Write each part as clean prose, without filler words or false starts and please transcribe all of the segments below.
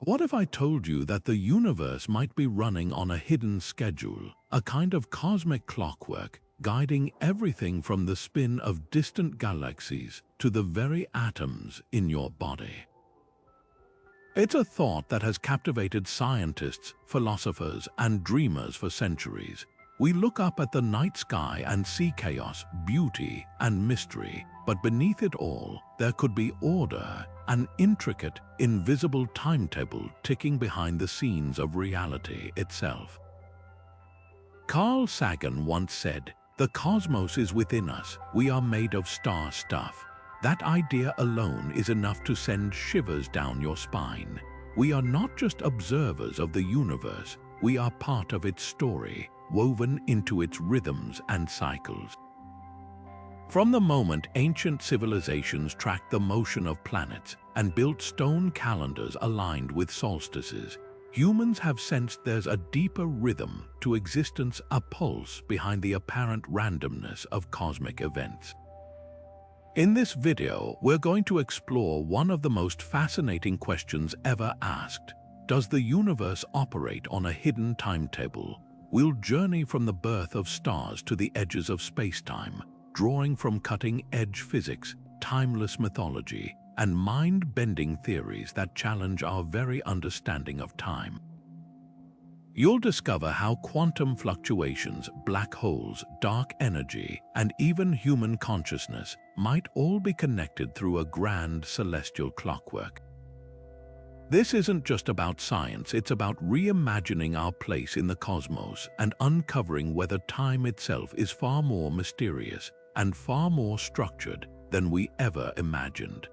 What if I told you that the universe might be running on a hidden schedule, a kind of cosmic clockwork, guiding everything from the spin of distant galaxies to the very atoms in your body? It's a thought that has captivated scientists, philosophers, and dreamers for centuries. We look up at the night sky and see chaos, beauty, and mystery, but beneath it all, there could be order, an intricate, invisible timetable ticking behind the scenes of reality itself. Carl Sagan once said, "The cosmos is within us, we are made of star stuff." That idea alone is enough to send shivers down your spine. We are not just observers of the universe, we are part of its story, woven into its rhythms and cycles. From the moment ancient civilizations tracked the motion of planets and built stone calendars aligned with solstices, humans have sensed there's a deeper rhythm to existence, a pulse behind the apparent randomness of cosmic events. In this video, we're going to explore one of the most fascinating questions ever asked. Does the universe operate on a hidden timetable? We'll journey from the birth of stars to the edges of space-time, drawing from cutting-edge physics, timeless mythology, and mind-bending theories that challenge our very understanding of time. You'll discover how quantum fluctuations, black holes, dark energy, and even human consciousness might all be connected through a grand celestial clockwork. This isn't just about science, it's about reimagining our place in the cosmos and uncovering whether time itself is far more mysterious and far more structured than we ever imagined.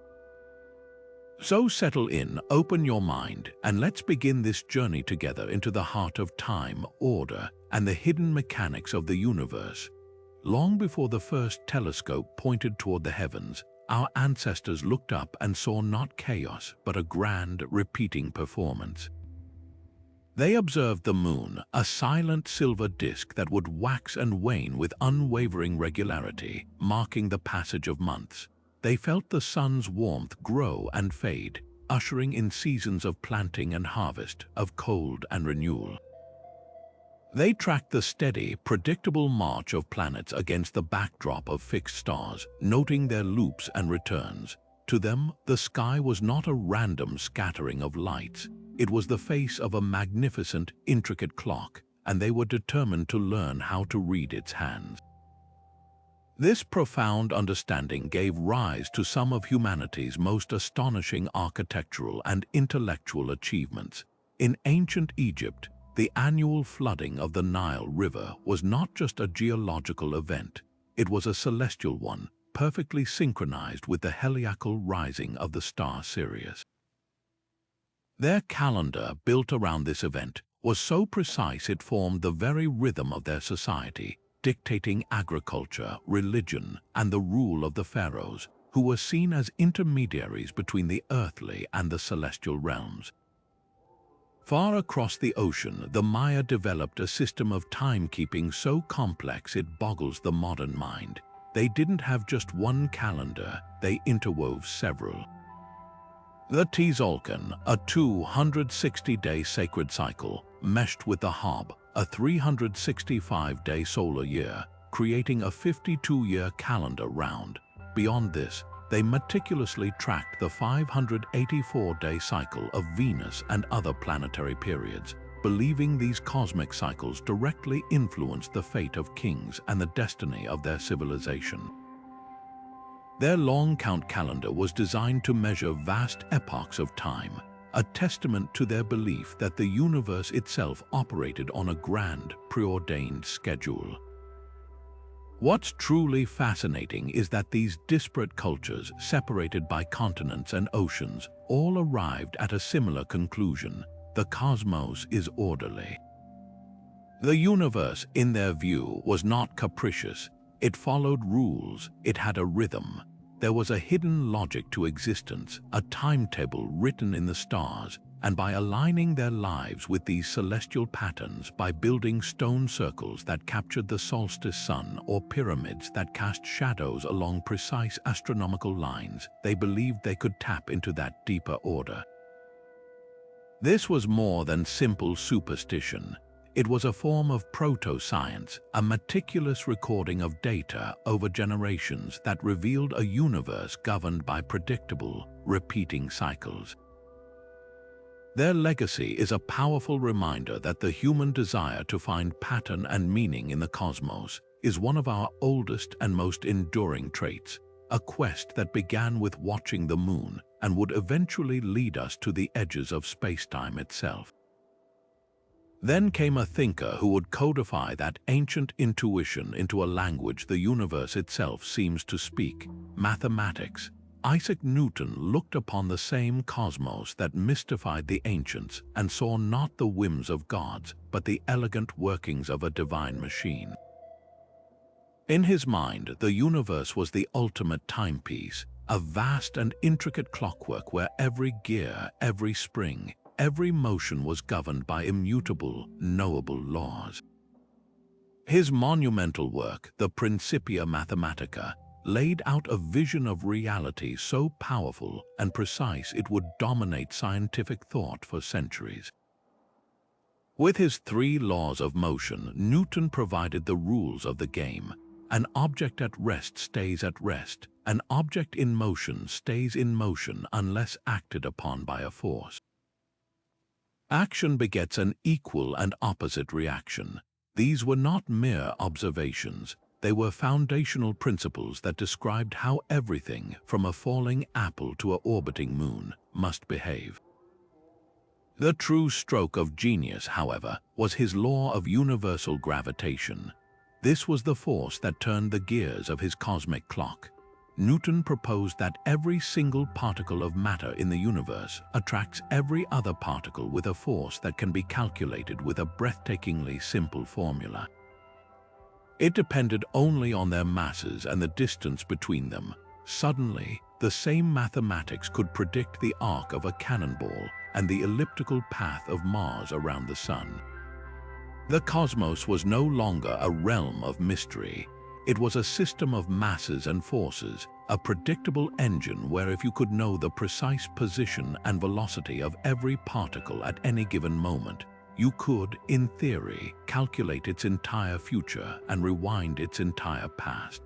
So settle in, open your mind, and let's begin this journey together into the heart of time, order, and the hidden mechanics of the universe. Long before the first telescope pointed toward the heavens, our ancestors looked up and saw not chaos, but a grand, repeating performance. They observed the moon, a silent silver disk that would wax and wane with unwavering regularity, marking the passage of months. They felt the sun's warmth grow and fade, ushering in seasons of planting and harvest, of cold and renewal. They tracked the steady, predictable march of planets against the backdrop of fixed stars, noting their loops and returns. To them, the sky was not a random scattering of lights. It was the face of a magnificent, intricate clock, and they were determined to learn how to read its hands. This profound understanding gave rise to some of humanity's most astonishing architectural and intellectual achievements. In ancient Egypt, the annual flooding of the Nile River was not just a geological event, it was a celestial one, perfectly synchronized with the heliacal rising of the star Sirius. Their calendar, built around this event, was so precise it formed the very rhythm of their society, dictating agriculture, religion, and the rule of the pharaohs, who were seen as intermediaries between the earthly and the celestial realms. Far across the ocean, the Maya developed a system of timekeeping so complex it boggles the modern mind. They didn't have just one calendar, they interwove several. The Tzolk'in, a 260-day sacred cycle, meshed with the Hub, a 365-day solar year, creating a 52-year calendar round. Beyond this, they meticulously tracked the 584-day cycle of Venus and other planetary periods, believing these cosmic cycles directly influenced the fate of kings and the destiny of their civilization. Their long count calendar was designed to measure vast epochs of time, a testament to their belief that the universe itself operated on a grand, preordained schedule. What's truly fascinating is that these disparate cultures, separated by continents and oceans, all arrived at a similar conclusion: the cosmos is orderly. The universe, in their view, was not capricious. It followed rules, it had a rhythm. There was a hidden logic to existence, a timetable written in the stars, and by aligning their lives with these celestial patterns, by building stone circles that captured the solstice sun or pyramids that cast shadows along precise astronomical lines, they believed they could tap into that deeper order. This was more than simple superstition. It was a form of proto-science, a meticulous recording of data over generations that revealed a universe governed by predictable, repeating cycles. Their legacy is a powerful reminder that the human desire to find pattern and meaning in the cosmos is one of our oldest and most enduring traits, a quest that began with watching the moon and would eventually lead us to the edges of space-time itself. Then came a thinker who would codify that ancient intuition into a language the universe itself seems to speak: mathematics. Isaac Newton looked upon the same cosmos that mystified the ancients and saw not the whims of gods, but the elegant workings of a divine machine. In his mind, the universe was the ultimate timepiece, a vast and intricate clockwork where every gear, every spring, every motion was governed by immutable, knowable laws. His monumental work, the Principia Mathematica, laid out a vision of reality so powerful and precise it would dominate scientific thought for centuries. With his 3 laws of motion, Newton provided the rules of the game. An object at rest stays at rest. An object in motion stays in motion unless acted upon by a force. Action begets an equal and opposite reaction. These were not mere observations. They were foundational principles that described how everything, from a falling apple to an orbiting moon, must behave. The true stroke of genius, however, was his law of universal gravitation. This was the force that turned the gears of his cosmic clock. Newton proposed that every single particle of matter in the universe attracts every other particle with a force that can be calculated with a breathtakingly simple formula. It depended only on their masses and the distance between them. Suddenly, the same mathematics could predict the arc of a cannonball and the elliptical path of Mars around the Sun. The cosmos was no longer a realm of mystery. It was a system of masses and forces, a predictable engine where if you could know the precise position and velocity of every particle at any given moment, you could, in theory, calculate its entire future and rewind its entire past.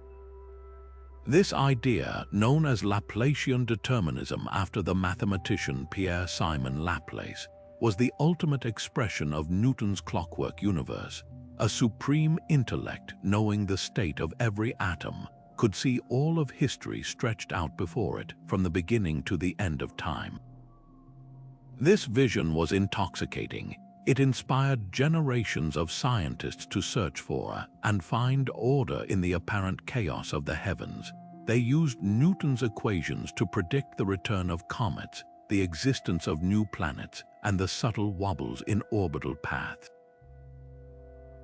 This idea, known as Laplacian determinism after the mathematician Pierre-Simon Laplace, was the ultimate expression of Newton's clockwork universe. A supreme intellect, knowing the state of every atom, could see all of history stretched out before it, from the beginning to the end of time. This vision was intoxicating. It inspired generations of scientists to search for and find order in the apparent chaos of the heavens. They used Newton's equations to predict the return of comets, the existence of new planets, and the subtle wobbles in orbital paths.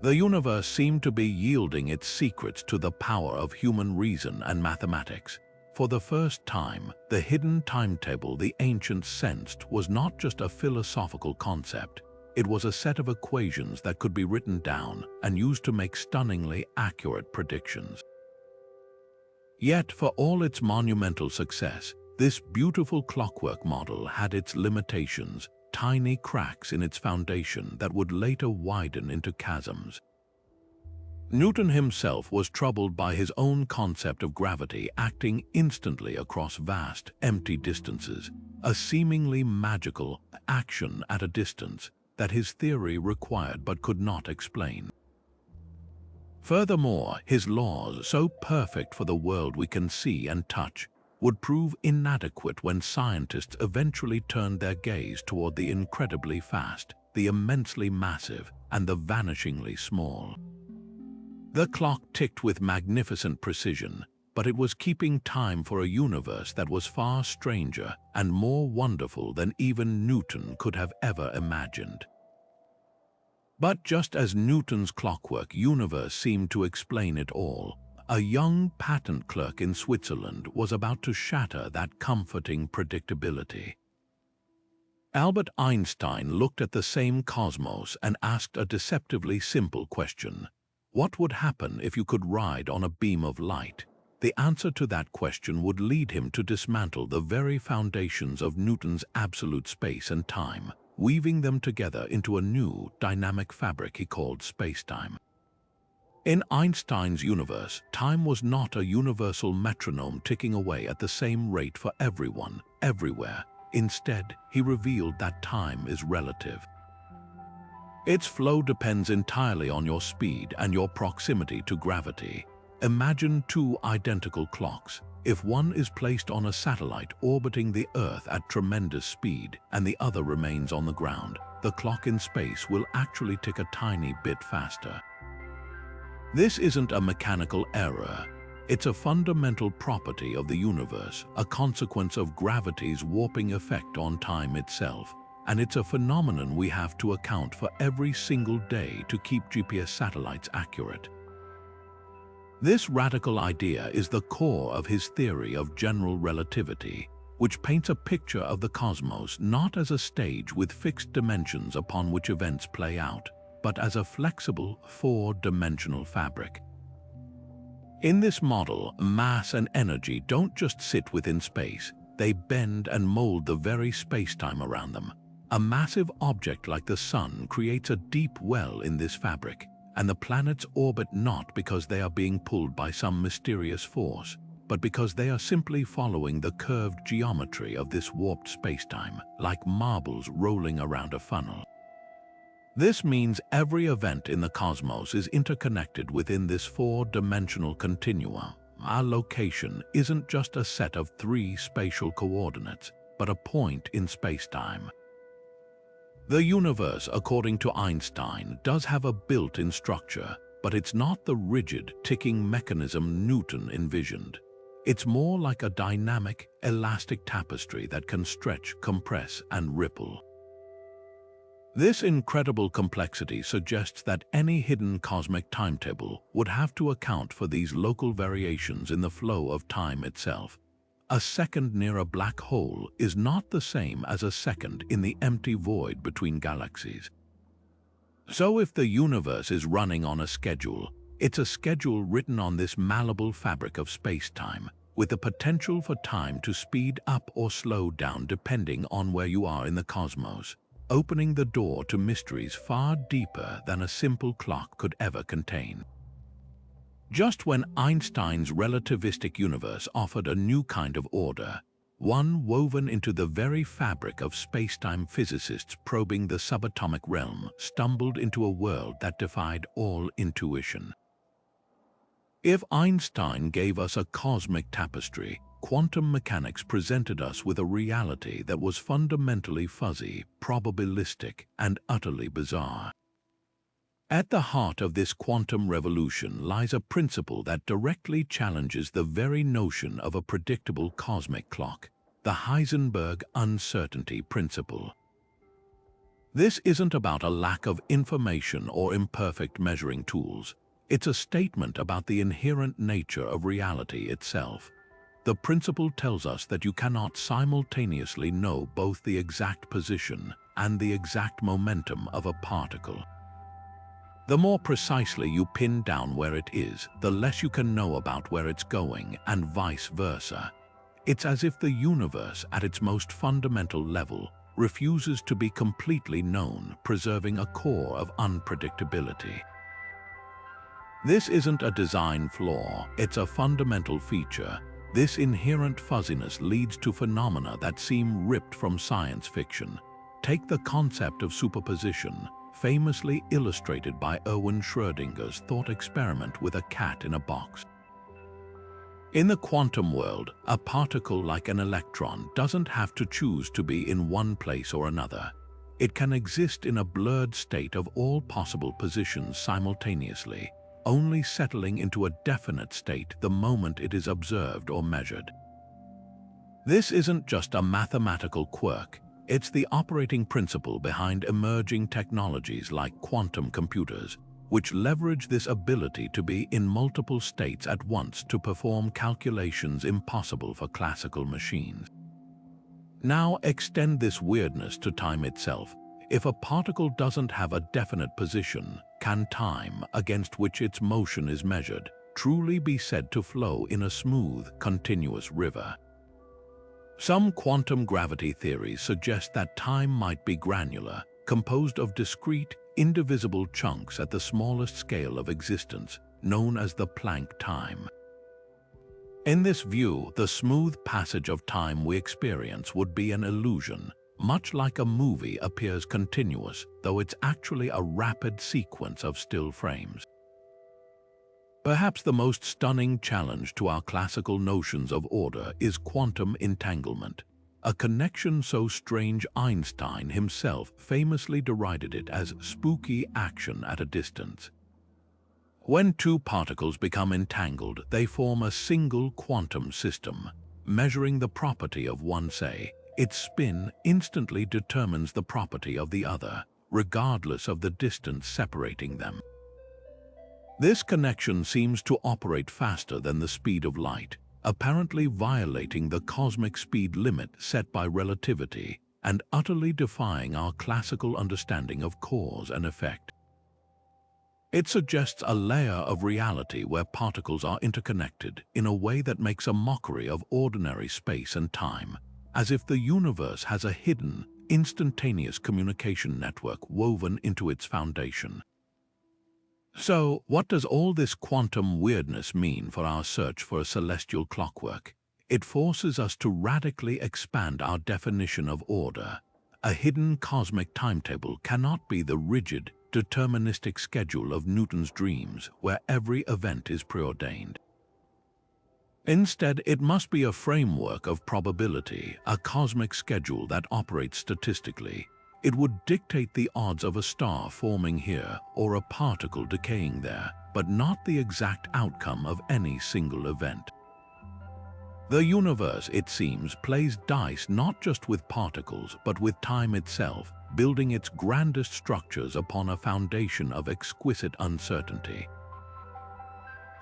The universe seemed to be yielding its secrets to the power of human reason and mathematics. For the first time, the hidden timetable the ancients sensed was not just a philosophical concept. It was a set of equations that could be written down and used to make stunningly accurate predictions. Yet, for all its monumental success, this beautiful clockwork model had its limitations, tiny cracks in its foundation that would later widen into chasms. Newton himself was troubled by his own concept of gravity acting instantly across vast, empty distances, a seemingly magical action at a distance that his theory required but could not explain. Furthermore, his laws, so perfect for the world we can see and touch, would prove inadequate when scientists eventually turned their gaze toward the incredibly fast, the immensely massive, and the vanishingly small. The clock ticked with magnificent precision, but it was keeping time for a universe that was far stranger and more wonderful than even Newton could have ever imagined. But just as Newton's clockwork universe seemed to explain it all, a young patent clerk in Switzerland was about to shatter that comforting predictability. Albert Einstein looked at the same cosmos and asked a deceptively simple question. What would happen if you could ride on a beam of light? The answer to that question would lead him to dismantle the very foundations of Newton's absolute space and time, weaving them together into a new, dynamic fabric he called spacetime. In Einstein's universe, time was not a universal metronome ticking away at the same rate for everyone, everywhere. Instead, he revealed that time is relative. Its flow depends entirely on your speed and your proximity to gravity. Imagine two identical clocks. If one is placed on a satellite orbiting the Earth at tremendous speed and the other remains on the ground, the clock in space will actually tick a tiny bit faster. This isn't a mechanical error. It's a fundamental property of the universe, a consequence of gravity's warping effect on time itself. And it's a phenomenon we have to account for every single day to keep GPS satellites accurate. This radical idea is the core of his theory of general relativity, which paints a picture of the cosmos not as a stage with fixed dimensions upon which events play out, but as a flexible, four-dimensional fabric. In this model, mass and energy don't just sit within space, they bend and mold the very space-time around them. A massive object like the Sun creates a deep well in this fabric, and the planets orbit not because they are being pulled by some mysterious force, but because they are simply following the curved geometry of this warped space-time, like marbles rolling around a funnel. This means every event in the cosmos is interconnected within this four-dimensional continuum. Our location isn't just a set of three spatial coordinates, but a point in space-time. The universe, according to Einstein, does have a built-in structure, but it's not the rigid, ticking mechanism Newton envisioned. It's more like a dynamic, elastic tapestry that can stretch, compress, and ripple. This incredible complexity suggests that any hidden cosmic timetable would have to account for these local variations in the flow of time itself. A second near a black hole is not the same as a second in the empty void between galaxies. So if the universe is running on a schedule, it's a schedule written on this malleable fabric of space-time, with the potential for time to speed up or slow down depending on where you are in the cosmos, opening the door to mysteries far deeper than a simple clock could ever contain. Just when Einstein's relativistic universe offered a new kind of order, one woven into the very fabric of space-time, physicists probing the subatomic realm stumbled into a world that defied all intuition. If Einstein gave us a cosmic tapestry, quantum mechanics presented us with a reality that was fundamentally fuzzy, probabilistic, and utterly bizarre. At the heart of this quantum revolution lies a principle that directly challenges the very notion of a predictable cosmic clock, the Heisenberg uncertainty principle. This isn't about a lack of information or imperfect measuring tools. It's a statement about the inherent nature of reality itself. The principle tells us that you cannot simultaneously know both the exact position and the exact momentum of a particle. The more precisely you pin down where it is, the less you can know about where it's going, and vice versa. It's as if the universe, at its most fundamental level, refuses to be completely known, preserving a core of unpredictability. This isn't a design flaw, it's a fundamental feature. This inherent fuzziness leads to phenomena that seem ripped from science fiction. Take the concept of superposition, famously illustrated by Erwin Schrödinger's thought experiment with a cat in a box. In the quantum world, a particle like an electron doesn't have to choose to be in one place or another. It can exist in a blurred state of all possible positions simultaneously, only settling into a definite state the moment it is observed or measured. This isn't just a mathematical quirk, it's the operating principle behind emerging technologies like quantum computers, which leverage this ability to be in multiple states at once to perform calculations impossible for classical machines. Now extend this weirdness to time itself. If a particle doesn't have a definite position, can time, against which its motion is measured, truly be said to flow in a smooth, continuous river? Some quantum gravity theories suggest that time might be granular, composed of discrete, indivisible chunks at the smallest scale of existence, known as the Planck time. In this view, the smooth passage of time we experience would be an illusion, much like a movie appears continuous, though it's actually a rapid sequence of still frames. Perhaps the most stunning challenge to our classical notions of order is quantum entanglement, a connection so strange Einstein himself famously derided it as spooky action at a distance. When two particles become entangled, they form a single quantum system. Measuring the property of one, say, its spin instantly determines the property of the other, regardless of the distance separating them. This connection seems to operate faster than the speed of light, apparently violating the cosmic speed limit set by relativity and utterly defying our classical understanding of cause and effect. It suggests a layer of reality where particles are interconnected in a way that makes a mockery of ordinary space and time, as if the universe has a hidden, instantaneous communication network woven into its foundation. So, what does all this quantum weirdness mean for our search for a celestial clockwork? It forces us to radically expand our definition of order. A hidden cosmic timetable cannot be the rigid, deterministic schedule of Newton's dreams, where every event is preordained. Instead, it must be a framework of probability, a cosmic schedule that operates statistically. It would dictate the odds of a star forming here or a particle decaying there, but not the exact outcome of any single event. The universe, it seems, plays dice not just with particles, but with time itself, building its grandest structures upon a foundation of exquisite uncertainty.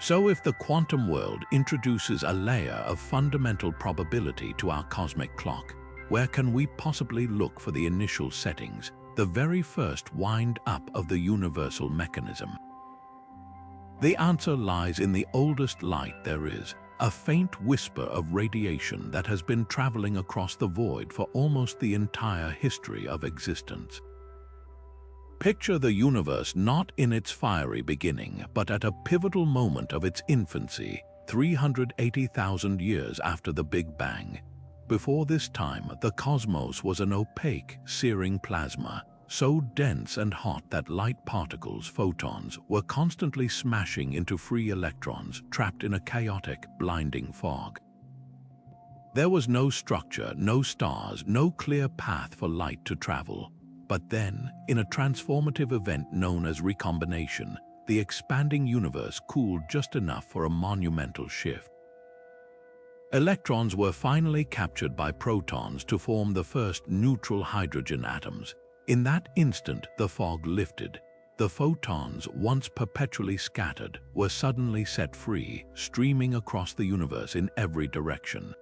So if the quantum world introduces a layer of fundamental probability to our cosmic clock, where can we possibly look for the initial settings, the very first wind-up of the universal mechanism? The answer lies in the oldest light there is, a faint whisper of radiation that has been traveling across the void for almost the entire history of existence. Picture the universe not in its fiery beginning, but at a pivotal moment of its infancy, 380,000 years after the Big Bang. Before this time, the cosmos was an opaque, searing plasma, so dense and hot that light particles, photons, were constantly smashing into free electrons trapped in a chaotic, blinding fog. There was no structure, no stars, no clear path for light to travel. But then, in a transformative event known as recombination, the expanding universe cooled just enough for a monumental shift. Electrons were finally captured by protons to form the first neutral hydrogen atoms. In that instant, the fog lifted. The photons, once perpetually scattered, were suddenly set free, streaming across the universe in every direction.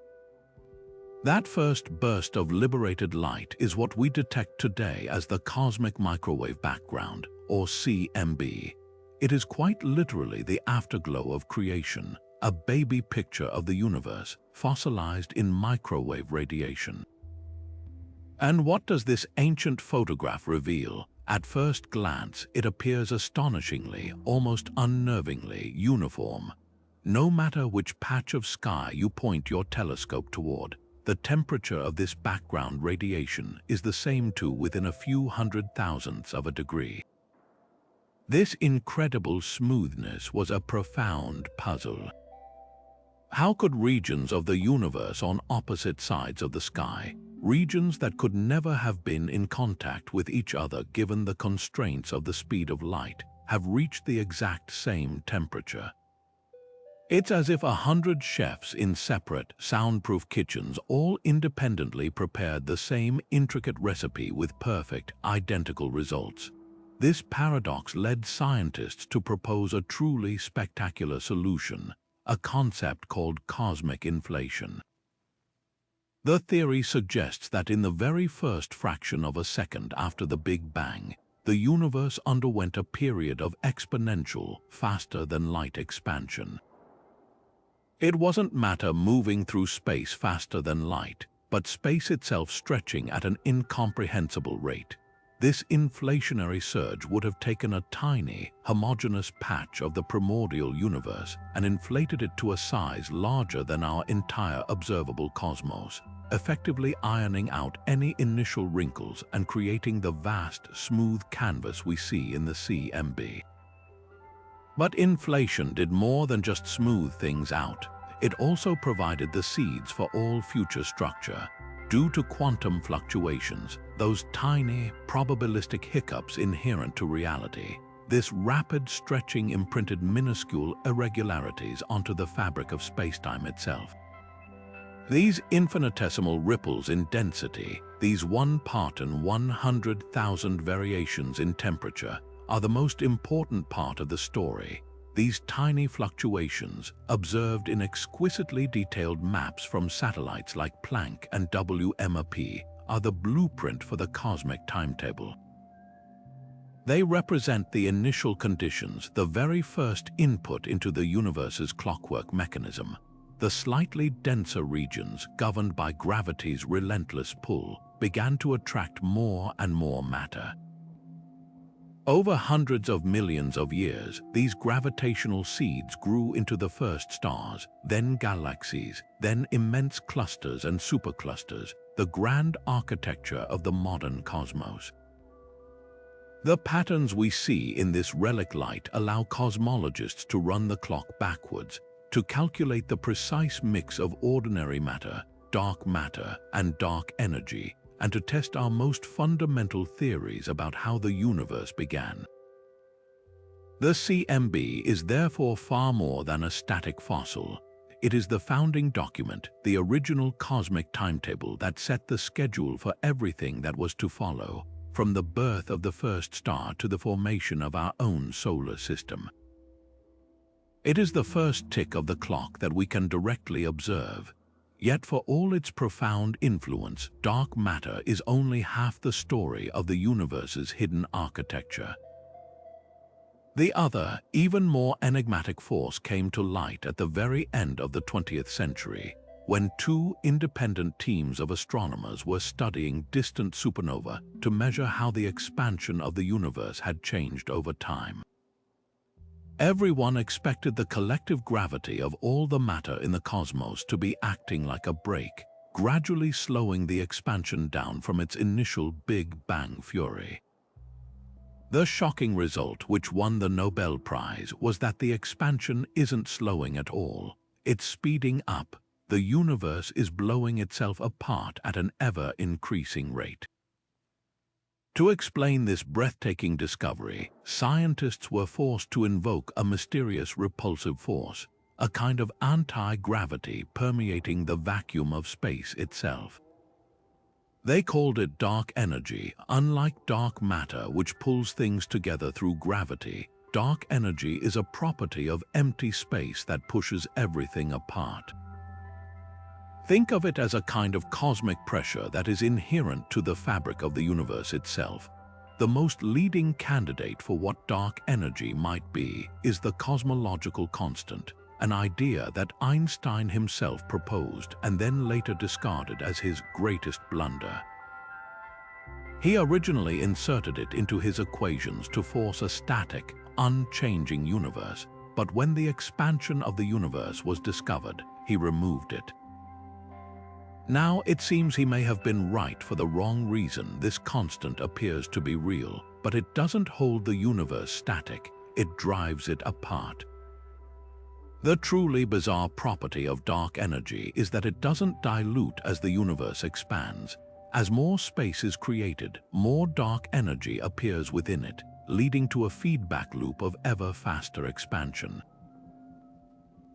That first burst of liberated light is what we detect today as the cosmic microwave background, or CMB. It is quite literally the afterglow of creation, a baby picture of the universe, fossilized in microwave radiation. And what does this ancient photograph reveal? At first glance, it appears astonishingly, almost unnervingly uniform. No matter which patch of sky you point your telescope toward, the temperature of this background radiation is the same too within a few hundred thousandths of a degree. This incredible smoothness was a profound puzzle. How could regions of the universe on opposite sides of the sky, regions that could never have been in contact with each other given the constraints of the speed of light, have reached the exact same temperature? It's as if 100 chefs in separate, soundproof kitchens all independently prepared the same intricate recipe with perfect, identical results. This paradox led scientists to propose a truly spectacular solution, a concept called cosmic inflation. The theory suggests that in the very first fraction of a second after the Big Bang, the universe underwent a period of exponential, faster-than-light expansion. It wasn't matter moving through space faster than light, but space itself stretching at an incomprehensible rate. This inflationary surge would have taken a tiny, homogeneous patch of the primordial universe and inflated it to a size larger than our entire observable cosmos, effectively ironing out any initial wrinkles and creating the vast, smooth canvas we see in the CMB. But inflation did more than just smooth things out. It also provided the seeds for all future structure. Due to quantum fluctuations, those tiny, probabilistic hiccups inherent to reality, this rapid stretching imprinted minuscule irregularities onto the fabric of spacetime itself. These infinitesimal ripples in density, these 1 part in 100,000 variations in temperature, are the most important part of the story. These tiny fluctuations, observed in exquisitely detailed maps from satellites like Planck and WMAP, are the blueprint for the cosmic timetable. They represent the initial conditions, the very first input into the universe's clockwork mechanism. The slightly denser regions, governed by gravity's relentless pull, began to attract more and more matter. Over hundreds of millions of years, these gravitational seeds grew into the first stars, then galaxies, then immense clusters and superclusters, the grand architecture of the modern cosmos. The patterns we see in this relic light allow cosmologists to run the clock backwards, to calculate the precise mix of ordinary matter, dark matter, and dark energy, and to test our most fundamental theories about how the universe began. The CMB is therefore far more than a static fossil. It is the founding document, the original cosmic timetable that set the schedule for everything that was to follow, from the birth of the first star to the formation of our own solar system. It is the first tick of the clock that we can directly observe. Yet for all its profound influence, dark matter is only half the story of the universe's hidden architecture. The other, even more enigmatic force came to light at the very end of the 20th century, when two independent teams of astronomers were studying distant supernovae to measure how the expansion of the universe had changed over time. Everyone expected the collective gravity of all the matter in the cosmos to be acting like a brake, gradually slowing the expansion down from its initial Big Bang fury. The shocking result, which won the Nobel Prize, was that the expansion isn't slowing at all. It's speeding up. The universe is blowing itself apart at an ever-increasing rate. To explain this breathtaking discovery, scientists were forced to invoke a mysterious repulsive force, a kind of anti-gravity permeating the vacuum of space itself. They called it dark energy. Unlike dark matter, which pulls things together through gravity, dark energy is a property of empty space that pushes everything apart. Think of it as a kind of cosmic pressure that is inherent to the fabric of the universe itself. The most leading candidate for what dark energy might be is the cosmological constant, an idea that Einstein himself proposed and then later discarded as his greatest blunder. He originally inserted it into his equations to force a static, unchanging universe, but when the expansion of the universe was discovered, he removed it. Now it seems he may have been right for the wrong reason. This constant appears to be real, but it doesn't hold the universe static, it drives it apart. The truly bizarre property of dark energy is that it doesn't dilute as the universe expands. As more space is created, more dark energy appears within it, leading to a feedback loop of ever faster expansion.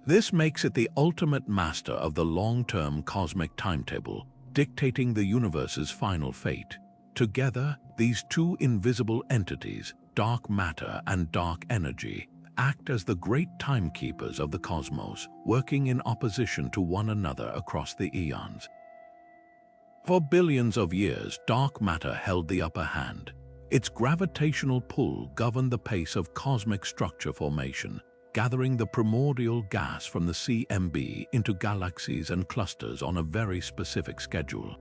This makes it the ultimate master of the long-term cosmic timetable, dictating the universe's final fate. Together, these two invisible entities, dark matter and dark energy, act as the great timekeepers of the cosmos, working in opposition to one another across the eons. For billions of years, dark matter held the upper hand. Its gravitational pull governed the pace of cosmic structure formation, gathering the primordial gas from the CMB into galaxies and clusters on a very specific schedule.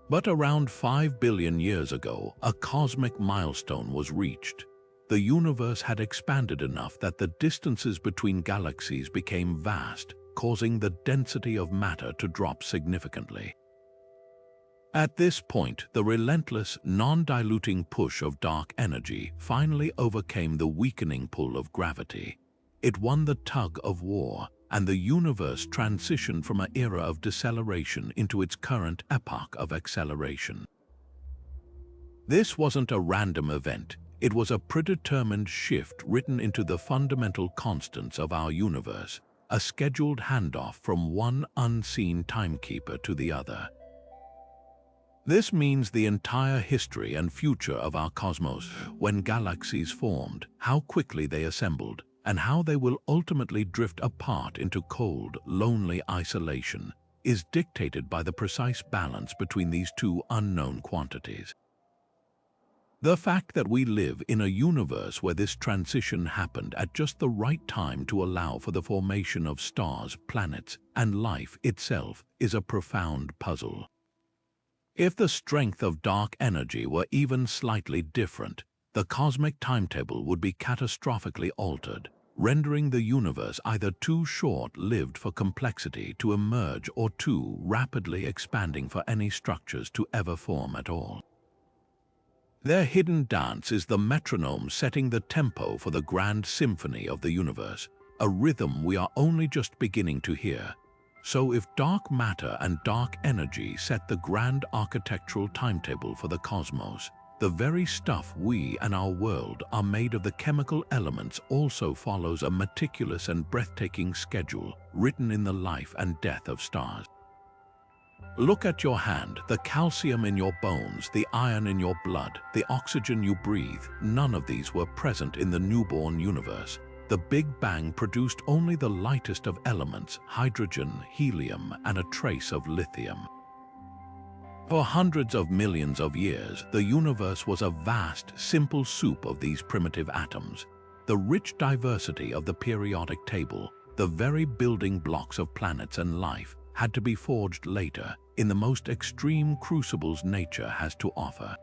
But around 5 billion years ago, a cosmic milestone was reached. The universe had expanded enough that the distances between galaxies became vast, causing the density of matter to drop significantly. At this point, the relentless, non-diluting push of dark energy finally overcame the weakening pull of gravity. It won the tug of war, and the universe transitioned from an era of deceleration into its current epoch of acceleration. This wasn't a random event. It was a predetermined shift written into the fundamental constants of our universe, a scheduled handoff from one unseen timekeeper to the other. This means the entire history and future of our cosmos, when galaxies formed, how quickly they assembled, and how they will ultimately drift apart into cold, lonely isolation, is dictated by the precise balance between these two unknown quantities. The fact that we live in a universe where this transition happened at just the right time to allow for the formation of stars, planets, and life itself is a profound puzzle. If the strength of dark energy were even slightly different, the cosmic timetable would be catastrophically altered, rendering the universe either too short-lived for complexity to emerge or too rapidly expanding for any structures to ever form at all. Their hidden dance is the metronome setting the tempo for the grand symphony of the universe, a rhythm we are only just beginning to hear. So if dark matter and dark energy set the grand architectural timetable for the cosmos, the very stuff we and our world are made of, the chemical elements, also follows a meticulous and breathtaking schedule written in the life and death of stars. Look at your hand, the calcium in your bones, the iron in your blood, the oxygen you breathe. None of these were present in the newborn universe. The Big Bang produced only the lightest of elements, hydrogen, helium, and a trace of lithium. For hundreds of millions of years, the universe was a vast, simple soup of these primitive atoms. The rich diversity of the periodic table, the very building blocks of planets and life, had to be forged later in the most extreme crucibles nature has to offer.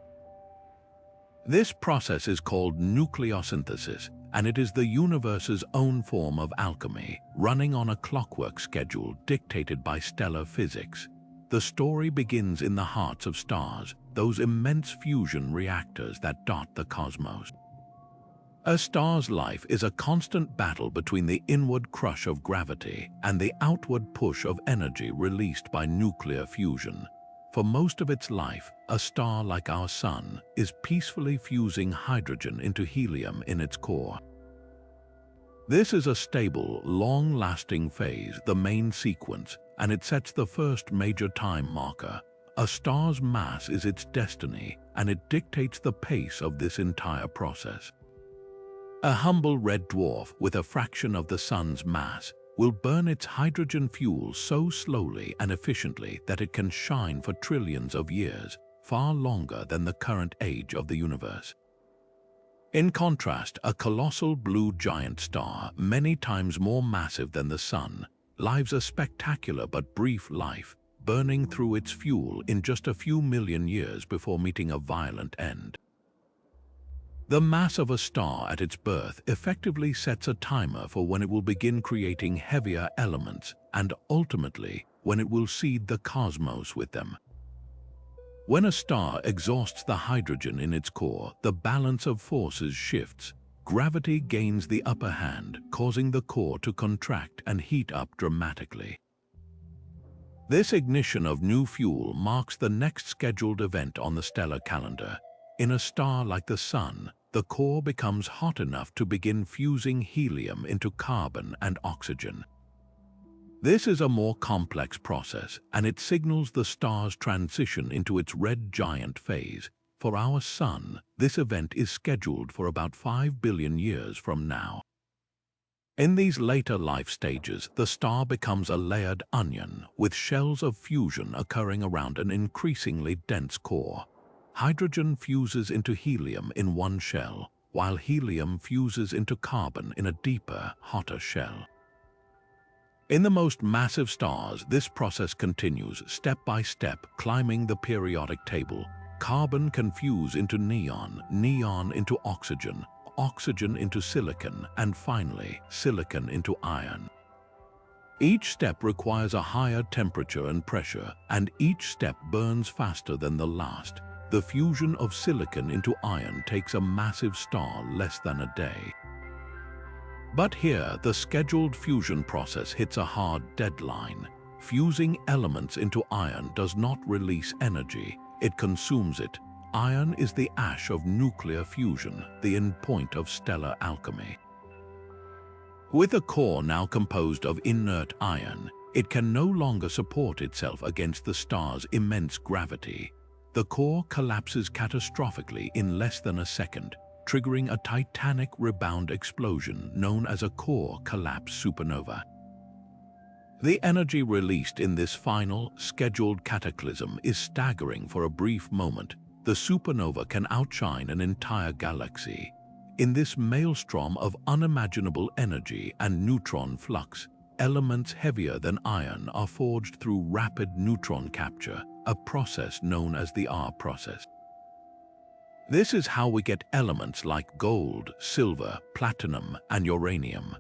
This process is called nucleosynthesis, and it is the universe's own form of alchemy, running on a clockwork schedule dictated by stellar physics. The story begins in the hearts of stars, those immense fusion reactors that dot the cosmos. A star's life is a constant battle between the inward crush of gravity and the outward push of energy released by nuclear fusion. For most of its life, a star like our Sun is peacefully fusing hydrogen into helium in its core. This is a stable, long-lasting phase, the main sequence, and it sets the first major time marker. A star's mass is its destiny, and it dictates the pace of this entire process. A humble red dwarf with a fraction of the Sun's mass will burn its hydrogen fuel so slowly and efficiently that it can shine for trillions of years, far longer than the current age of the universe. In contrast, a colossal blue giant star, many times more massive than the Sun, lives a spectacular but brief life, burning through its fuel in just a few million years before meeting a violent end. The mass of a star at its birth effectively sets a timer for when it will begin creating heavier elements and ultimately when it will seed the cosmos with them. When a star exhausts the hydrogen in its core, the balance of forces shifts. Gravity gains the upper hand, causing the core to contract and heat up dramatically. This ignition of new fuel marks the next scheduled event on the stellar calendar. In a star like the Sun, the core becomes hot enough to begin fusing helium into carbon and oxygen. This is a more complex process, and it signals the star's transition into its red giant phase. For our Sun, this event is scheduled for about 5 billion years from now. In these later life stages, the star becomes a layered onion, with shells of fusion occurring around an increasingly dense core. Hydrogen fuses into helium in one shell, while helium fuses into carbon in a deeper, hotter shell. In the most massive stars, this process continues step by step, climbing the periodic table. Carbon can fuse into neon, neon into oxygen, oxygen into silicon, and finally, silicon into iron. Each step requires a higher temperature and pressure, and each step burns faster than the last. The fusion of silicon into iron takes a massive star less than a day. But here, the scheduled fusion process hits a hard deadline. Fusing elements into iron does not release energy, it consumes it. Iron is the ash of nuclear fusion, the endpoint of stellar alchemy. With a core now composed of inert iron, it can no longer support itself against the star's immense gravity. The core collapses catastrophically in less than a second, triggering a titanic rebound explosion known as a core collapse supernova. The energy released in this final, scheduled cataclysm is staggering. For a brief moment, the supernova can outshine an entire galaxy. In this maelstrom of unimaginable energy and neutron flux, elements heavier than iron are forged through rapid neutron capture, a process known as the R process. This is how we get elements like gold, silver, platinum, and uranium.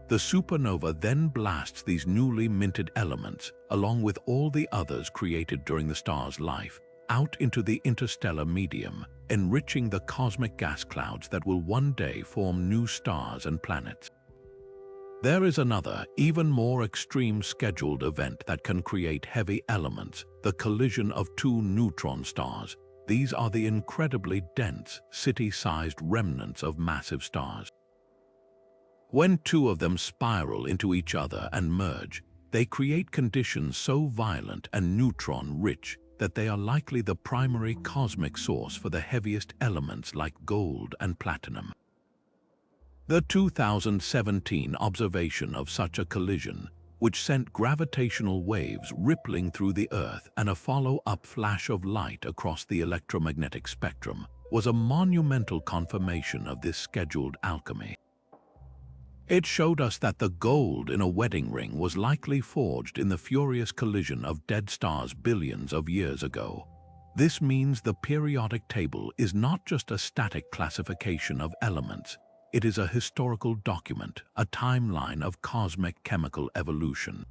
The supernova then blasts these newly minted elements, along with all the others created during the star's life, out into the interstellar medium, enriching the cosmic gas clouds that will one day form new stars and planets. There is another, even more extreme scheduled event that can create heavy elements, the collision of two neutron stars. These are the incredibly dense, city-sized remnants of massive stars. When two of them spiral into each other and merge, they create conditions so violent and neutron-rich that they are likely the primary cosmic source for the heaviest elements like gold and platinum. The 2017 observation of such a collision, which sent gravitational waves rippling through the Earth and a follow-up flash of light across the electromagnetic spectrum, was a monumental confirmation of this scheduled alchemy. It showed us that the gold in a wedding ring was likely forged in the furious collision of dead stars billions of years ago. This means the periodic table is not just a static classification of elements. It is a historical document, a timeline of cosmic chemical evolution.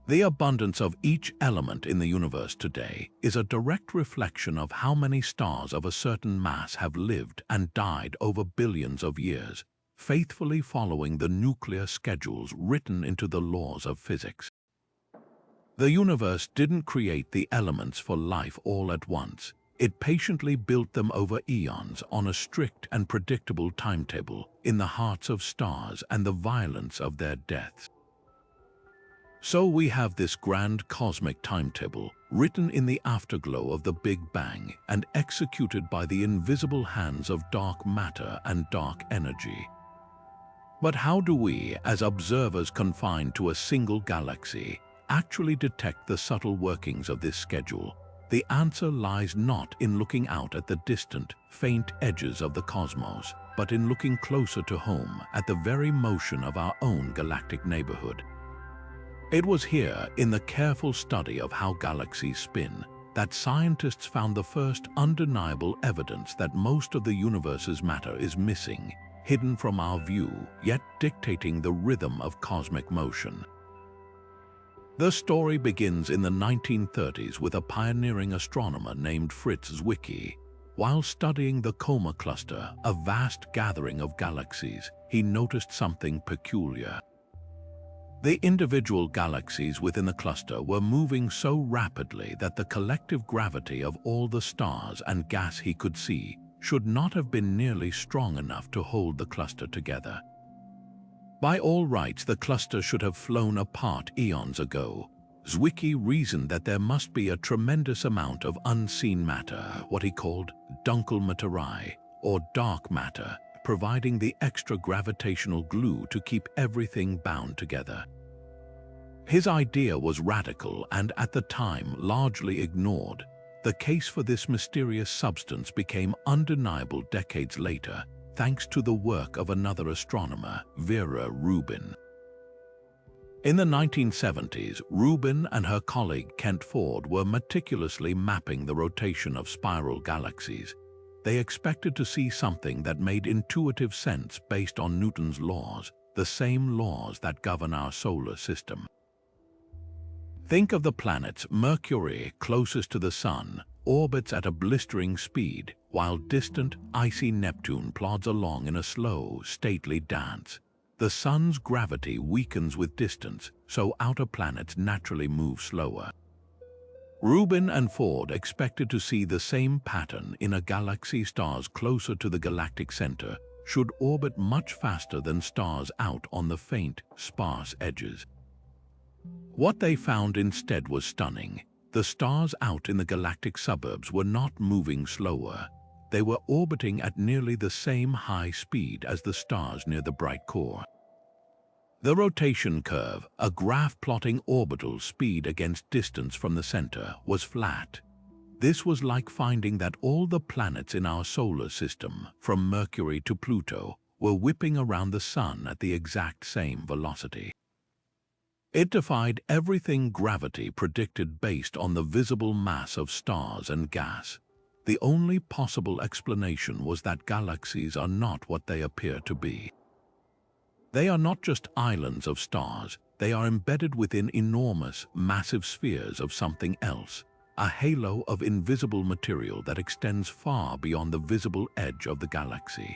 The abundance of each element in the universe today is a direct reflection of how many stars of a certain mass have lived and died over billions of years, faithfully following the nuclear schedules written into the laws of physics. The universe didn't create the elements for life all at once. It patiently built them over eons on a strict and predictable timetable in the hearts of stars and the violence of their deaths. So we have this grand cosmic timetable, written in the afterglow of the Big Bang and executed by the invisible hands of dark matter and dark energy. But how do we, as observers confined to a single galaxy, actually detect the subtle workings of this schedule? The answer lies not in looking out at the distant, faint edges of the cosmos, but in looking closer to home at the very motion of our own galactic neighborhood. It was here, in the careful study of how galaxies spin, that scientists found the first undeniable evidence that most of the universe's matter is missing, hidden from our view, yet dictating the rhythm of cosmic motion. The story begins in the 1930s with a pioneering astronomer named Fritz Zwicky. While studying the Coma Cluster, a vast gathering of galaxies, he noticed something peculiar. The individual galaxies within the cluster were moving so rapidly that the collective gravity of all the stars and gas he could see should not have been nearly strong enough to hold the cluster together. By all rights, the cluster should have flown apart eons ago. Zwicky reasoned that there must be a tremendous amount of unseen matter, what he called dunkel materie, or dark matter, providing the extra gravitational glue to keep everything bound together. His idea was radical and, at the time, largely ignored. The case for this mysterious substance became undeniable decades later, thanks to the work of another astronomer, Vera Rubin. In the 1970s, Rubin and her colleague Kent Ford were meticulously mapping the rotation of spiral galaxies. They expected to see something that made intuitive sense based on Newton's laws, the same laws that govern our solar system. Think of the planets. Mercury, closest to the Sun, orbits at a blistering speed, while distant, icy Neptune plods along in a slow, stately dance. The Sun's gravity weakens with distance, so outer planets naturally move slower. Rubin and Ford expected to see the same pattern in a galaxy. Stars closer to the galactic center should orbit much faster than stars out on the faint, sparse edges. What they found instead was stunning. The stars out in the galactic suburbs were not moving slower. They were orbiting at nearly the same high speed as the stars near the bright core. The rotation curve, a graph plotting orbital speed against distance from the center, was flat. This was like finding that all the planets in our solar system, from Mercury to Pluto, were whipping around the Sun at the exact same velocity. It defied everything gravity predicted based on the visible mass of stars and gas. The only possible explanation was that galaxies are not what they appear to be. They are not just islands of stars, they are embedded within enormous, massive spheres of something else, a halo of invisible material that extends far beyond the visible edge of the galaxy.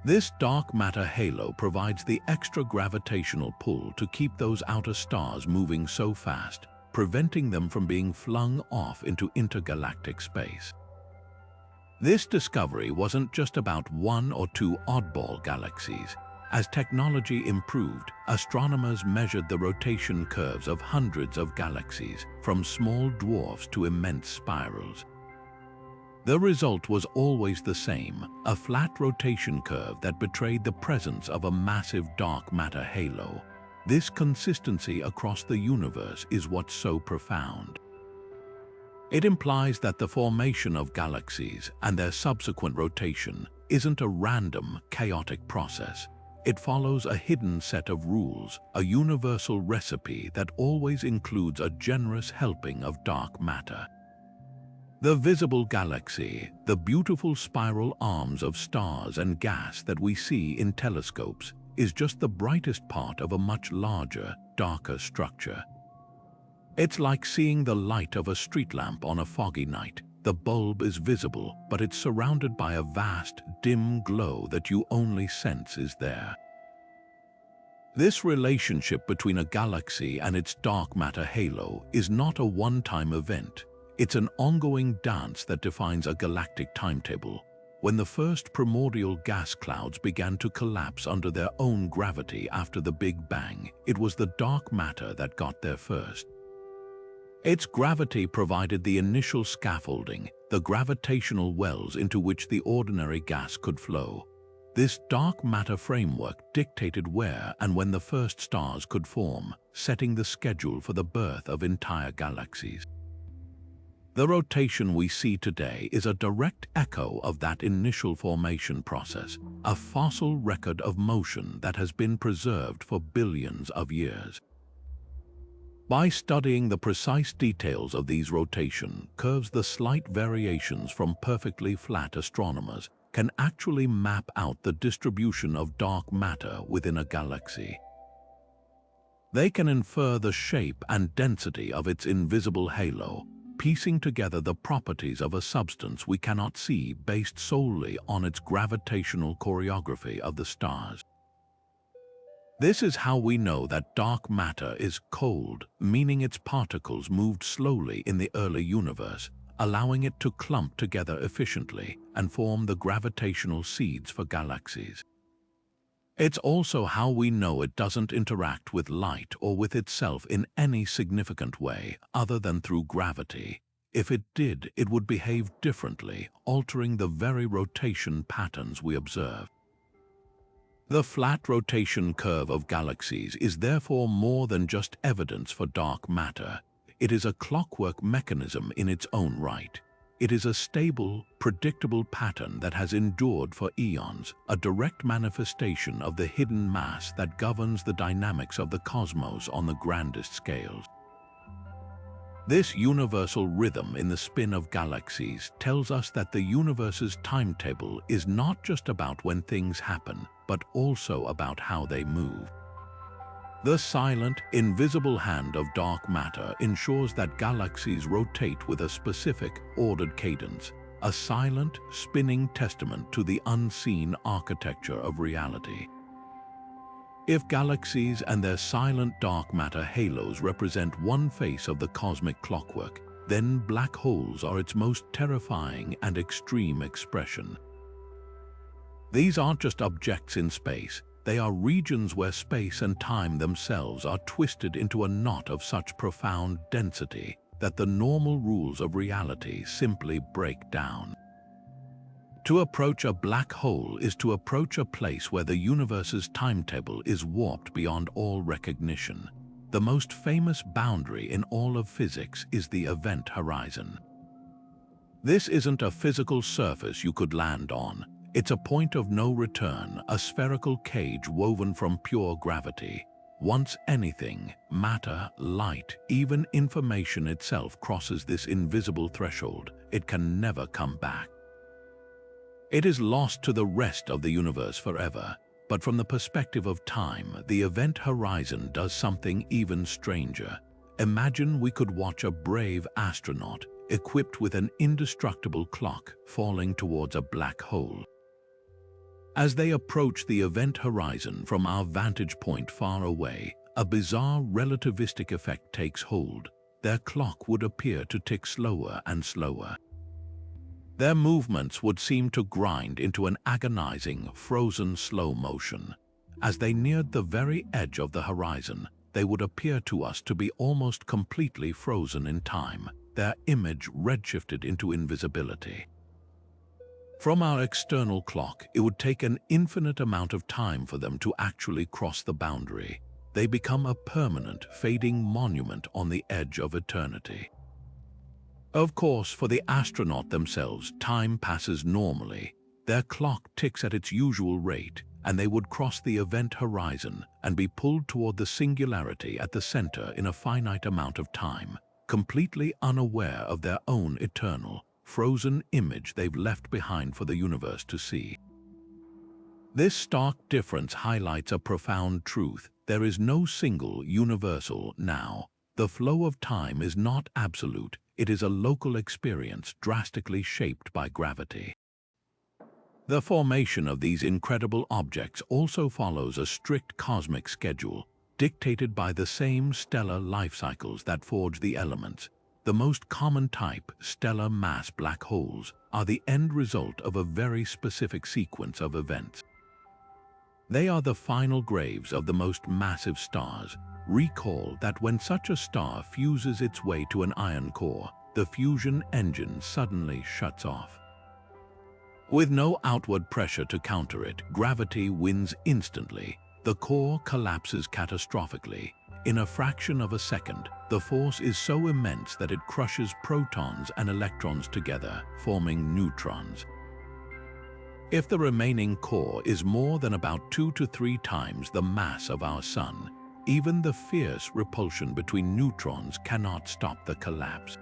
This dark matter halo provides the extra gravitational pull to keep those outer stars moving so fast, preventing them from being flung off into intergalactic space. This discovery wasn't just about one or two oddball galaxies. As technology improved, astronomers measured the rotation curves of hundreds of galaxies, from small dwarfs to immense spirals. The result was always the same, a flat rotation curve that betrayed the presence of a massive dark matter halo. This consistency across the universe is what's so profound. It implies that the formation of galaxies and their subsequent rotation isn't a random, chaotic process. It follows a hidden set of rules, a universal recipe that always includes a generous helping of dark matter. The visible galaxy, the beautiful spiral arms of stars and gas that we see in telescopes, is just the brightest part of a much larger, darker structure. It's like seeing the light of a street lamp on a foggy night. The bulb is visible, but it's surrounded by a vast, dim glow that you only sense is there. This relationship between a galaxy and its dark matter halo is not a one-time event. It's an ongoing dance that defines a galactic timetable. When the first primordial gas clouds began to collapse under their own gravity after the Big Bang, it was the dark matter that got there first. Its gravity provided the initial scaffolding, the gravitational wells into which the ordinary gas could flow. This dark matter framework dictated where and when the first stars could form, setting the schedule for the birth of entire galaxies. The rotation we see today is a direct echo of that initial formation process, a fossil record of motion that has been preserved for billions of years. By studying the precise details of these rotation curves, the slight variations from perfectly flat astronomers can actually map out the distribution of dark matter within a galaxy. They can infer the shape and density of its invisible halo, piecing together the properties of a substance we cannot see based solely on its gravitational choreography of the stars. This is how we know that dark matter is cold, meaning its particles moved slowly in the early universe, allowing it to clump together efficiently and form the gravitational seeds for galaxies. It's also how we know it doesn't interact with light or with itself in any significant way other than through gravity. If it did, it would behave differently, altering the very rotation patterns we observe. The flat rotation curve of galaxies is therefore more than just evidence for dark matter. It is a clockwork mechanism in its own right. It is a stable, predictable pattern that has endured for eons, a direct manifestation of the hidden mass that governs the dynamics of the cosmos on the grandest scales. This universal rhythm in the spin of galaxies tells us that the universe's timetable is not just about when things happen, but also about how they move. The silent, invisible hand of dark matter ensures that galaxies rotate with a specific, ordered cadence, a silent, spinning testament to the unseen architecture of reality. If galaxies and their silent dark matter halos represent one face of the cosmic clockwork, then black holes are its most terrifying and extreme expression. These aren't just objects in space. They are regions where space and time themselves are twisted into a knot of such profound density that the normal rules of reality simply break down. To approach a black hole is to approach a place where the universe's timetable is warped beyond all recognition. The most famous boundary in all of physics is the event horizon. This isn't a physical surface you could land on. It's a point of no return, a spherical cage woven from pure gravity. Once anything, matter, light, even information itself crosses this invisible threshold, it can never come back. It is lost to the rest of the universe forever, but from the perspective of time, the event horizon does something even stranger. Imagine we could watch a brave astronaut, equipped with an indestructible clock, falling towards a black hole. As they approach the event horizon from our vantage point far away, a bizarre relativistic effect takes hold. Their clock would appear to tick slower and slower. Their movements would seem to grind into an agonizing, frozen slow motion. As they neared the very edge of the horizon, they would appear to us to be almost completely frozen in time, their image redshifted into invisibility. From our external clock, it would take an infinite amount of time for them to actually cross the boundary. They become a permanent, fading monument on the edge of eternity. Of course, for the astronaut themselves, time passes normally. Their clock ticks at its usual rate, and they would cross the event horizon and be pulled toward the singularity at the center in a finite amount of time, completely unaware of their own eternal, frozen image they've left behind for the universe to see. This stark difference highlights a profound truth. There is no single universal now. The flow of time is not absolute. It is a local experience drastically shaped by gravity. The formation of these incredible objects also follows a strict cosmic schedule, dictated by the same stellar life cycles that forge the elements. The most common type, stellar mass black holes, are the end result of a very specific sequence of events. They are the final graves of the most massive stars. Recall that when such a star fuses its way to an iron core, the fusion engine suddenly shuts off. With no outward pressure to counter it, gravity wins instantly. The core collapses catastrophically. In a fraction of a second, the force is so immense that it crushes protons and electrons together, forming neutrons. If the remaining core is more than about 2 to 3 times the mass of our Sun, even the fierce repulsion between neutrons cannot stop the collapse.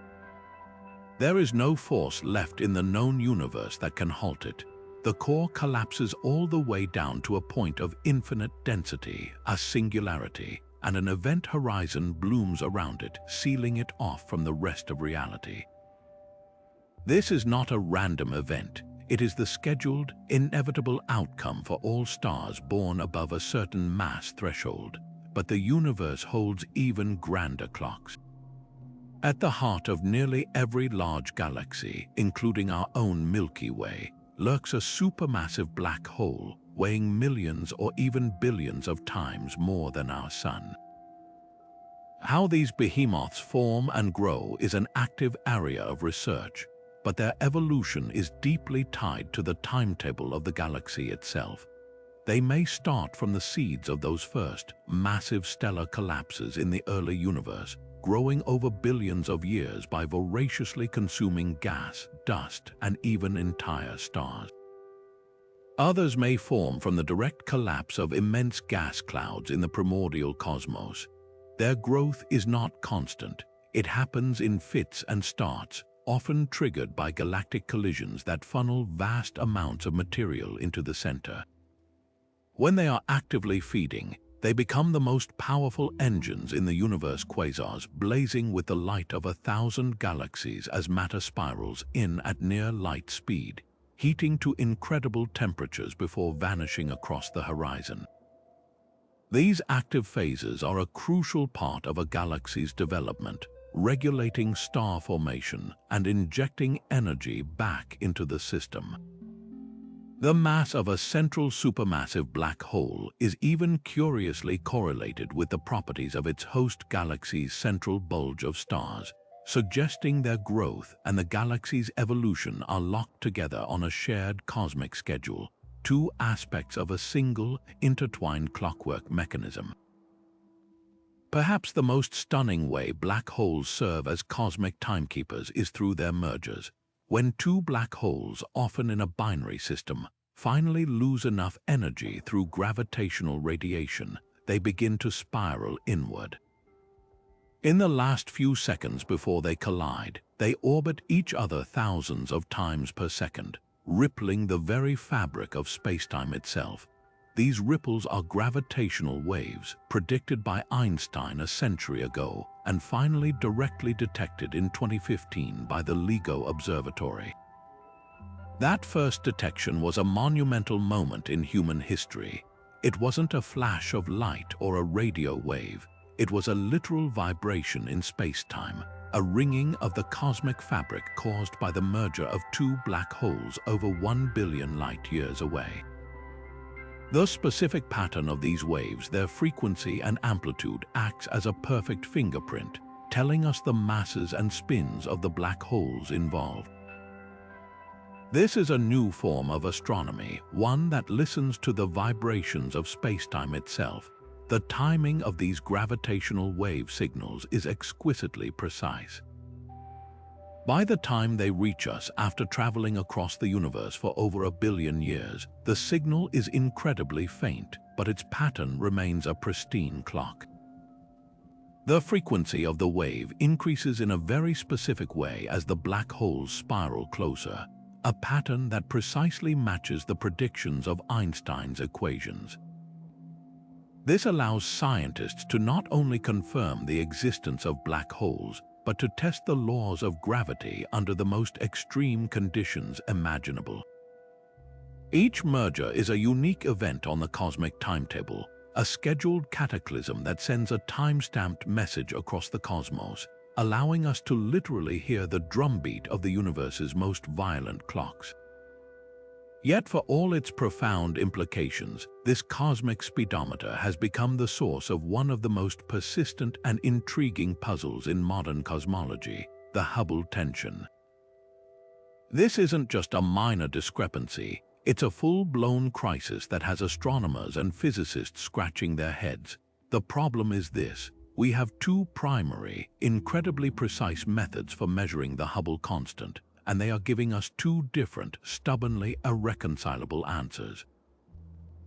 There is no force left in the known universe that can halt it. The core collapses all the way down to a point of infinite density, a singularity, and an event horizon blooms around it, sealing it off from the rest of reality. This is not a random event. It is the scheduled, inevitable outcome for all stars born above a certain mass threshold. But the universe holds even grander clocks. At the heart of nearly every large galaxy, including our own Milky Way, lurks a supermassive black hole weighing millions or even billions of times more than our Sun. How these behemoths form and grow is an active area of research, but their evolution is deeply tied to the timetable of the galaxy itself. They may start from the seeds of those first, massive stellar collapses in the early universe, growing over billions of years by voraciously consuming gas, dust, and even entire stars. Others may form from the direct collapse of immense gas clouds in the primordial cosmos. Their growth is not constant. It happens in fits and starts, often triggered by galactic collisions that funnel vast amounts of material into the center. When they are actively feeding, they become the most powerful engines in the universe, quasars blazing with the light of 1,000 galaxies as matter spirals in at near light speed, heating to incredible temperatures before vanishing across the horizon. These active phases are a crucial part of a galaxy's development, regulating star formation and injecting energy back into the system. The mass of a central supermassive black hole is even curiously correlated with the properties of its host galaxy's central bulge of stars, suggesting their growth and the galaxy's evolution are locked together on a shared cosmic schedule, two aspects of a single, intertwined clockwork mechanism. Perhaps the most stunning way black holes serve as cosmic timekeepers is through their mergers. When two black holes, often in a binary system, finally lose enough energy through gravitational radiation, they begin to spiral inward. In the last few seconds before they collide, they orbit each other thousands of times per second, rippling the very fabric of spacetime itself. These ripples are gravitational waves, predicted by Einstein a century ago and finally directly detected in 2015 by the LIGO Observatory. That first detection was a monumental moment in human history. It wasn't a flash of light or a radio wave. It was a literal vibration in spacetime, a ringing of the cosmic fabric caused by the merger of two black holes over 1 billion light-years away. The specific pattern of these waves, their frequency and amplitude, acts as a perfect fingerprint, telling us the masses and spins of the black holes involved. This is a new form of astronomy, one that listens to the vibrations of spacetime itself. The timing of these gravitational wave signals is exquisitely precise. By the time they reach us after traveling across the universe for over 1 billion years, the signal is incredibly faint, but its pattern remains a pristine clock. The frequency of the wave increases in a very specific way as the black holes spiral closer, a pattern that precisely matches the predictions of Einstein's equations. This allows scientists to not only confirm the existence of black holes, but to test the laws of gravity under the most extreme conditions imaginable. Each merger is a unique event on the cosmic timetable, a scheduled cataclysm that sends a time-stamped message across the cosmos, allowing us to literally hear the drumbeat of the universe's most violent clocks. Yet for all its profound implications, this cosmic speedometer has become the source of one of the most persistent and intriguing puzzles in modern cosmology, the Hubble Tension. This isn't just a minor discrepancy, it's a full-blown crisis that has astronomers and physicists scratching their heads. The problem is this: we have two primary, incredibly precise methods for measuring the Hubble constant, and they are giving us two different, stubbornly irreconcilable answers.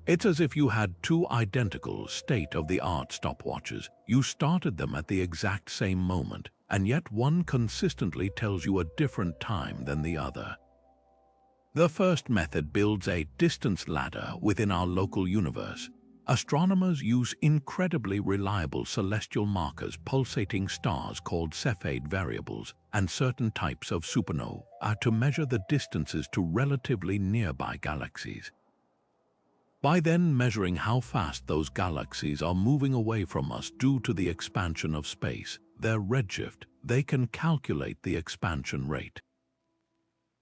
It's as if you had two identical, state-of-the-art stopwatches. You started them at the exact same moment, and yet one consistently tells you a different time than the other. The first method builds a distance ladder within our local universe. Astronomers use incredibly reliable celestial markers, pulsating stars called Cepheid variables, and certain types of supernovae to measure the distances to relatively nearby galaxies. By then measuring how fast those galaxies are moving away from us due to the expansion of space, their redshift, they can calculate the expansion rate.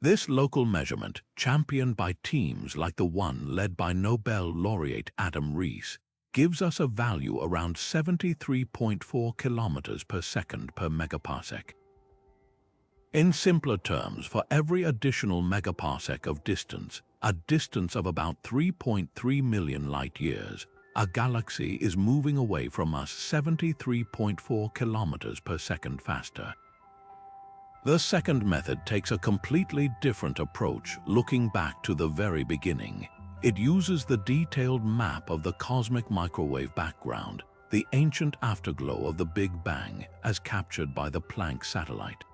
This local measurement, championed by teams like the one led by Nobel laureate Adam Rees, gives us a value around 73.4 kilometers per second per megaparsec. In simpler terms, for every additional megaparsec of distance, a distance of about 3.3 million light-years, a galaxy is moving away from us 73.4 kilometers per second faster. The second method takes a completely different approach, looking back to the very beginning. It uses the detailed map of the cosmic microwave background, the ancient afterglow of the Big Bang, as captured by the Planck satellite.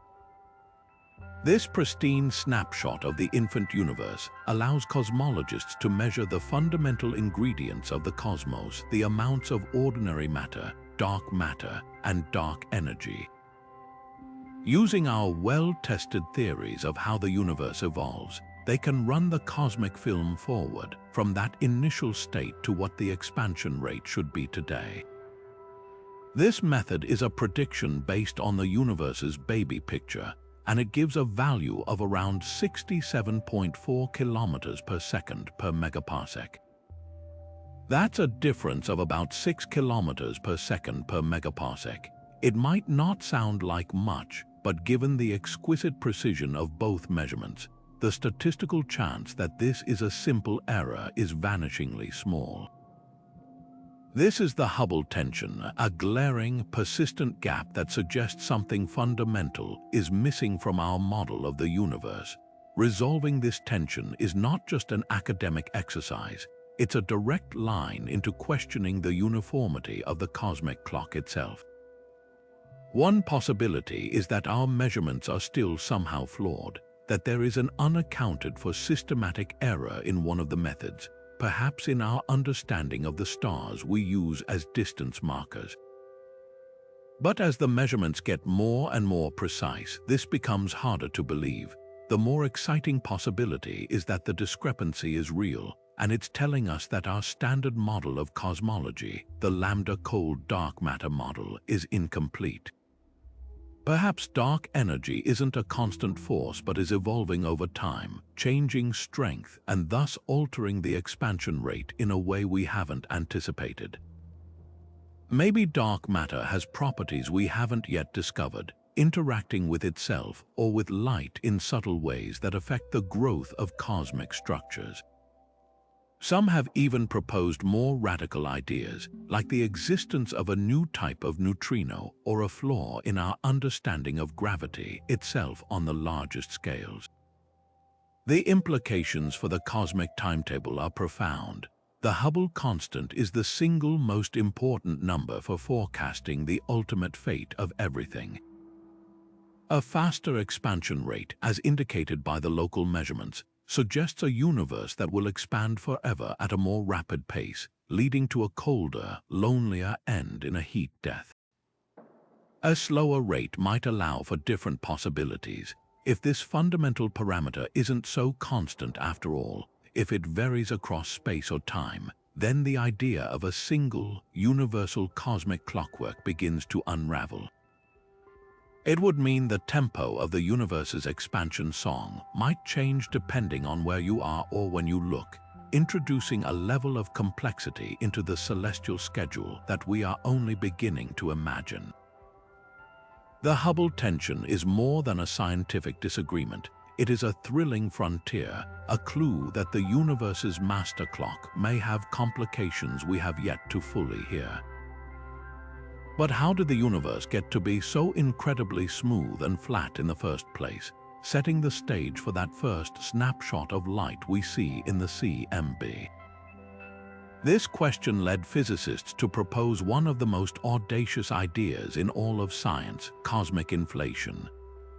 This pristine snapshot of the infant universe allows cosmologists to measure the fundamental ingredients of the cosmos, the amounts of ordinary matter, and dark energy. Using our well-tested theories of how the universe evolves, they can run the cosmic film forward from that initial state to what the expansion rate should be today. This method is a prediction based on the universe's baby picture, and it gives a value of around 67.4 kilometers per second per megaparsec. That's a difference of about 6 kilometers per second per megaparsec. It might not sound like much, but given the exquisite precision of both measurements, the statistical chance that this is a simple error is vanishingly small. This is the Hubble tension, a glaring, persistent gap that suggests something fundamental is missing from our model of the universe. Resolving this tension is not just an academic exercise, it's a direct line into questioning the uniformity of the cosmic clock itself. One possibility is that our measurements are still somehow flawed, that there is an unaccounted for systematic error in one of the methods, perhaps in our understanding of the stars we use as distance markers. But as the measurements get more and more precise, this becomes harder to believe. The more exciting possibility is that the discrepancy is real, and it's telling us that our standard model of cosmology, the lambda-cold dark matter model, is incomplete. Perhaps dark energy isn't a constant force but is evolving over time, changing strength and thus altering the expansion rate in a way we haven't anticipated. Maybe dark matter has properties we haven't yet discovered, interacting with itself or with light in subtle ways that affect the growth of cosmic structures. Some have even proposed more radical ideas, like the existence of a new type of neutrino or a flaw in our understanding of gravity itself on the largest scales. The implications for the cosmic timetable are profound. The Hubble constant is the single most important number for forecasting the ultimate fate of everything. A faster expansion rate, as indicated by the local measurements, suggests a universe that will expand forever at a more rapid pace, leading to a colder, lonelier end in a heat death. A slower rate might allow for different possibilities. If this fundamental parameter isn't so constant after all, if it varies across space or time, then the idea of a single, universal cosmic clockwork begins to unravel. It would mean the tempo of the universe's expansion song might change depending on where you are or when you look, introducing a level of complexity into the celestial schedule that we are only beginning to imagine. The Hubble tension is more than a scientific disagreement. It is a thrilling frontier, a clue that the universe's master clock may have complications we have yet to fully hear. But how did the universe get to be so incredibly smooth and flat in the first place, setting the stage for that first snapshot of light we see in the CMB? This question led physicists to propose one of the most audacious ideas in all of science: cosmic inflation.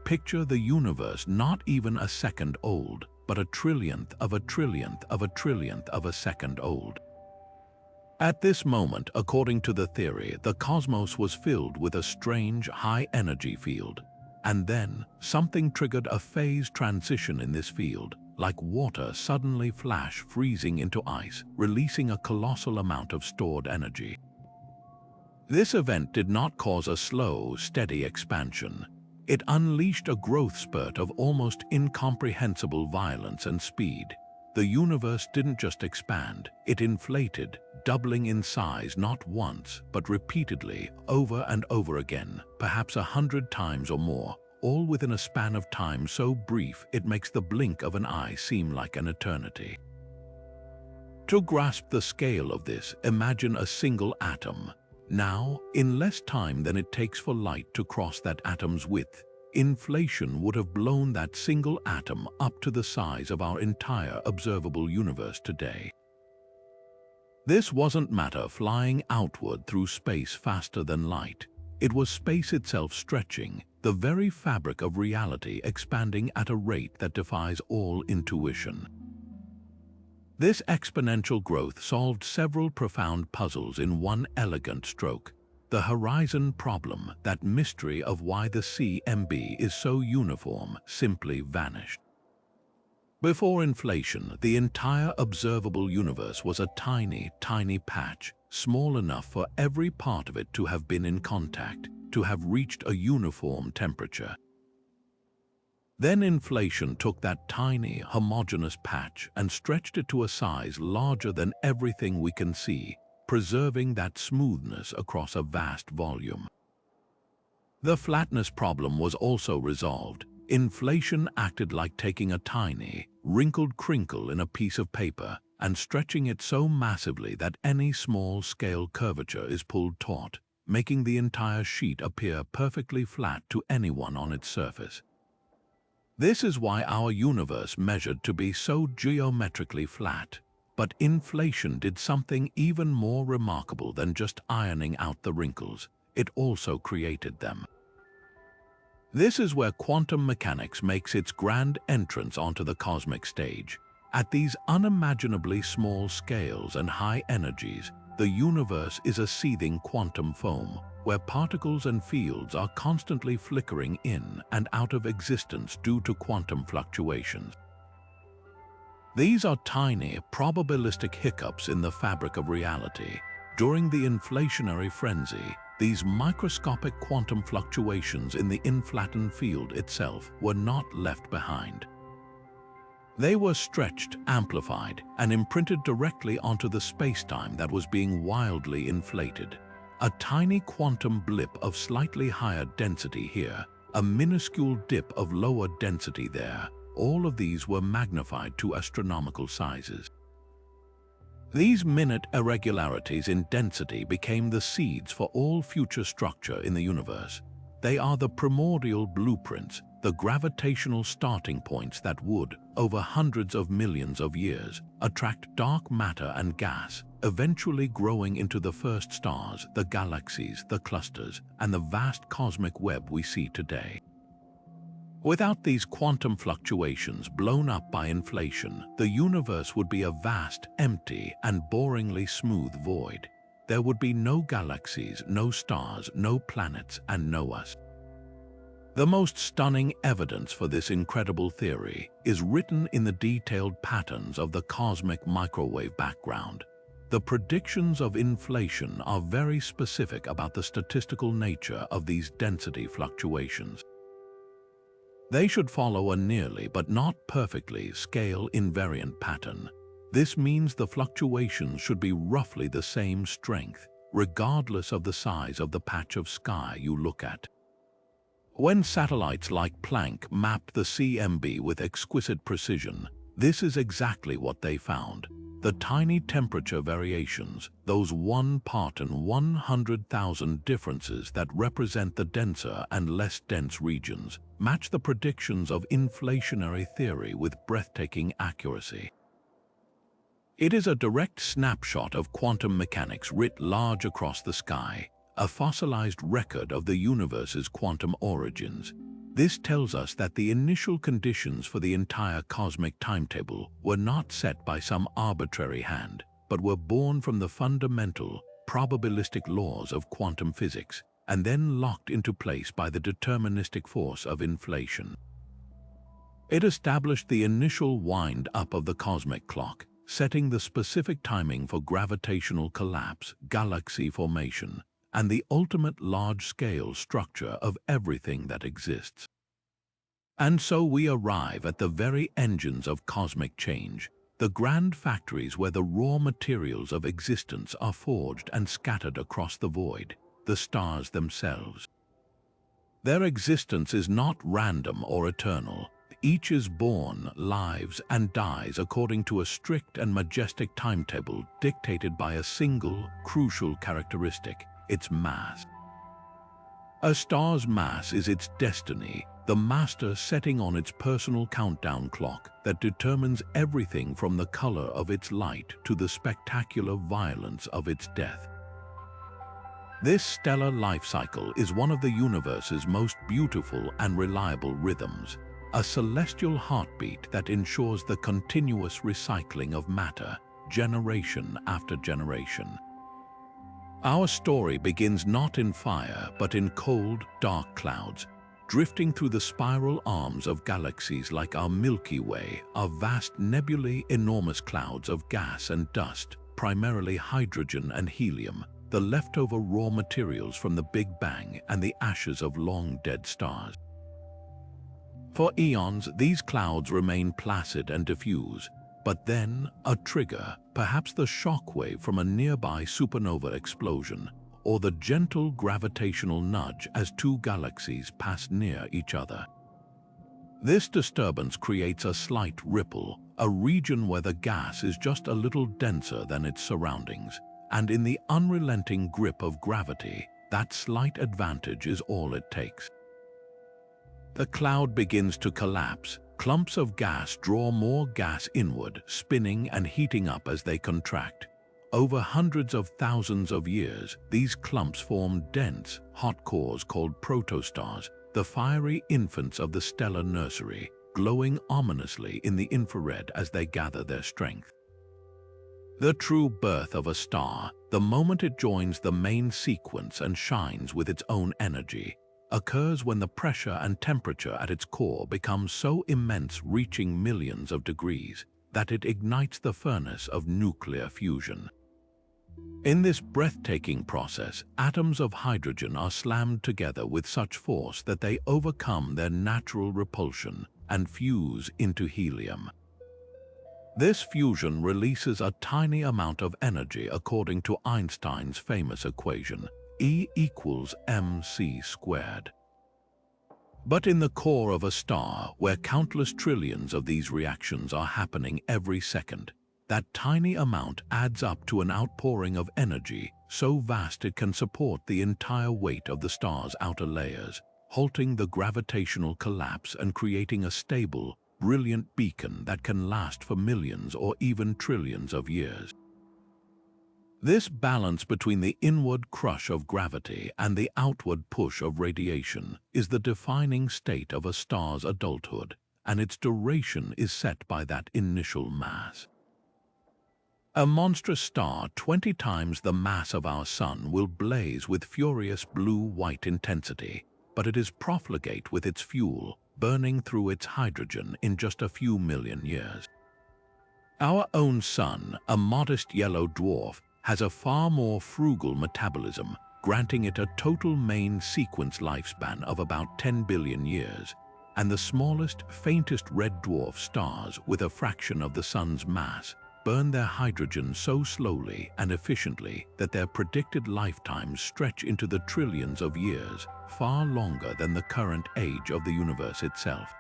Picture the universe not even a second old, but a trillionth of a trillionth of a trillionth of a second old. At this moment, according to the theory, the cosmos was filled with a strange high-energy field. And then, something triggered a phase transition in this field, like water suddenly freezing into ice, releasing a colossal amount of stored energy. This event did not cause a slow, steady expansion. It unleashed a growth spurt of almost incomprehensible violence and speed. The universe didn't just expand, it inflated, doubling in size not once, but repeatedly, over and over again, perhaps 100 times or more, all within a span of time so brief it makes the blink of an eye seem like an eternity. To grasp the scale of this, imagine a single atom. Now, in less time than it takes for light to cross that atom's width, inflation would have blown that single atom up to the size of our entire observable universe today. This wasn't matter flying outward through space faster than light. It was space itself stretching, the very fabric of reality expanding at a rate that defies all intuition. This exponential growth solved several profound puzzles in one elegant stroke. The horizon problem, that mystery of why the CMB is so uniform, simply vanished. Before inflation, the entire observable universe was a tiny, tiny patch, small enough for every part of it to have been in contact, to have reached a uniform temperature. Then inflation took that tiny, homogeneous patch and stretched it to a size larger than everything we can see, preserving that smoothness across a vast volume. The flatness problem was also resolved. Inflation acted like taking a tiny, wrinkled crinkle in a piece of paper and stretching it so massively that any small-scale curvature is pulled taut, making the entire sheet appear perfectly flat to anyone on its surface. This is why our universe measured to be so geometrically flat. But inflation did something even more remarkable than just ironing out the wrinkles. It also created them. This is where quantum mechanics makes its grand entrance onto the cosmic stage. At these unimaginably small scales and high energies, the universe is a seething quantum foam, where particles and fields are constantly flickering in and out of existence due to quantum fluctuations. These are tiny, probabilistic hiccups in the fabric of reality. During the inflationary frenzy, these microscopic quantum fluctuations in the inflattened field itself were not left behind. They were stretched, amplified, and imprinted directly onto the spacetime that was being wildly inflated. A tiny quantum blip of slightly higher density here, a minuscule dip of lower density there. All of these were magnified to astronomical sizes. These minute irregularities in density became the seeds for all future structure in the universe. They are the primordial blueprints, the gravitational starting points that would, over hundreds of millions of years, attract dark matter and gas, eventually growing into the first stars, the galaxies, the clusters, and the vast cosmic web we see today. Without these quantum fluctuations blown up by inflation, the universe would be a vast, empty, and boringly smooth void. There would be no galaxies, no stars, no planets, and no us. The most stunning evidence for this incredible theory is written in the detailed patterns of the cosmic microwave background. The predictions of inflation are very specific about the statistical nature of these density fluctuations. They should follow a nearly but not perfectly scale invariant pattern. This means the fluctuations should be roughly the same strength, regardless of the size of the patch of sky you look at. When satellites like Planck mapped the CMB with exquisite precision, this is exactly what they found. The tiny temperature variations, those 1 part in 100,000 differences that represent the denser and less dense regions, match the predictions of inflationary theory with breathtaking accuracy. It is a direct snapshot of quantum mechanics writ large across the sky, a fossilized record of the universe's quantum origins. This tells us that the initial conditions for the entire cosmic timetable were not set by some arbitrary hand, but were born from the fundamental, probabilistic laws of quantum physics, and then locked into place by the deterministic force of inflation. It established the initial wind-up of the cosmic clock, setting the specific timing for gravitational collapse, galaxy formation, and the ultimate large-scale structure of everything that exists. And so we arrive at the very engines of cosmic change, the grand factories where the raw materials of existence are forged and scattered across the void, the stars themselves. Their existence is not random or eternal. Each is born, lives, and dies according to a strict and majestic timetable dictated by a single, crucial characteristic: its mass. A star's mass is its destiny, the master setting on its personal countdown clock that determines everything from the color of its light to the spectacular violence of its death. This stellar life cycle is one of the universe's most beautiful and reliable rhythms, a celestial heartbeat that ensures the continuous recycling of matter, generation after generation. Our story begins not in fire, but in cold, dark clouds, drifting through the spiral arms of galaxies like our Milky Way, our vast nebulae, enormous clouds of gas and dust, primarily hydrogen and helium, the leftover raw materials from the Big Bang and the ashes of long-dead stars. For eons, these clouds remain placid and diffuse, but then a trigger, perhaps the shock wave from a nearby supernova explosion, or the gentle gravitational nudge as two galaxies pass near each other. This disturbance creates a slight ripple, a region where the gas is just a little denser than its surroundings, and in the unrelenting grip of gravity, that slight advantage is all it takes. The cloud begins to collapse. Clumps of gas draw more gas inward, spinning and heating up as they contract. Over hundreds of thousands of years, these clumps form dense, hot cores called protostars, the fiery infants of the stellar nursery, glowing ominously in the infrared as they gather their strength. The true birth of a star, the moment it joins the main sequence and shines with its own energy, occurs when the pressure and temperature at its core become so immense, reaching millions of degrees, that it ignites the furnace of nuclear fusion. In this breathtaking process, atoms of hydrogen are slammed together with such force that they overcome their natural repulsion and fuse into helium. This fusion releases a tiny amount of energy according to Einstein's famous equation, E equals mc squared. But in the core of a star, where countless trillions of these reactions are happening every second, that tiny amount adds up to an outpouring of energy so vast it can support the entire weight of the star's outer layers, halting the gravitational collapse and creating a stable, brilliant beacon that can last for millions or even trillions of years. This balance between the inward crush of gravity and the outward push of radiation is the defining state of a star's adulthood, and its duration is set by that initial mass. A monstrous star 20 times the mass of our Sun will blaze with furious blue-white intensity, but it is profligate with its fuel, burning through its hydrogen in just a few million years. Our own Sun, a modest yellow dwarf, has a far more frugal metabolism, granting it a total main sequence lifespan of about 10 billion years, and the smallest, faintest red dwarf stars, with a fraction of the Sun's mass, burn their hydrogen so slowly and efficiently that their predicted lifetimes stretch into the trillions of years, far longer than the current age of the universe itself.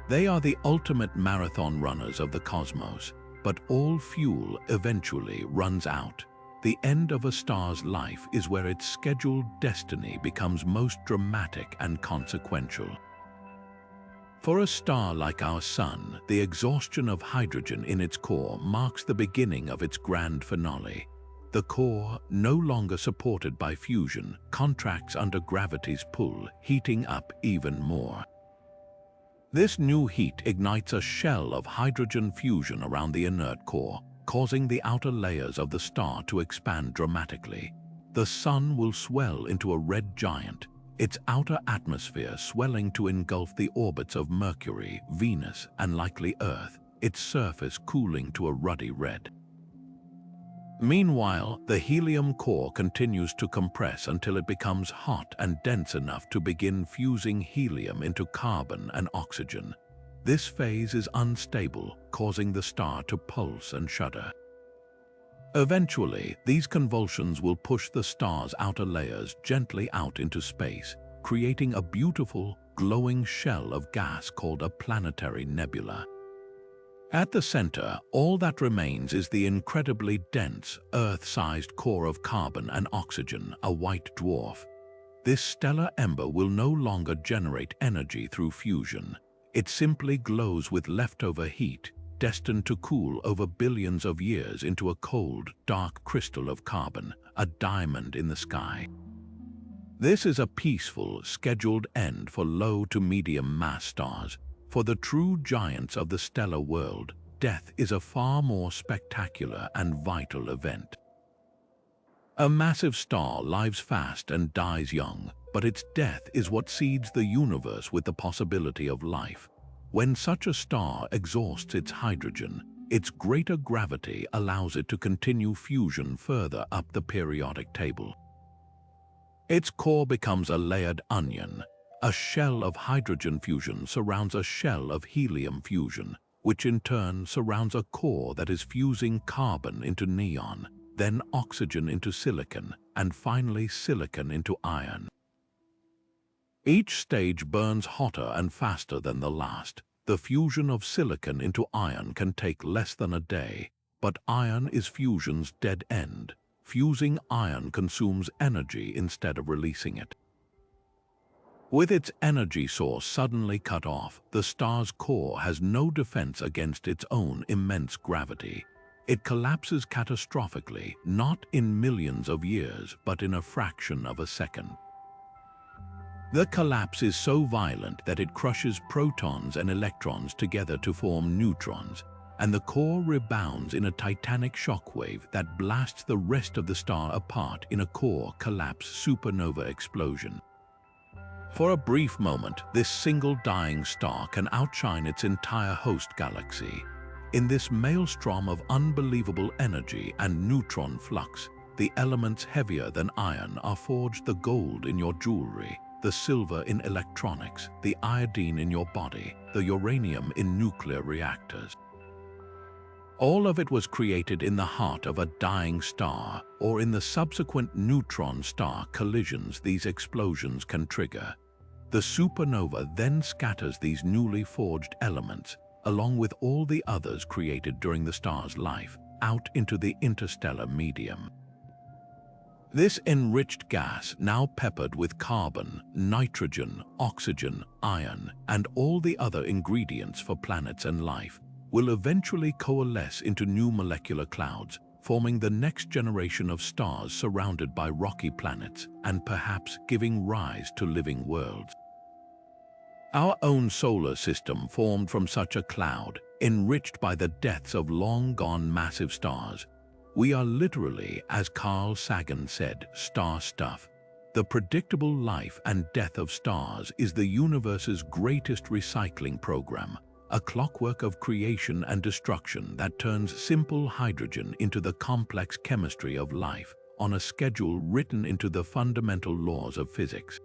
They are the ultimate marathon runners of the cosmos, but all fuel eventually runs out. The end of a star's life is where its scheduled destiny becomes most dramatic and consequential. For a star like our Sun, the exhaustion of hydrogen in its core marks the beginning of its grand finale. The core, no longer supported by fusion, contracts under gravity's pull, heating up even more. This new heat ignites a shell of hydrogen fusion around the inert core, causing the outer layers of the star to expand dramatically. The Sun will swell into a red giant, its outer atmosphere swelling to engulf the orbits of Mercury, Venus, and likely Earth, its surface cooling to a ruddy red. Meanwhile, the helium core continues to compress until it becomes hot and dense enough to begin fusing helium into carbon and oxygen. This phase is unstable, causing the star to pulse and shudder. Eventually, these convulsions will push the star's outer layers gently out into space, creating a beautiful, glowing shell of gas called a planetary nebula. At the center, all that remains is the incredibly dense, Earth-sized core of carbon and oxygen, a white dwarf. This stellar ember will no longer generate energy through fusion. It simply glows with leftover heat, destined to cool over billions of years into a cold, dark crystal of carbon, a diamond in the sky. This is a peaceful, scheduled end for low to medium mass stars. For the true giants of the stellar world, death is a far more spectacular and vital event. A massive star lives fast and dies young, but its death is what seeds the universe with the possibility of life. When such a star exhausts its hydrogen, its greater gravity allows it to continue fusion further up the periodic table. Its core becomes a layered onion. A shell of hydrogen fusion surrounds a shell of helium fusion, which in turn surrounds a core that is fusing carbon into neon, then oxygen into silicon, and finally silicon into iron. Each stage burns hotter and faster than the last. The fusion of silicon into iron can take less than a day, but iron is fusion's dead end. Fusing iron consumes energy instead of releasing it. With its energy source suddenly cut off, the star's core has no defense against its own immense gravity. It collapses catastrophically, not in millions of years, but in a fraction of a second. The collapse is so violent that it crushes protons and electrons together to form neutrons, and the core rebounds in a titanic shockwave that blasts the rest of the star apart in a core collapse supernova explosion. For a brief moment, this single dying star can outshine its entire host galaxy. In this maelstrom of unbelievable energy and neutron flux, the elements heavier than iron are forged: the gold in your jewelry, the silver in electronics, the iodine in your body, the uranium in nuclear reactors. All of it was created in the heart of a dying star, or in the subsequent neutron-star collisions these explosions can trigger. The supernova then scatters these newly forged elements, along with all the others created during the star's life, out into the interstellar medium. This enriched gas, now peppered with carbon, nitrogen, oxygen, iron, and all the other ingredients for planets and life, will eventually coalesce into new molecular clouds, forming the next generation of stars surrounded by rocky planets and perhaps giving rise to living worlds. Our own solar system formed from such a cloud, enriched by the deaths of long-gone massive stars. We are literally, as Carl Sagan said, star stuff. The predictable life and death of stars is the universe's greatest recycling program, a clockwork of creation and destruction that turns simple hydrogen into the complex chemistry of life on a schedule written into the fundamental laws of physics.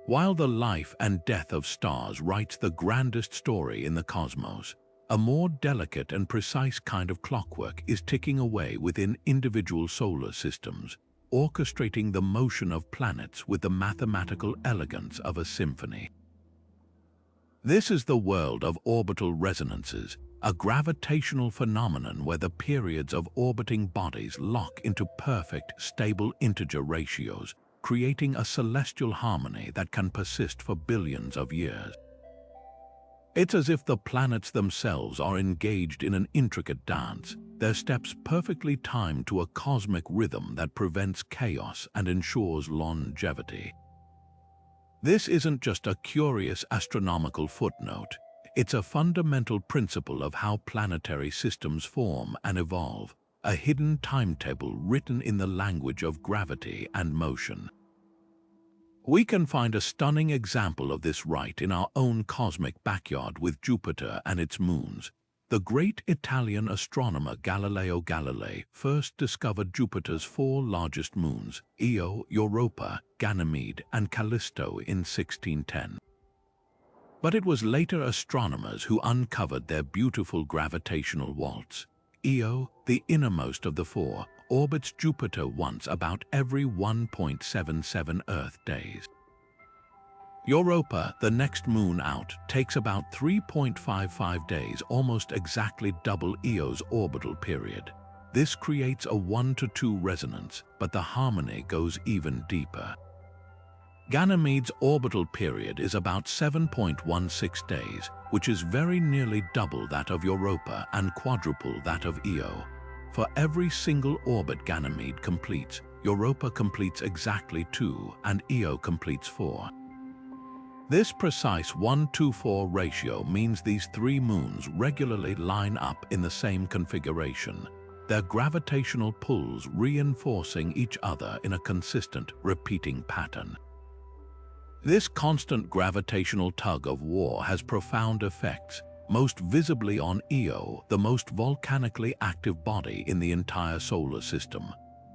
While the life and death of stars writes the grandest story in the cosmos, a more delicate and precise kind of clockwork is ticking away within individual solar systems, orchestrating the motion of planets with the mathematical elegance of a symphony. This is the world of orbital resonances, a gravitational phenomenon where the periods of orbiting bodies lock into perfect, stable integer ratios, creating a celestial harmony that can persist for billions of years. It's as if the planets themselves are engaged in an intricate dance, their steps perfectly timed to a cosmic rhythm that prevents chaos and ensures longevity. This isn't just a curious astronomical footnote. It's a fundamental principle of how planetary systems form and evolve, a hidden timetable written in the language of gravity and motion. We can find a stunning example of this right in our own cosmic backyard with Jupiter and its moons. The great Italian astronomer Galileo Galilei first discovered Jupiter's 4 largest moons, Io, Europa, Ganymede, and Callisto in 1610. But it was later astronomers who uncovered their beautiful gravitational waltz. Io, the innermost of the 4, orbits Jupiter once about every 1.77 Earth days. Europa, the next moon out, takes about 3.55 days, almost exactly double Eo's orbital period. This creates a 1-to-2 resonance, but the harmony goes even deeper. Ganymede's orbital period is about 7.16 days, which is very nearly double that of Europa and quadruple that of Io. For every single orbit Ganymede completes, Europa completes exactly 2 and Io completes 4. This precise 1-to-4 ratio means these three moons regularly line up in the same configuration, their gravitational pulls reinforcing each other in a consistent, repeating pattern. This constant gravitational tug-of-war has profound effects, most visibly on Io, the most volcanically active body in the entire solar system.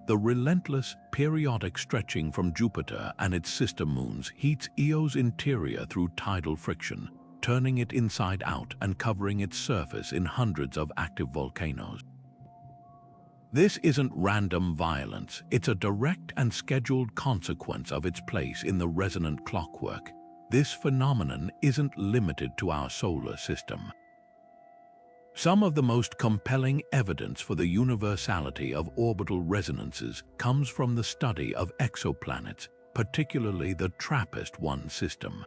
The relentless, periodic stretching from Jupiter and its sister moons heats Io's interior through tidal friction, turning it inside out and covering its surface in hundreds of active volcanoes. This isn't random violence, it's a direct and scheduled consequence of its place in the resonant clockwork. This phenomenon isn't limited to our solar system. Some of the most compelling evidence for the universality of orbital resonances comes from the study of exoplanets, particularly the TRAPPIST-1 system.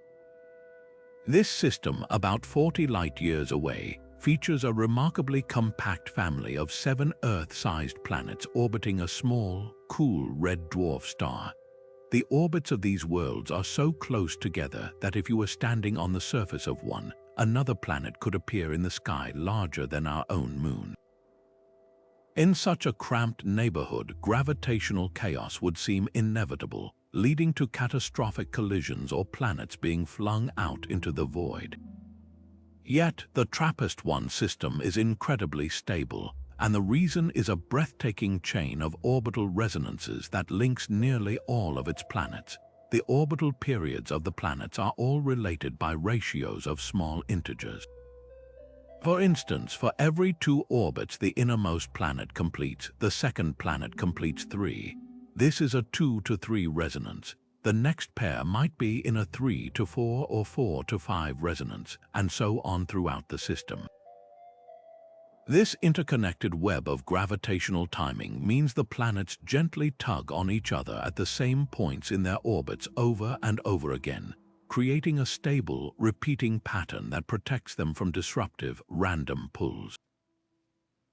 This system, about 40 light-years away, features a remarkably compact family of 7 Earth-sized planets orbiting a small, cool red dwarf star. The orbits of these worlds are so close together that if you were standing on the surface of one, another planet could appear in the sky larger than our own moon. In such a cramped neighborhood, gravitational chaos would seem inevitable, leading to catastrophic collisions or planets being flung out into the void. Yet, the TRAPPIST-1 system is incredibly stable, and the reason is a breathtaking chain of orbital resonances that links nearly all of its planets. The orbital periods of the planets are all related by ratios of small integers. For instance, for every 2 orbits the innermost planet completes, the second planet completes 3. This is a 2-to-3 resonance. The next pair might be in a 3-to-4 or 4-to-5 resonance, and so on throughout the system. This interconnected web of gravitational timing means the planets gently tug on each other at the same points in their orbits over and over again, creating a stable, repeating pattern that protects them from disruptive, random pulls.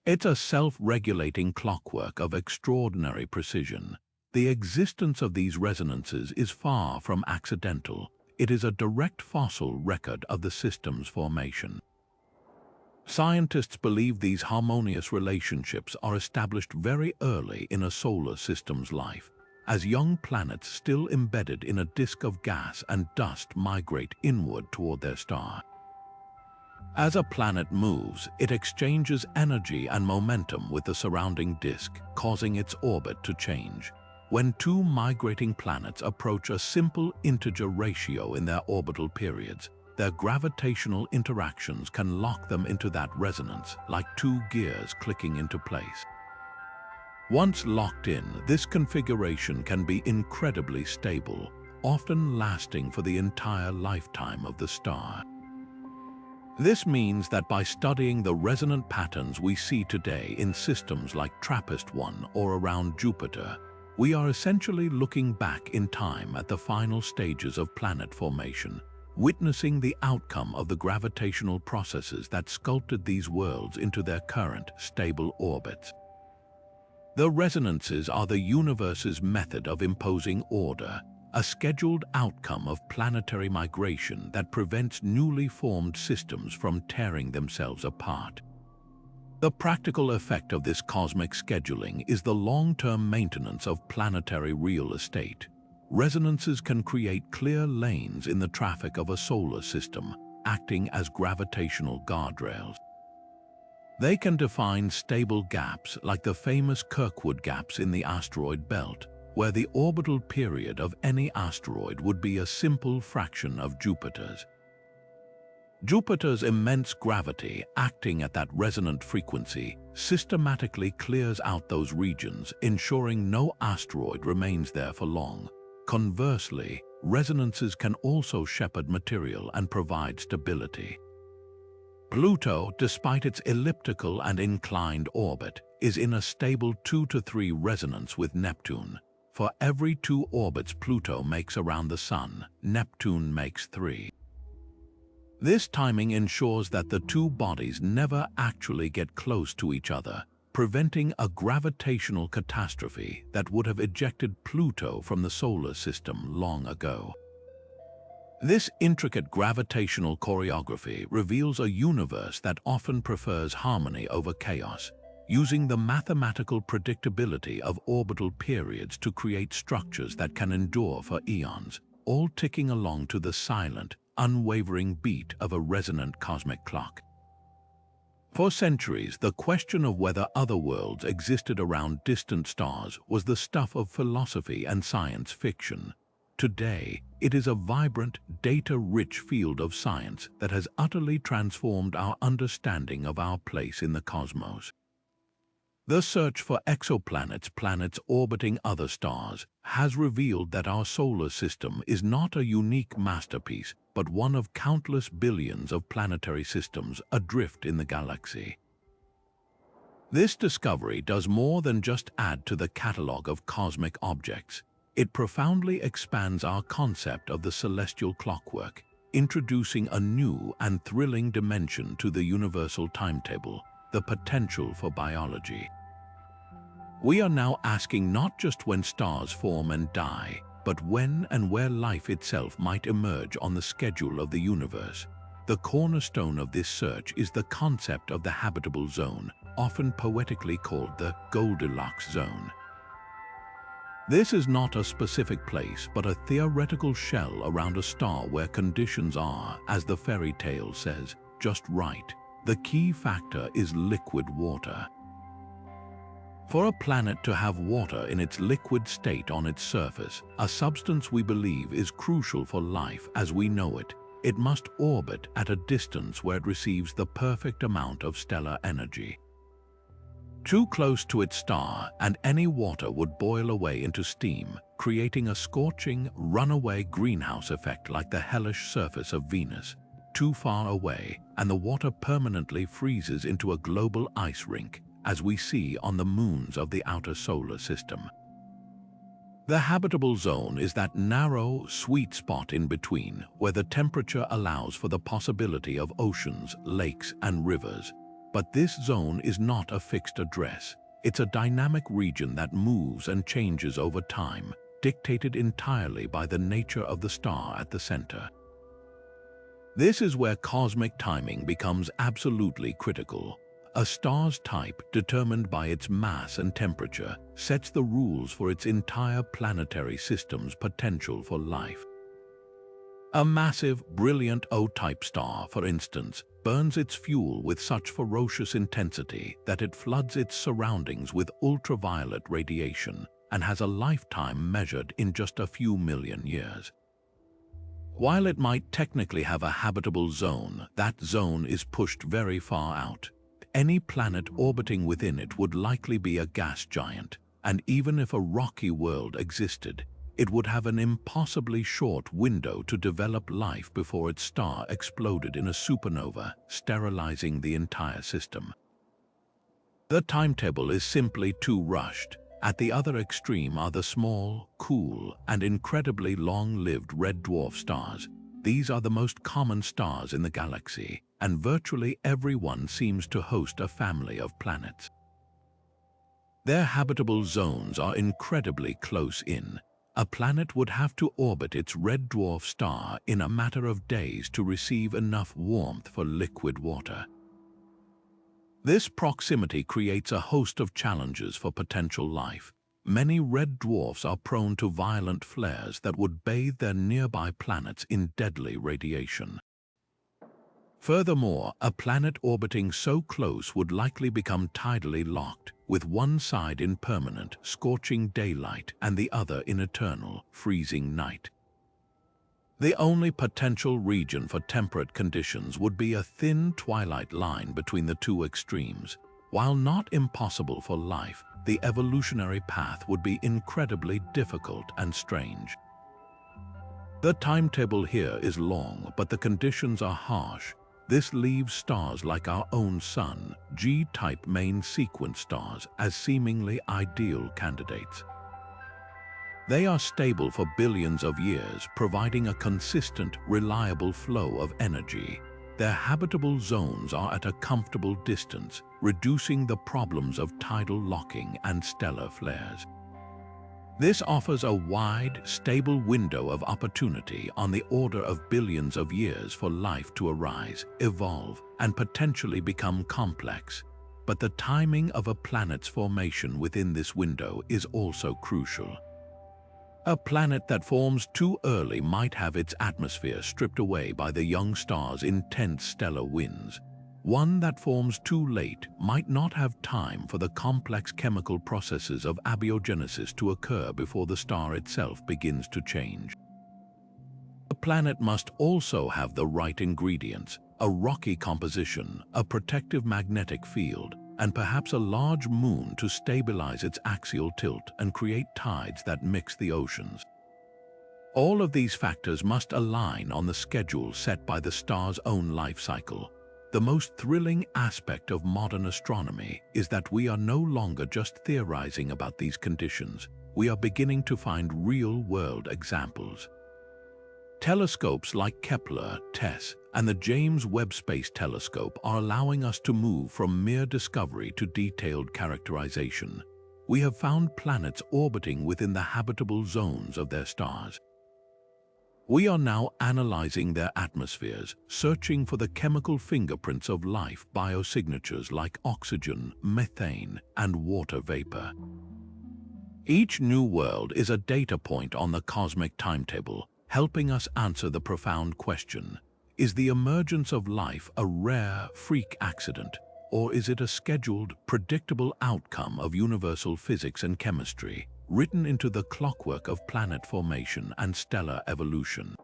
It's a self-regulating clockwork of extraordinary precision. The existence of these resonances is far from accidental. It is a direct fossil record of the system's formation. Scientists believe these harmonious relationships are established very early in a solar system's life, as young planets still embedded in a disk of gas and dust migrate inward toward their star. As a planet moves, it exchanges energy and momentum with the surrounding disk, causing its orbit to change. When 2 migrating planets approach a simple integer ratio in their orbital periods, their gravitational interactions can lock them into that resonance, like 2 gears clicking into place. Once locked in, this configuration can be incredibly stable, often lasting for the entire lifetime of the star. This means that by studying the resonant patterns we see today in systems like TRAPPIST-1 or around Jupiter, we are essentially looking back in time at the final stages of planet formation, witnessing the outcome of the gravitational processes that sculpted these worlds into their current, stable orbits. The resonances are the universe's method of imposing order, a scheduled outcome of planetary migration that prevents newly formed systems from tearing themselves apart. The practical effect of this cosmic scheduling is the long-term maintenance of planetary real estate. Resonances can create clear lanes in the traffic of a solar system, acting as gravitational guardrails. They can define stable gaps like the famous Kirkwood gaps in the asteroid belt, where the orbital period of any asteroid would be a simple fraction of Jupiter's. Jupiter's immense gravity, acting at that resonant frequency, systematically clears out those regions, ensuring no asteroid remains there for long. Conversely, resonances can also shepherd material and provide stability. Pluto, despite its elliptical and inclined orbit, is in a stable 2 to 3 resonance with Neptune. For every 2 orbits Pluto makes around the Sun, Neptune makes 3. This timing ensures that the two bodies never actually get close to each other, preventing a gravitational catastrophe that would have ejected Pluto from the solar system long ago. This intricate gravitational choreography reveals a universe that often prefers harmony over chaos, using the mathematical predictability of orbital periods to create structures that can endure for eons, all ticking along to the silent, unwavering beat of a resonant cosmic clock. For centuries, the question of whether other worlds existed around distant stars was the stuff of philosophy and science fiction. Today, it is a vibrant, data-rich field of science that has utterly transformed our understanding of our place in the cosmos. The search for exoplanets, planets orbiting other stars, has revealed that our solar system is not a unique masterpiece, but one of countless billions of planetary systems adrift in the galaxy. This discovery does more than just add to the catalogue of cosmic objects. It profoundly expands our concept of the celestial clockwork, introducing a new and thrilling dimension to the universal timetable, the potential for biology. We are now asking not just when stars form and die, but when and where life itself might emerge on the schedule of the universe. The cornerstone of this search is the concept of the habitable zone, often poetically called the Goldilocks zone. This is not a specific place, but a theoretical shell around a star where conditions are, as the fairy tale says, just right. The key factor is liquid water. For a planet to have water in its liquid state on its surface, a substance we believe is crucial for life as we know it, it must orbit at a distance where it receives the perfect amount of stellar energy. Too close to its star, and any water would boil away into steam, creating a scorching, runaway greenhouse effect like the hellish surface of Venus. Too far away, and the water permanently freezes into a global ice rink, as we see on the moons of the outer solar system. The habitable zone is that narrow, sweet spot in between, where the temperature allows for the possibility of oceans, lakes, and rivers. But this zone is not a fixed address. It's a dynamic region that moves and changes over time, dictated entirely by the nature of the star at the center. This is where cosmic timing becomes absolutely critical. A star's type, determined by its mass and temperature, sets the rules for its entire planetary system's potential for life. A massive, brilliant O-type star, for instance, burns its fuel with such ferocious intensity that it floods its surroundings with ultraviolet radiation and has a lifetime measured in just a few million years. While it might technically have a habitable zone, that zone is pushed very far out. Any planet orbiting within it would likely be a gas giant, and even if a rocky world existed, it would have an impossibly short window to develop life before its star exploded in a supernova, sterilizing the entire system. The timetable is simply too rushed. At the other extreme are the small, cool, and incredibly long-lived red dwarf stars. These are the most common stars in the galaxy, and virtually every one seems to host a family of planets. Their habitable zones are incredibly close in. A planet would have to orbit its red dwarf star in a matter of days to receive enough warmth for liquid water. This proximity creates a host of challenges for potential life. Many red dwarfs are prone to violent flares that would bathe their nearby planets in deadly radiation. Furthermore, a planet orbiting so close would likely become tidally locked, with one side in permanent, scorching daylight and the other in eternal, freezing night. The only potential region for temperate conditions would be a thin twilight line between the two extremes. While not impossible for life, the evolutionary path would be incredibly difficult and strange. The timetable here is long, but the conditions are harsh. This leaves stars like our own Sun, G-type main sequence stars, as seemingly ideal candidates. They are stable for billions of years, providing a consistent, reliable flow of energy. Their habitable zones are at a comfortable distance, reducing the problems of tidal locking and stellar flares. This offers a wide, stable window of opportunity on the order of billions of years for life to arise, evolve, and potentially become complex. But the timing of a planet's formation within this window is also crucial. A planet that forms too early might have its atmosphere stripped away by the young star's intense stellar winds. One that forms too late might not have time for the complex chemical processes of abiogenesis to occur before the star itself begins to change. The planet must also have the right ingredients: a rocky composition, a protective magnetic field, and perhaps a large moon to stabilize its axial tilt and create tides that mix the oceans. All of these factors must align on the schedule set by the star's own life cycle. The most thrilling aspect of modern astronomy is that we are no longer just theorizing about these conditions. We are beginning to find real-world examples. Telescopes like Kepler, TESS, and the James Webb Space Telescope are allowing us to move from mere discovery to detailed characterization. We have found planets orbiting within the habitable zones of their stars. We are now analyzing their atmospheres, searching for the chemical fingerprints of life, biosignatures like oxygen, methane, and water vapor. Each new world is a data point on the cosmic timetable, helping us answer the profound question: is the emergence of life a rare, freak accident, or is it a scheduled, predictable outcome of universal physics and chemistry, written into the clockwork of planet formation and stellar evolution?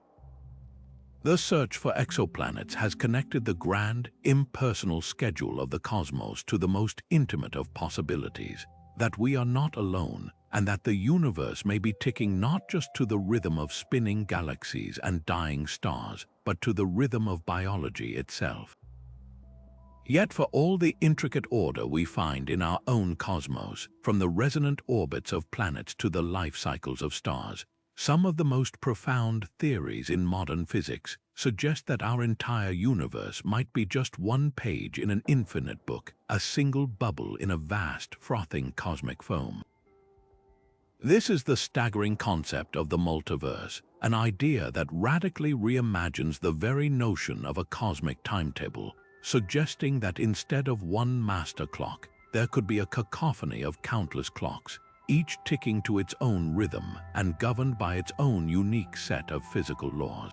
The search for exoplanets has connected the grand, impersonal schedule of the cosmos to the most intimate of possibilities: that we are not alone, and that the universe may be ticking not just to the rhythm of spinning galaxies and dying stars, but to the rhythm of biology itself. Yet for all the intricate order we find in our own cosmos, from the resonant orbits of planets to the life cycles of stars, some of the most profound theories in modern physics suggest that our entire universe might be just one page in an infinite book, a single bubble in a vast, frothing cosmic foam. This is the staggering concept of the multiverse, an idea that radically reimagines the very notion of a cosmic timetable, suggesting that instead of one master clock, there could be a cacophony of countless clocks, each ticking to its own rhythm and governed by its own unique set of physical laws.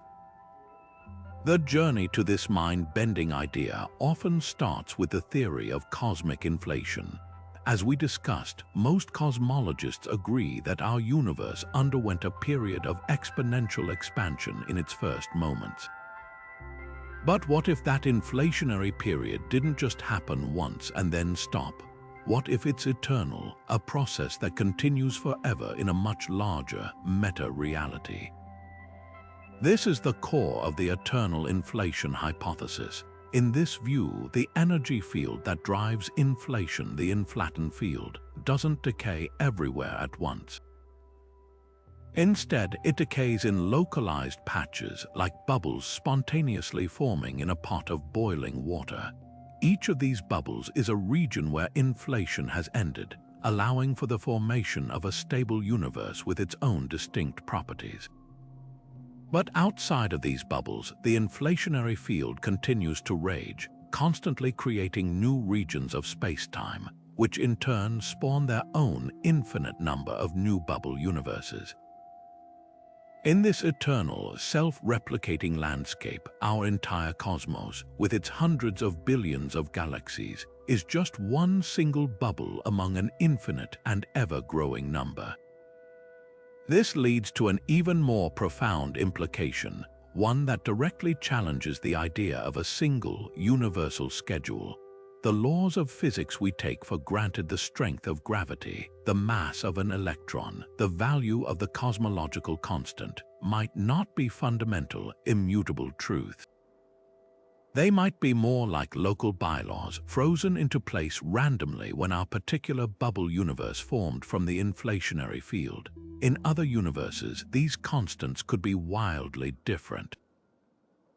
The journey to this mind-bending idea often starts with the theory of cosmic inflation. As we discussed, most cosmologists agree that our universe underwent a period of exponential expansion in its first moments. But what if that inflationary period didn't just happen once and then stop? What if it's eternal, a process that continues forever in a much larger meta-reality? This is the core of the eternal inflation hypothesis. In this view, the energy field that drives inflation, the inflaton field, doesn't decay everywhere at once. Instead, it decays in localized patches, like bubbles spontaneously forming in a pot of boiling water. Each of these bubbles is a region where inflation has ended, allowing for the formation of a stable universe with its own distinct properties. But outside of these bubbles, the inflationary field continues to rage, constantly creating new regions of space-time, which in turn spawn their own infinite number of new bubble universes. In this eternal, self-replicating landscape, our entire cosmos, with its hundreds of billions of galaxies, is just one single bubble among an infinite and ever-growing number. This leads to an even more profound implication, one that directly challenges the idea of a single, universal schedule. the laws of physics we take for granted, the strength of gravity, the mass of an electron, the value of the cosmological constant, might not be fundamental, immutable truths. They might be more like local bylaws, frozen into place randomly when our particular bubble universe formed from the inflationary field. In other universes, these constants could be wildly different.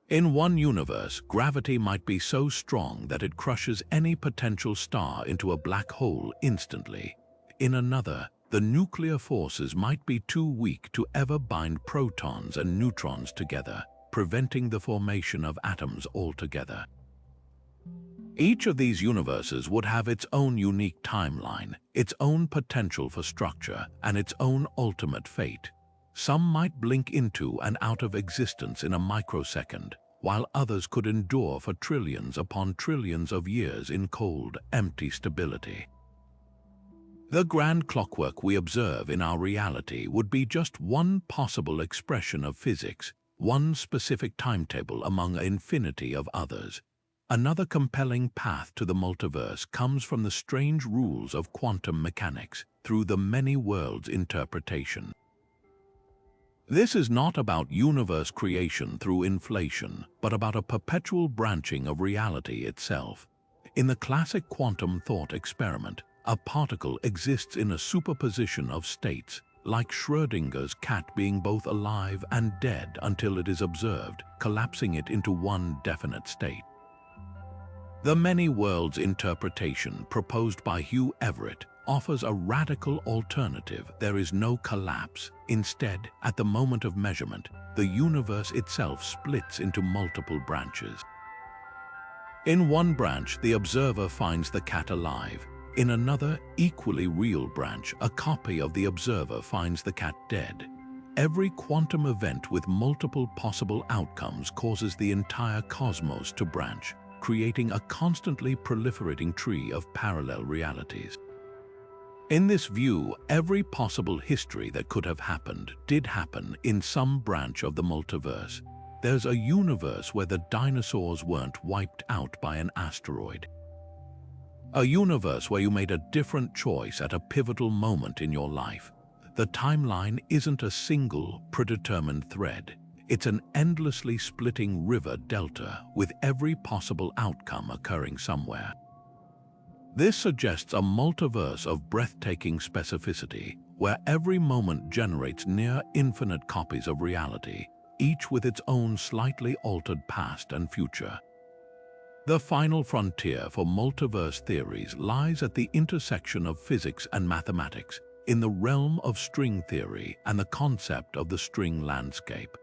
In one universe, gravity might be so strong that it crushes any potential star into a black hole instantly. In another, the nuclear forces might be too weak to ever bind protons and neutrons together, preventing the formation of atoms altogether. Each of these universes would have its own unique timeline, its own potential for structure, and its own ultimate fate. Some might blink into and out of existence in a microsecond, while others could endure for trillions upon trillions of years in cold, empty stability. The grand clockwork we observe in our reality would be just one possible expression of physics, one specific timetable among an infinity of others. Another compelling path to the multiverse comes from the strange rules of quantum mechanics through the many worlds interpretation. This is not about universe creation through inflation, but about a perpetual branching of reality itself. In the classic quantum thought experiment, a particle exists in a superposition of states, like Schrödinger's cat being both alive and dead until it is observed, collapsing it into one definite state. The many worlds interpretation proposed by Hugh Everett offers a radical alternative. There is no collapse. Instead, at the moment of measurement, the universe itself splits into multiple branches. In one branch, the observer finds the cat alive. In another, equally real branch, a copy of the observer finds the cat dead. Every quantum event with multiple possible outcomes causes the entire cosmos to branch, creating a constantly proliferating tree of parallel realities. In this view, every possible history that could have happened did happen in some branch of the multiverse. There's a universe where the dinosaurs weren't wiped out by an asteroid. A universe where you made a different choice at a pivotal moment in your life. The timeline isn't a single, predetermined thread. It's an endlessly splitting river delta with every possible outcome occurring somewhere. This suggests a multiverse of breathtaking specificity, where every moment generates near infinite copies of reality, each with its own slightly altered past and future. The final frontier for multiverse theories lies at the intersection of physics and mathematics, in the realm of string theory and the concept of the string landscape.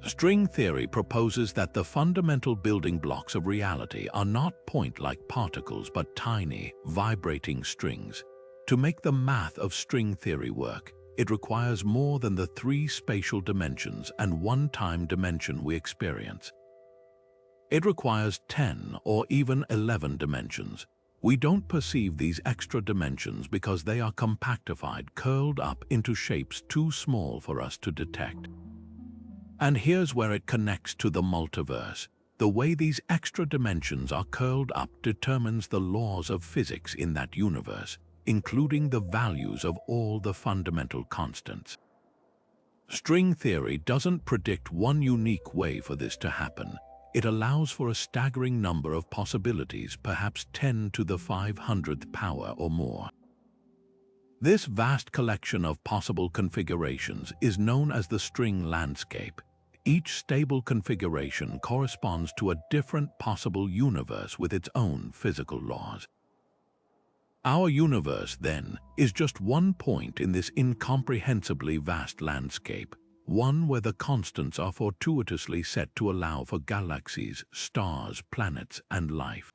String theory proposes that the fundamental building blocks of reality are not point-like particles but tiny, vibrating strings. To make the math of string theory work, it requires more than the 3 spatial dimensions and 1 time dimension we experience. It requires 10 or even 11 dimensions. We don't perceive these extra dimensions because they are compactified, curled up into shapes too small for us to detect. And here's where it connects to the multiverse. The way these extra dimensions are curled up determines the laws of physics in that universe, including the values of all the fundamental constants. String theory doesn't predict one unique way for this to happen. It allows for a staggering number of possibilities, perhaps 10 to the 500th power or more. This vast collection of possible configurations is known as the string landscape. Each stable configuration corresponds to a different possible universe with its own physical laws. Our universe, then, is just one point in this incomprehensibly vast landscape, one where the constants are fortuitously set to allow for galaxies, stars, planets, and life.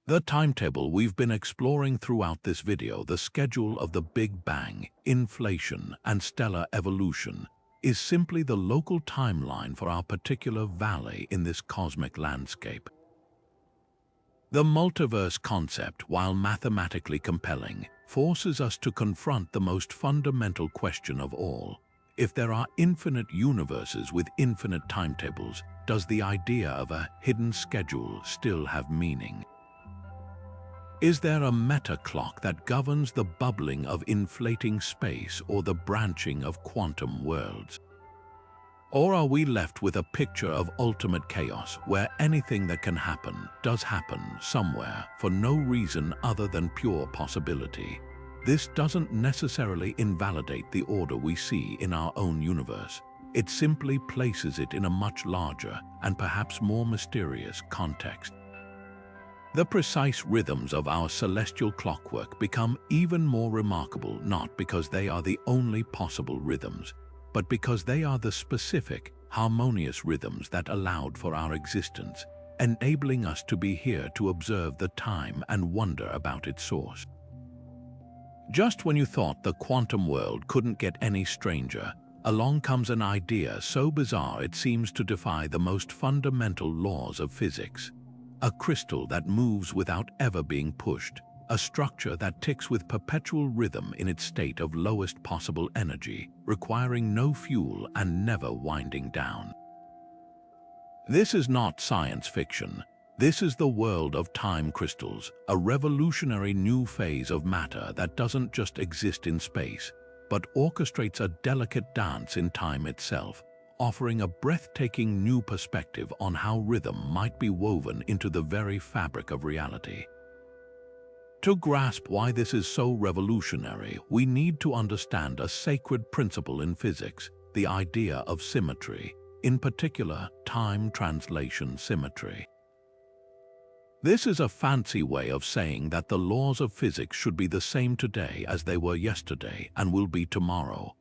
The timetable we've been exploring throughout this video, the schedule of the Big Bang, inflation, and stellar evolution, is simply the local timeline for our particular valley in this cosmic landscape. The multiverse concept, while mathematically compelling, forces us to confront the most fundamental question of all. If there are infinite universes with infinite timetables, does the idea of a hidden schedule still have meaning? Is there a meta-clock that governs the bubbling of inflating space or the branching of quantum worlds? Or are we left with a picture of ultimate chaos where anything that can happen does happen somewhere for no reason other than pure possibility? This doesn't necessarily invalidate the order we see in our own universe. It simply places it in a much larger and perhaps more mysterious context. The precise rhythms of our celestial clockwork become even more remarkable not because they are the only possible rhythms, but because they are the specific, harmonious rhythms that allowed for our existence, enabling us to be here to observe the time and wonder about its source. Just when you thought the quantum world couldn't get any stranger, along comes an idea so bizarre it seems to defy the most fundamental laws of physics. A crystal that moves without ever being pushed, a structure that ticks with perpetual rhythm in its state of lowest possible energy, requiring no fuel and never winding down. This is not science fiction. This is the world of time crystals, a revolutionary new phase of matter that doesn't just exist in space, but orchestrates a delicate dance in time itself, offering a breathtaking new perspective on how rhythm might be woven into the very fabric of reality. To grasp why this is so revolutionary, we need to understand a sacred principle in physics, the idea of symmetry, in particular, time translation symmetry. This is a fancy way of saying that the laws of physics should be the same today as they were yesterday and will be tomorrow.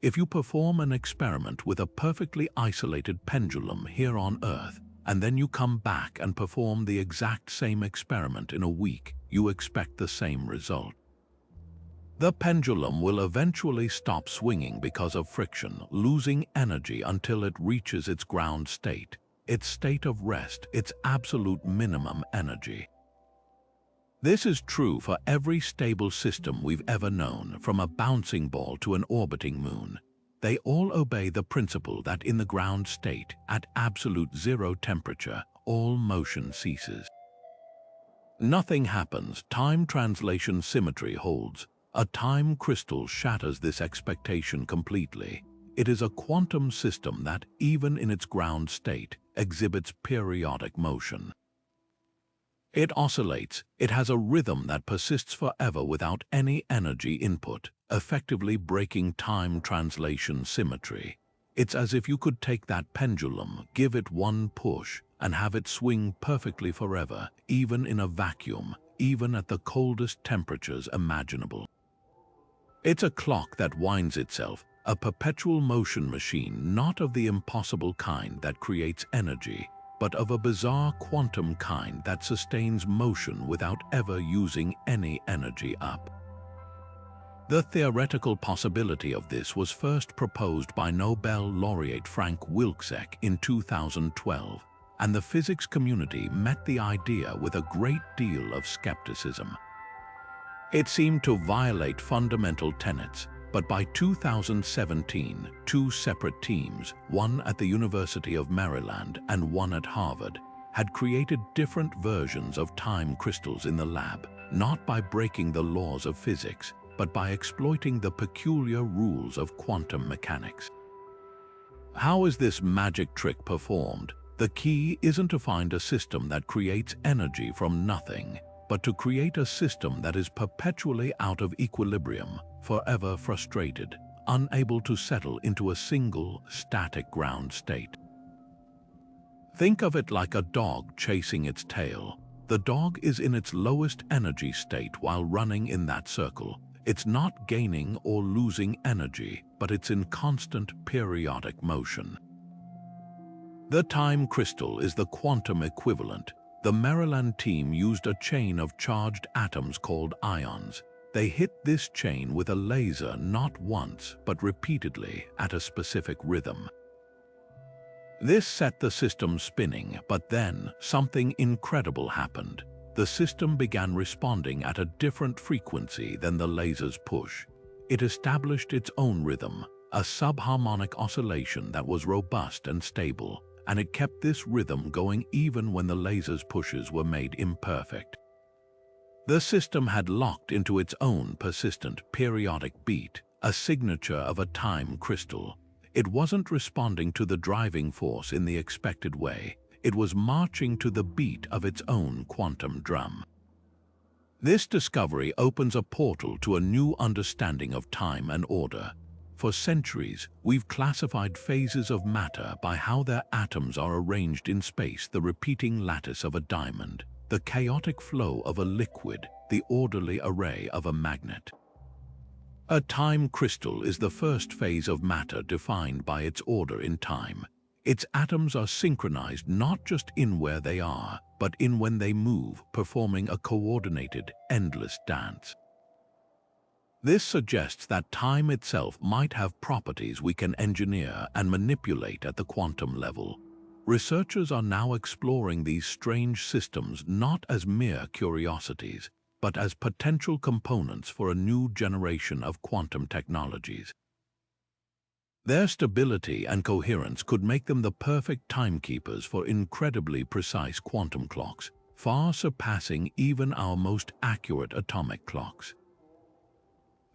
If you perform an experiment with a perfectly isolated pendulum here on Earth, and then you come back and perform the exact same experiment in a week, you expect the same result. The pendulum will eventually stop swinging because of friction, losing energy until it reaches its ground state, its state of rest, its absolute minimum energy. This is true for every stable system we've ever known, from a bouncing ball to an orbiting moon. They all obey the principle that in the ground state, at absolute zero temperature, all motion ceases. Nothing happens. Time translation symmetry holds. A time crystal shatters this expectation completely. It is a quantum system that, even in its ground state, exhibits periodic motion. It oscillates. It has a rhythm that persists forever without any energy input, effectively breaking time translation symmetry. It's as if you could take that pendulum, give it one push, and have it swing perfectly forever, even in a vacuum, even at the coldest temperatures imaginable. It's a clock that winds itself, a perpetual motion machine, not of the impossible kind that creates energy, but of a bizarre quantum kind that sustains motion without ever using any energy up. The theoretical possibility of this was first proposed by Nobel laureate Frank Wilczek in 2012, and the physics community met the idea with a great deal of skepticism. It seemed to violate fundamental tenets, but by 2017, two separate teams, one at the University of Maryland and one at Harvard, had created different versions of time crystals in the lab, not by breaking the laws of physics, but by exploiting the peculiar rules of quantum mechanics. How is this magic trick performed? The key isn't to find a system that creates energy from nothing, but to create a system that is perpetually out of equilibrium, forever frustrated, unable to settle into a single, static ground state. Think of it like a dog chasing its tail. The dog is in its lowest energy state while running in that circle. It's not gaining or losing energy, but it's in constant, periodic motion. The time crystal is the quantum equivalent. The Maryland team used a chain of charged atoms called ions. They hit this chain with a laser not once, but repeatedly at a specific rhythm. This set the system spinning, but then something incredible happened. The system began responding at a different frequency than the laser's push. It established its own rhythm, a subharmonic oscillation that was robust and stable, and it kept this rhythm going even when the laser's pushes were made imperfect. The system had locked into its own persistent periodic beat, a signature of a time crystal. It wasn't responding to the driving force in the expected way. It was marching to the beat of its own quantum drum. This discovery opens a portal to a new understanding of time and order. For centuries, we've classified phases of matter by how their atoms are arranged in space, the repeating lattice of a diamond, the chaotic flow of a liquid, the orderly array of a magnet. A time crystal is the first phase of matter defined by its order in time. Its atoms are synchronized not just in where they are, but in when they move, performing a coordinated, endless dance. This suggests that time itself might have properties we can engineer and manipulate at the quantum level. Researchers are now exploring these strange systems not as mere curiosities, but as potential components for a new generation of quantum technologies. Their stability and coherence could make them the perfect timekeepers for incredibly precise quantum clocks, far surpassing even our most accurate atomic clocks.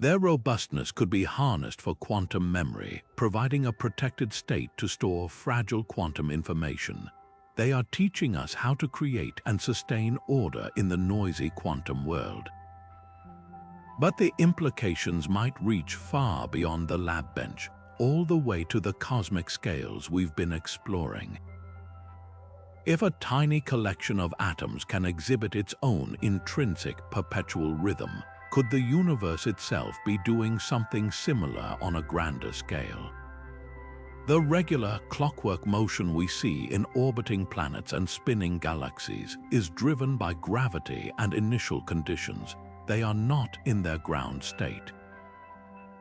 Their robustness could be harnessed for quantum memory, providing a protected state to store fragile quantum information. They are teaching us how to create and sustain order in the noisy quantum world. But the implications might reach far beyond the lab bench, all the way to the cosmic scales we've been exploring. If a tiny collection of atoms can exhibit its own intrinsic perpetual rhythm, could the universe itself be doing something similar on a grander scale? The regular clockwork motion we see in orbiting planets and spinning galaxies is driven by gravity and initial conditions. They are not in their ground state.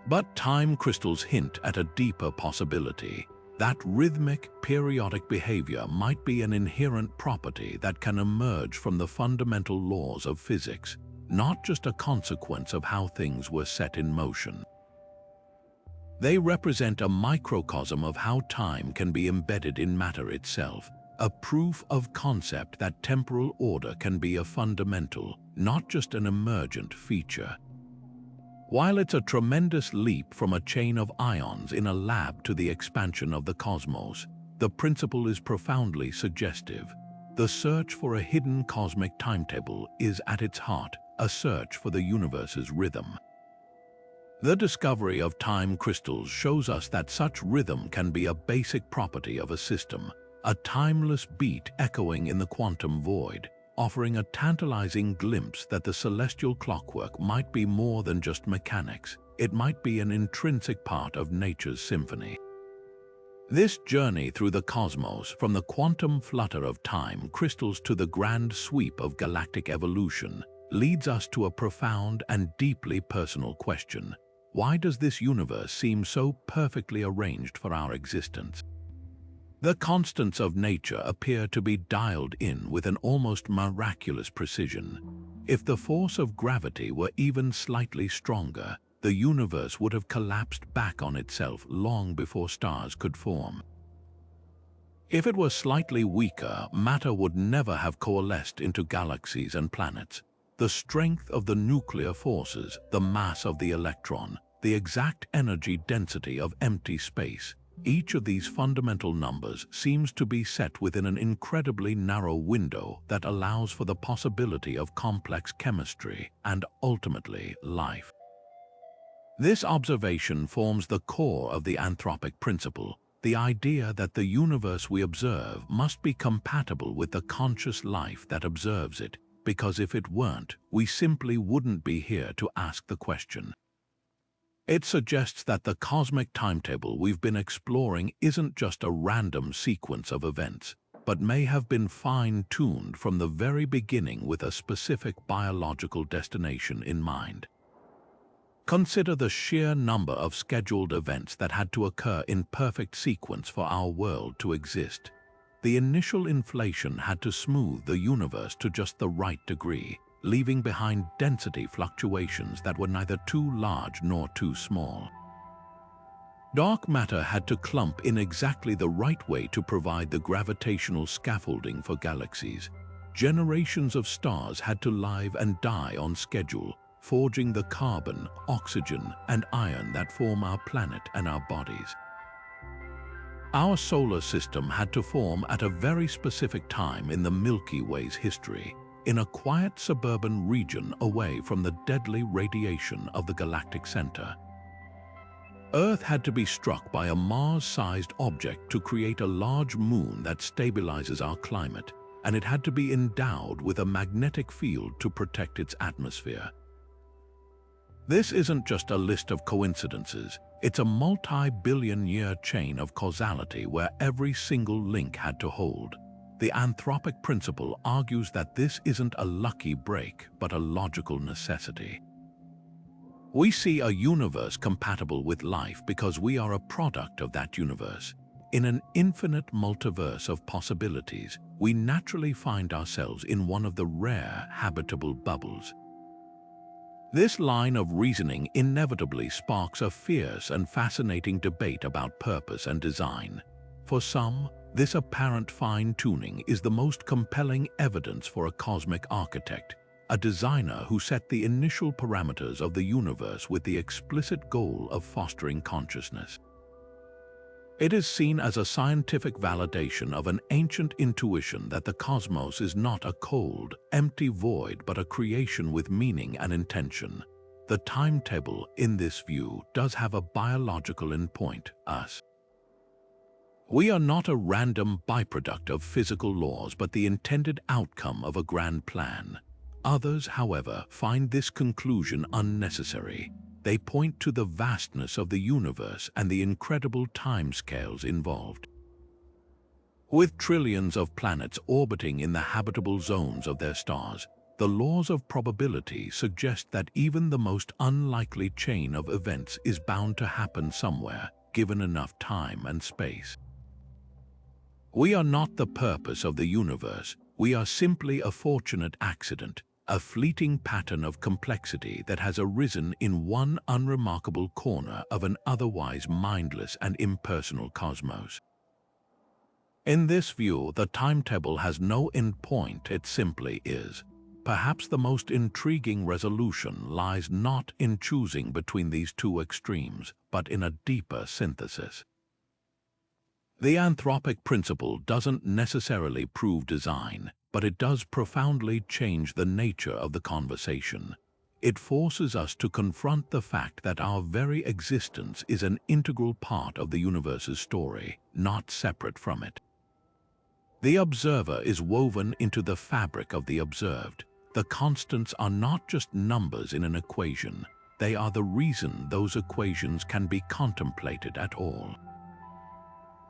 But time crystals hint at a deeper possibility. That rhythmic, periodic behavior might be an inherent property that can emerge from the fundamental laws of physics, not just a consequence of how things were set in motion. They represent a microcosm of how time can be embedded in matter itself, a proof of concept that temporal order can be a fundamental, not just an emergent feature. While it's a tremendous leap from a chain of ions in a lab to the expansion of the cosmos, the principle is profoundly suggestive. The search for a hidden cosmic timetable is at its heart a search for the universe's rhythm. The discovery of time crystals shows us that such rhythm can be a basic property of a system, a timeless beat echoing in the quantum void, offering a tantalizing glimpse that the celestial clockwork might be more than just mechanics. It might be an intrinsic part of nature's symphony. This journey through the cosmos, from the quantum flutter of time crystals to the grand sweep of galactic evolution, leads us to a profound and deeply personal question. Why does this universe seem so perfectly arranged for our existence? The constants of nature appear to be dialed in with an almost miraculous precision. If the force of gravity were even slightly stronger, the universe would have collapsed back on itself long before stars could form. If it were slightly weaker, matter would never have coalesced into galaxies and planets. The strength of the nuclear forces, the mass of the electron, the exact energy density of empty space, each of these fundamental numbers seems to be set within an incredibly narrow window that allows for the possibility of complex chemistry and, ultimately, life. This observation forms the core of the anthropic principle, the idea that the universe we observe must be compatible with the conscious life that observes it, because if it weren't, we simply wouldn't be here to ask the question. It suggests that the cosmic timetable we've been exploring isn't just a random sequence of events, but may have been fine-tuned from the very beginning with a specific biological destination in mind. Consider the sheer number of scheduled events that had to occur in perfect sequence for our world to exist. The initial inflation had to smooth the universe to just the right degree, leaving behind density fluctuations that were neither too large nor too small. Dark matter had to clump in exactly the right way to provide the gravitational scaffolding for galaxies. Generations of stars had to live and die on schedule, forging the carbon, oxygen, and iron that form our planet and our bodies. Our solar system had to form at a very specific time in the Milky Way's history, in a quiet suburban region away from the deadly radiation of the galactic center. Earth had to be struck by a Mars-sized object to create a large moon that stabilizes our climate, and it had to be endowed with a magnetic field to protect its atmosphere. This isn't just a list of coincidences, it's a multi-billion-year chain of causality where every single link had to hold. The anthropic principle argues that this isn't a lucky break, but a logical necessity. We see a universe compatible with life because we are a product of that universe. In an infinite multiverse of possibilities, we naturally find ourselves in one of the rare habitable bubbles. This line of reasoning inevitably sparks a fierce and fascinating debate about purpose and design. For some, this apparent fine-tuning is the most compelling evidence for a cosmic architect, a designer who set the initial parameters of the universe with the explicit goal of fostering consciousness. It is seen as a scientific validation of an ancient intuition that the cosmos is not a cold, empty void but a creation with meaning and intention. The timetable, in this view, does have a biological endpoint, us. We are not a random byproduct of physical laws but the intended outcome of a grand plan. Others, however, find this conclusion unnecessary. They point to the vastness of the universe and the incredible timescales involved. With trillions of planets orbiting in the habitable zones of their stars, the laws of probability suggest that even the most unlikely chain of events is bound to happen somewhere, given enough time and space. We are not the purpose of the universe, we are simply a fortunate accident, a fleeting pattern of complexity that has arisen in one unremarkable corner of an otherwise mindless and impersonal cosmos. In this view, the timetable has no endpoint, it simply is. Perhaps the most intriguing resolution lies not in choosing between these two extremes, but in a deeper synthesis. The anthropic principle doesn't necessarily prove design, but it does profoundly change the nature of the conversation. It forces us to confront the fact that our very existence is an integral part of the universe's story, not separate from it. The observer is woven into the fabric of the observed. The constants are not just numbers in an equation, they are the reason those equations can be contemplated at all.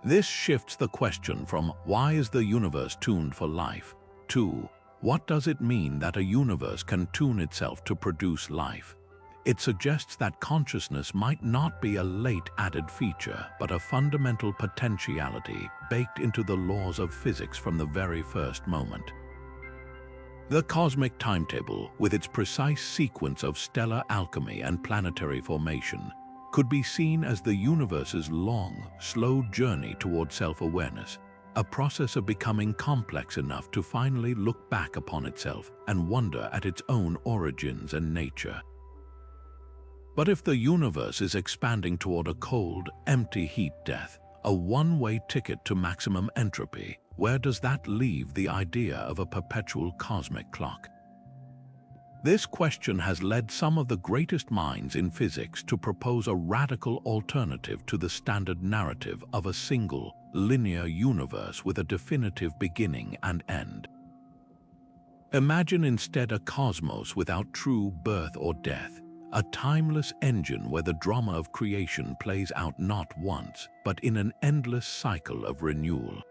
This shifts the question from why is the universe tuned for life to what does it mean that a universe can tune itself to produce life? It suggests that consciousness might not be a late added feature, but a fundamental potentiality baked into the laws of physics from the very first moment. The cosmic timetable, with its precise sequence of stellar alchemy and planetary formation, could be seen as the universe's long, slow journey toward self-awareness, a process of becoming complex enough to finally look back upon itself and wonder at its own origins and nature. But if the universe is expanding toward a cold, empty heat death, a one-way ticket to maximum entropy, where does that leave the idea of a perpetual cosmic clock? This question has led some of the greatest minds in physics to propose a radical alternative to the standard narrative of a single, linear universe with a definitive beginning and end. Imagine instead a cosmos without true birth or death, a timeless engine where the drama of creation plays out not once, but in an endless cycle of renewal.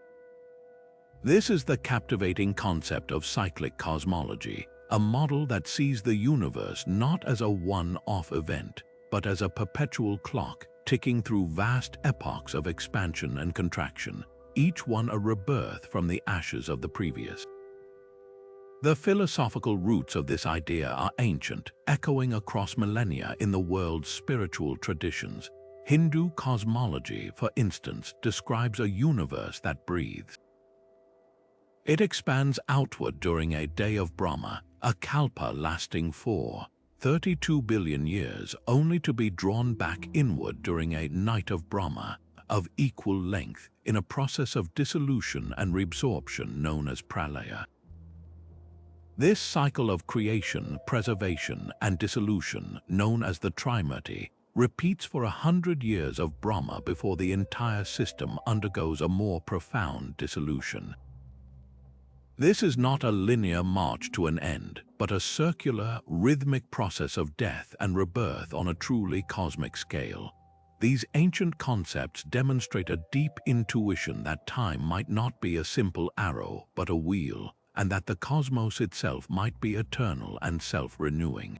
This is the captivating concept of cyclic cosmology, a model that sees the universe not as a one-off event, but as a perpetual clock ticking through vast epochs of expansion and contraction, each one a rebirth from the ashes of the previous. The philosophical roots of this idea are ancient, echoing across millennia in the world's spiritual traditions. Hindu cosmology, for instance, describes a universe that breathes. It expands outward during a day of Brahma, a kalpa lasting for 32 billion years, only to be drawn back inward during a night of Brahma of equal length in a process of dissolution and reabsorption known as pralaya. This cycle of creation, preservation, and dissolution, known as the Trimurti, repeats for 100 years of Brahma before the entire system undergoes a more profound dissolution. This is not a linear march to an end, but a circular, rhythmic process of death and rebirth on a truly cosmic scale. These ancient concepts demonstrate a deep intuition that time might not be a simple arrow, but a wheel, and that the cosmos itself might be eternal and self-renewing.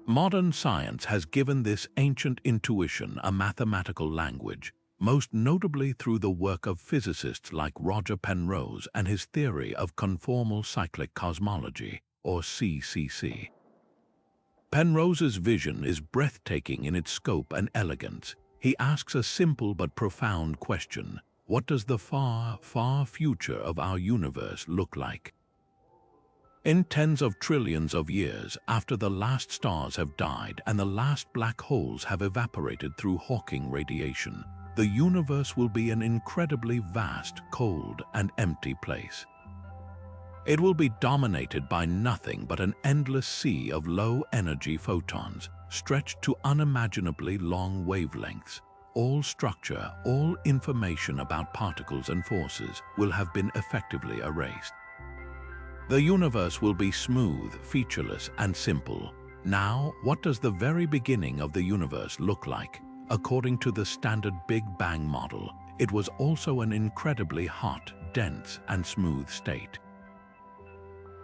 Modern science has given this ancient intuition a mathematical language, most notably through the work of physicists like Roger Penrose and his theory of conformal cyclic cosmology, or CCC. Penrose's vision is breathtaking in its scope and elegance. He asks a simple but profound question: what does the far, far future of our universe look like? In tens of trillions of years after the last stars have died and the last black holes have evaporated through Hawking radiation, the universe will be an incredibly vast, cold, and empty place. It will be dominated by nothing but an endless sea of low-energy photons, stretched to unimaginably long wavelengths. All structure, all information about particles and forces will have been effectively erased. The universe will be smooth, featureless, and simple. Now, what does the very beginning of the universe look like? According to the standard Big Bang model, it was also an incredibly hot, dense, and smooth state.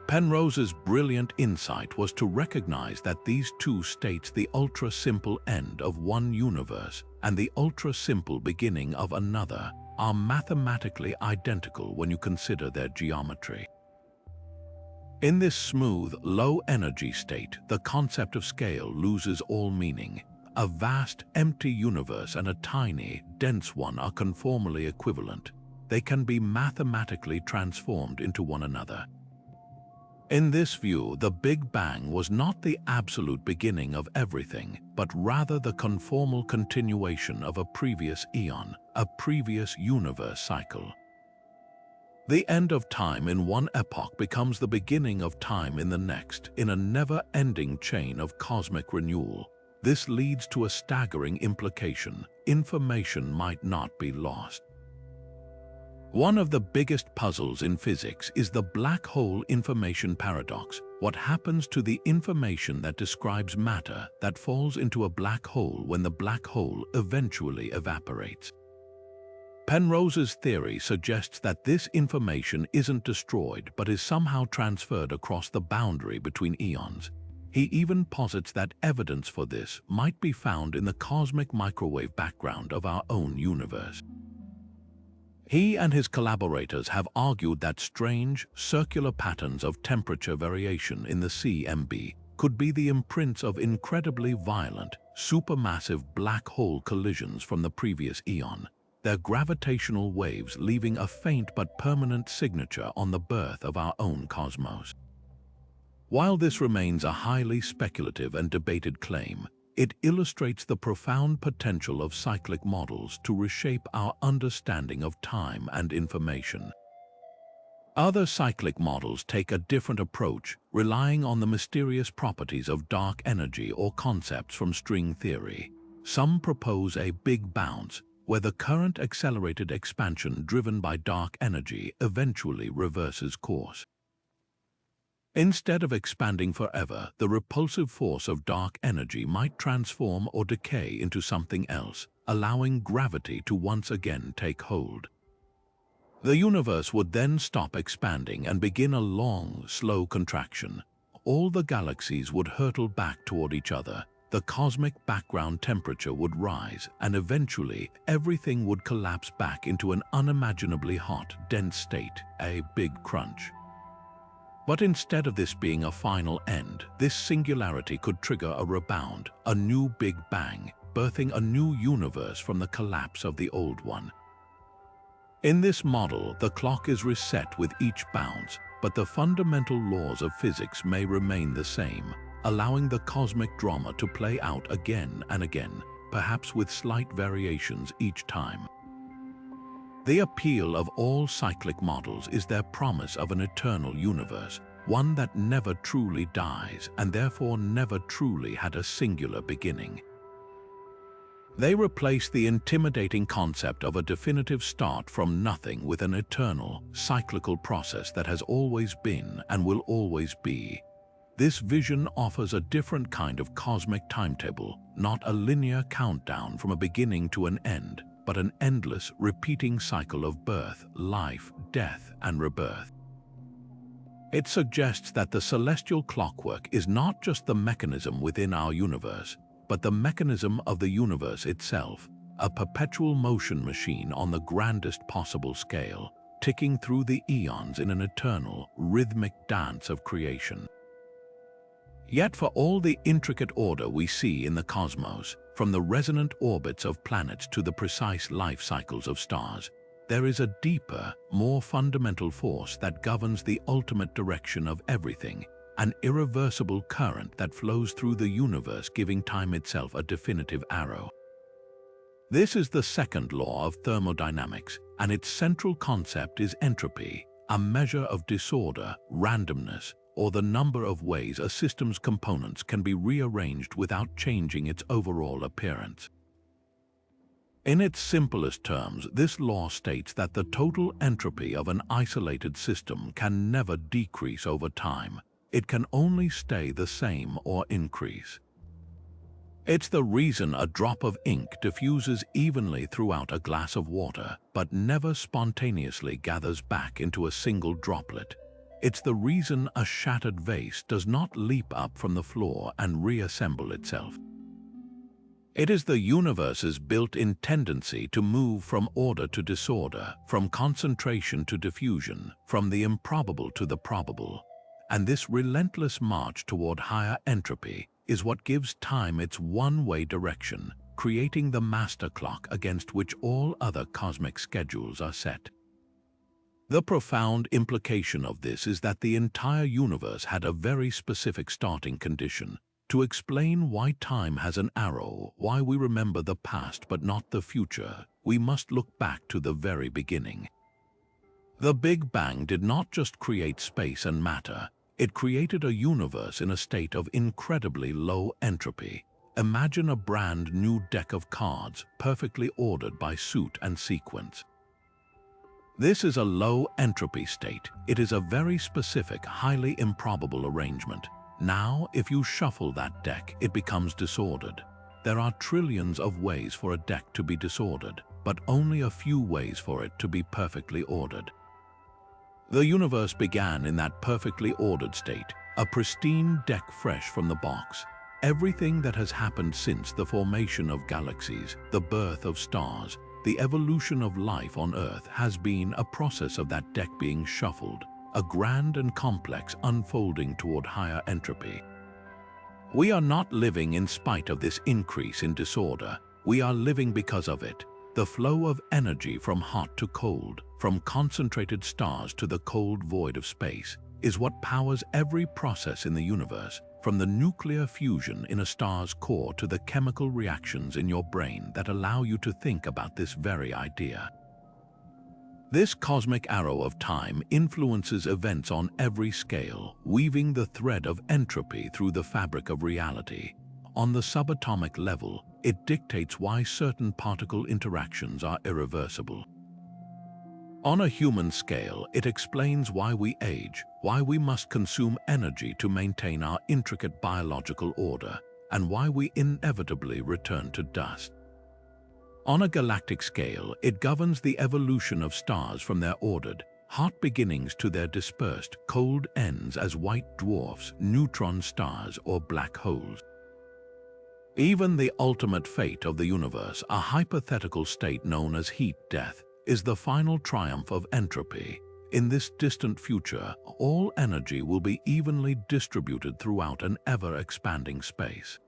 Penrose's brilliant insight was to recognize that these two states, the ultra-simple end of one universe and the ultra-simple beginning of another, are mathematically identical when you consider their geometry. In this smooth, low-energy state, the concept of scale loses all meaning. A vast, empty universe and a tiny, dense one are conformally equivalent. They can be mathematically transformed into one another. In this view, the Big Bang was not the absolute beginning of everything, but rather the conformal continuation of a previous eon, a previous universe cycle. The end of time in one epoch becomes the beginning of time in the next, in a never-ending chain of cosmic renewal. This leads to a staggering implication: information might not be lost. One of the biggest puzzles in physics is the black hole information paradox. What happens to the information that describes matter that falls into a black hole when the black hole eventually evaporates? Penrose's theory suggests that this information isn't destroyed but is somehow transferred across the boundary between eons. He even posits that evidence for this might be found in the cosmic microwave background of our own universe. He and his collaborators have argued that strange, circular patterns of temperature variation in the CMB could be the imprints of incredibly violent, supermassive black hole collisions from the previous eon, their gravitational waves leaving a faint but permanent signature on the birth of our own cosmos. While this remains a highly speculative and debated claim, it illustrates the profound potential of cyclic models to reshape our understanding of time and information. Other cyclic models take a different approach, relying on the mysterious properties of dark energy or concepts from string theory. Some propose a big bounce, where the current accelerated expansion driven by dark energy eventually reverses course. Instead of expanding forever, the repulsive force of dark energy might transform or decay into something else, allowing gravity to once again take hold. The universe would then stop expanding and begin a long, slow contraction. All the galaxies would hurtle back toward each other, the cosmic background temperature would rise, and eventually everything would collapse back into an unimaginably hot, dense state, a big crunch. But instead of this being a final end, this singularity could trigger a rebound, a new Big Bang. birthing a new universe from the collapse of the old one. In this model, the clock is reset with each bounce, but the fundamental laws of physics may remain the same, allowing the cosmic drama to play out again and again, perhaps with slight variations each time. The appeal of all cyclic models is their promise of an eternal universe, one that never truly dies and therefore never truly had a singular beginning. They replace the intimidating concept of a definitive start from nothing with an eternal, cyclical process that has always been and will always be. This vision offers a different kind of cosmic timetable, not a linear countdown from a beginning to an end, but an endless, repeating cycle of birth, life, death, and rebirth. It suggests that the celestial clockwork is not just the mechanism within our universe, but the mechanism of the universe itself, a perpetual motion machine on the grandest possible scale, ticking through the eons in an eternal, rhythmic dance of creation. Yet for all the intricate order we see in the cosmos, from the resonant orbits of planets to the precise life cycles of stars, there is a deeper, more fundamental force that governs the ultimate direction of everything, an irreversible current that flows through the universe, giving time itself a definitive arrow. This is the second law of thermodynamics, and its central concept is entropy, a measure of disorder, randomness, or the number of ways a system's components can be rearranged without changing its overall appearance. In its simplest terms, this law states that the total entropy of an isolated system can never decrease over time. It can only stay the same or increase. It's the reason a drop of ink diffuses evenly throughout a glass of water, but never spontaneously gathers back into a single droplet. It's the reason a shattered vase does not leap up from the floor and reassemble itself. It is the universe's built-in tendency to move from order to disorder, from concentration to diffusion, from the improbable to the probable. And this relentless march toward higher entropy is what gives time its one-way direction, creating the master clock against which all other cosmic schedules are set. The profound implication of this is that the entire universe had a very specific starting condition. To explain why time has an arrow, why we remember the past but not the future, we must look back to the very beginning. The Big Bang did not just create space and matter, it created a universe in a state of incredibly low entropy. Imagine a brand new deck of cards, perfectly ordered by suit and sequence. This is a low entropy state. It is a very specific, highly improbable arrangement. Now, if you shuffle that deck, it becomes disordered. There are trillions of ways for a deck to be disordered, but only a few ways for it to be perfectly ordered. The universe began in that perfectly ordered state, a pristine deck fresh from the box. Everything that has happened since the formation of galaxies, the birth of stars, the evolution of life on Earth has been a process of that deck being shuffled, a grand and complex unfolding toward higher entropy. We are not living in spite of this increase in disorder. We are living because of it. The flow of energy from hot to cold, from concentrated stars to the cold void of space, is what powers every process in the universe, from the nuclear fusion in a star's core to the chemical reactions in your brain that allow you to think about this very idea. This cosmic arrow of time influences events on every scale, weaving the thread of entropy through the fabric of reality. On the subatomic level, it dictates why certain particle interactions are irreversible. On a human scale, it explains why we age, why we must consume energy to maintain our intricate biological order, and why we inevitably return to dust. On a galactic scale, it governs the evolution of stars from their ordered, hot beginnings to their dispersed, cold ends as white dwarfs, neutron stars, or black holes. Even the ultimate fate of the universe, a hypothetical state known as heat death, is the final triumph of entropy. In this distant future, all energy will be evenly distributed throughout an ever-expanding space.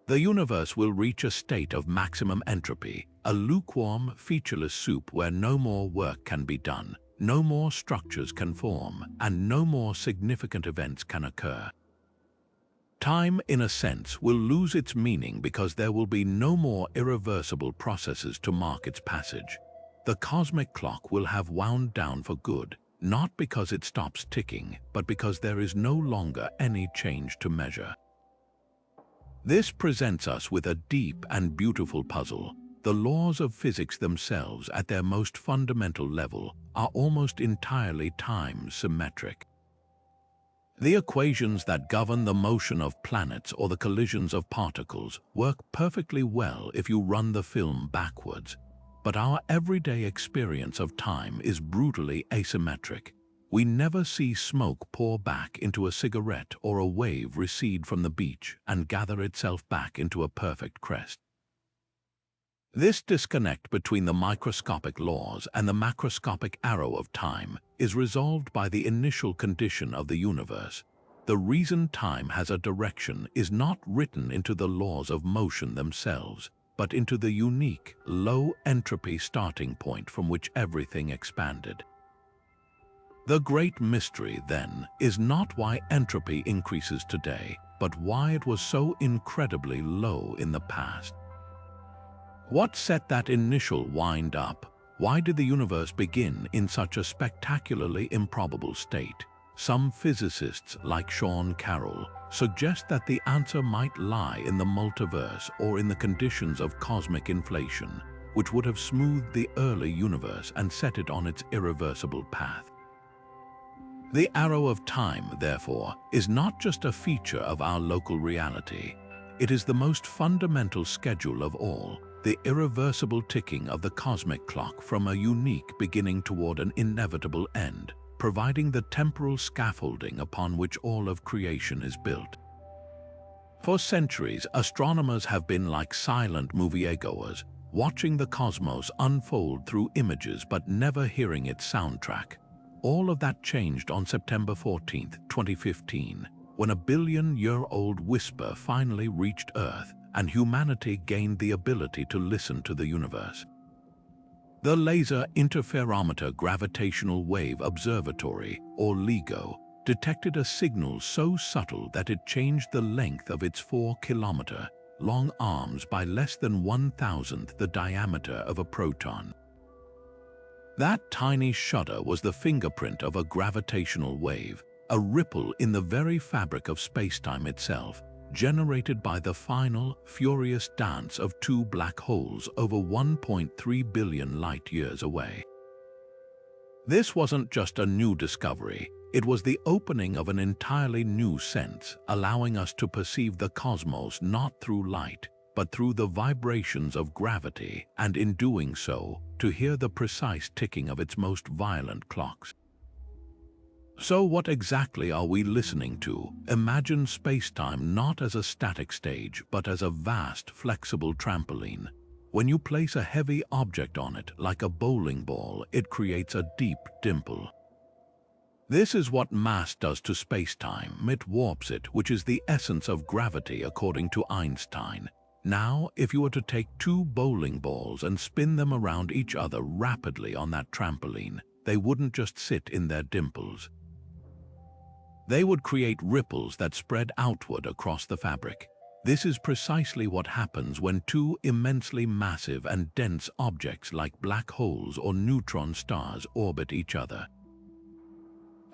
The universe will reach a state of maximum entropy, a lukewarm, featureless soup where no more work can be done, no more structures can form, and no more significant events can occur. Time, in a sense, will lose its meaning because there will be no more irreversible processes to mark its passage. The cosmic clock will have wound down for good, not because it stops ticking, but because there is no longer any change to measure. This presents us with a deep and beautiful puzzle. The laws of physics themselves, at their most fundamental level, are almost entirely time-symmetric. The equations that govern the motion of planets or the collisions of particles work perfectly well if you run the film backwards. But our everyday experience of time is brutally asymmetric. We never see smoke pour back into a cigarette or a wave recede from the beach and gather itself back into a perfect crest. This disconnect between the microscopic laws and the macroscopic arrow of time is resolved by the initial condition of the universe. The reason time has a direction is not written into the laws of motion themselves, but into the unique, low-entropy starting point from which everything expanded. The great mystery, then, is not why entropy increases today, but why it was so incredibly low in the past. What set that initial wind up? Why did the universe begin in such a spectacularly improbable state? Some physicists, like Sean Carroll, suggest that the answer might lie in the multiverse or in the conditions of cosmic inflation, which would have smoothed the early universe and set it on its irreversible path. The arrow of time, therefore, is not just a feature of our local reality. It is the most fundamental schedule of all, the irreversible ticking of the cosmic clock from a unique beginning toward an inevitable end, providing the temporal scaffolding upon which all of creation is built. For centuries, astronomers have been like silent moviegoers, watching the cosmos unfold through images but never hearing its soundtrack. All of that changed on September 14, 2015, when a billion-year-old whisper finally reached Earth and humanity gained the ability to listen to the universe. The Laser Interferometer Gravitational Wave Observatory, or LIGO, detected a signal so subtle that it changed the length of its 4-kilometer-long arms by less than 1,000th the diameter of a proton. That tiny shudder was the fingerprint of a gravitational wave, a ripple in the very fabric of spacetime itself, generated by the final, furious dance of two black holes over 1.3 billion light-years away. This wasn't just a new discovery, it was the opening of an entirely new sense, allowing us to perceive the cosmos not through light, but through the vibrations of gravity, and in doing so, to hear the precise ticking of its most violent clocks. So what exactly are we listening to? Imagine space-time not as a static stage, but as a vast, flexible trampoline. When you place a heavy object on it, like a bowling ball, it creates a deep dimple. This is what mass does to space-time. It warps it, which is the essence of gravity according to Einstein. Now, if you were to take two bowling balls and spin them around each other rapidly on that trampoline, they wouldn't just sit in their dimples. They would create ripples that spread outward across the fabric. This is precisely what happens when two immensely massive and dense objects like black holes or neutron stars orbit each other.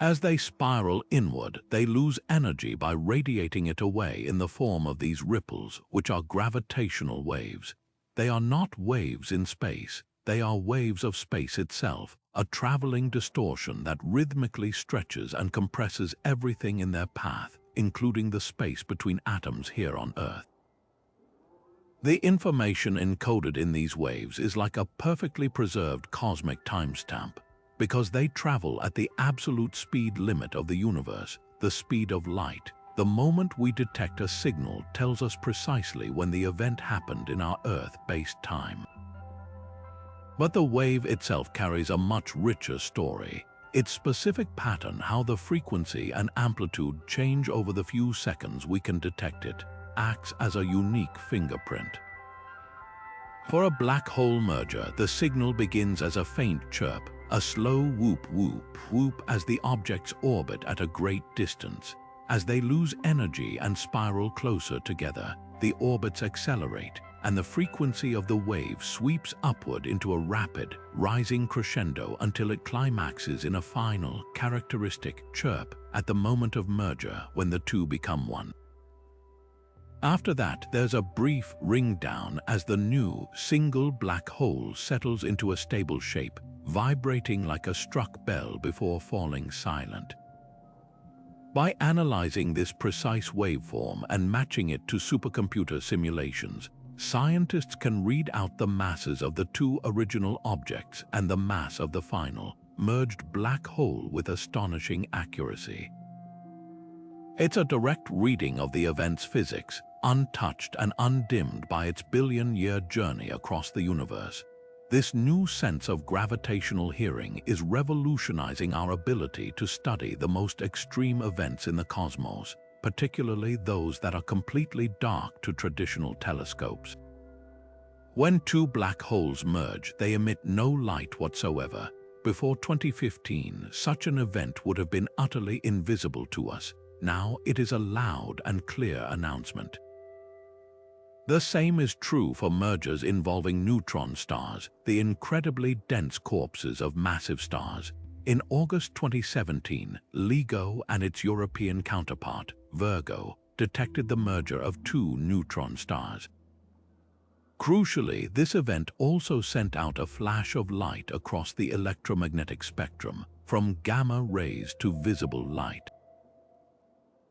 As they spiral inward, they lose energy by radiating it away in the form of these ripples, which are gravitational waves. They are not waves in space, they are waves of space itself, a traveling distortion that rhythmically stretches and compresses everything in their path, including the space between atoms here on Earth. The information encoded in these waves is like a perfectly preserved cosmic timestamp, because they travel at the absolute speed limit of the universe, the speed of light. The moment we detect a signal tells us precisely when the event happened in our Earth-based time. But the wave itself carries a much richer story. Its specific pattern, how the frequency and amplitude change over the few seconds we can detect it, acts as a unique fingerprint. For a black hole merger, the signal begins as a faint chirp, a slow whoop whoop whoop as the objects orbit at a great distance. As they lose energy and spiral closer together, the orbits accelerate, and the frequency of the wave sweeps upward into a rapid, rising crescendo until it climaxes in a final, characteristic chirp at the moment of merger when the two become one. After that, there's a brief ring down as the new, single black hole settles into a stable shape, vibrating like a struck bell before falling silent. By analyzing this precise waveform and matching it to supercomputer simulations, scientists can read out the masses of the two original objects and the mass of the final, merged black hole with astonishing accuracy. It's a direct reading of the event's physics, untouched and undimmed by its billion-year journey across the universe. This new sense of gravitational hearing is revolutionizing our ability to study the most extreme events in the cosmos, particularly those that are completely dark to traditional telescopes. When two black holes merge, they emit no light whatsoever. Before 2015, such an event would have been utterly invisible to us. Now it is a loud and clear announcement. The same is true for mergers involving neutron stars, the incredibly dense corpses of massive stars. In August 2017, LIGO and its European counterpart, Virgo, detected the merger of two neutron stars. Crucially, this event also sent out a flash of light across the electromagnetic spectrum, from gamma rays to visible light.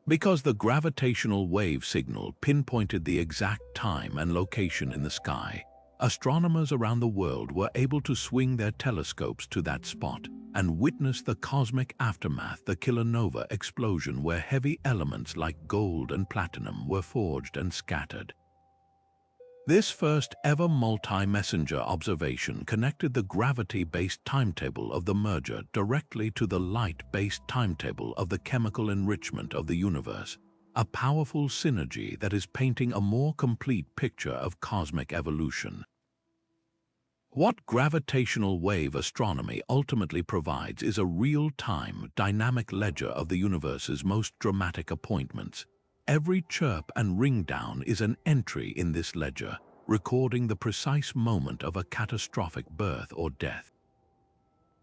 Because the gravitational wave signal pinpointed the exact time and location in the sky, astronomers around the world were able to swing their telescopes to that spot and witness the cosmic aftermath, the kilonova explosion where heavy elements like gold and platinum were forged and scattered. This first ever multi-messenger observation connected the gravity-based timetable of the merger directly to the light-based timetable of the chemical enrichment of the universe, a powerful synergy that is painting a more complete picture of cosmic evolution. What gravitational wave astronomy ultimately provides is a real-time, dynamic ledger of the universe's most dramatic appointments. Every chirp and ring down is an entry in this ledger, recording the precise moment of a catastrophic birth or death.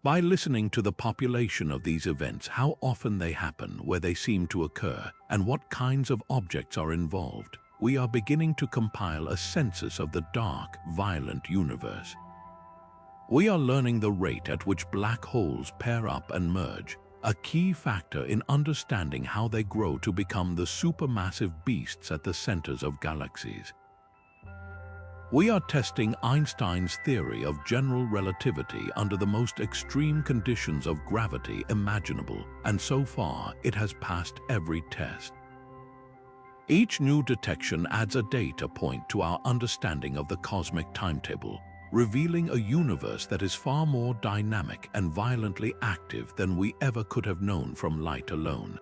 By listening to the population of these events, how often they happen, where they seem to occur, and what kinds of objects are involved, we are beginning to compile a census of the dark, violent universe. We are learning the rate at which black holes pair up and merge, a key factor in understanding how they grow to become the supermassive beasts at the centers of galaxies. We are testing Einstein's theory of general relativity under the most extreme conditions of gravity imaginable, and so far it has passed every test. Each new detection adds a data point to our understanding of the cosmic timetable, revealing a universe that is far more dynamic and violently active than we ever could have known from light alone.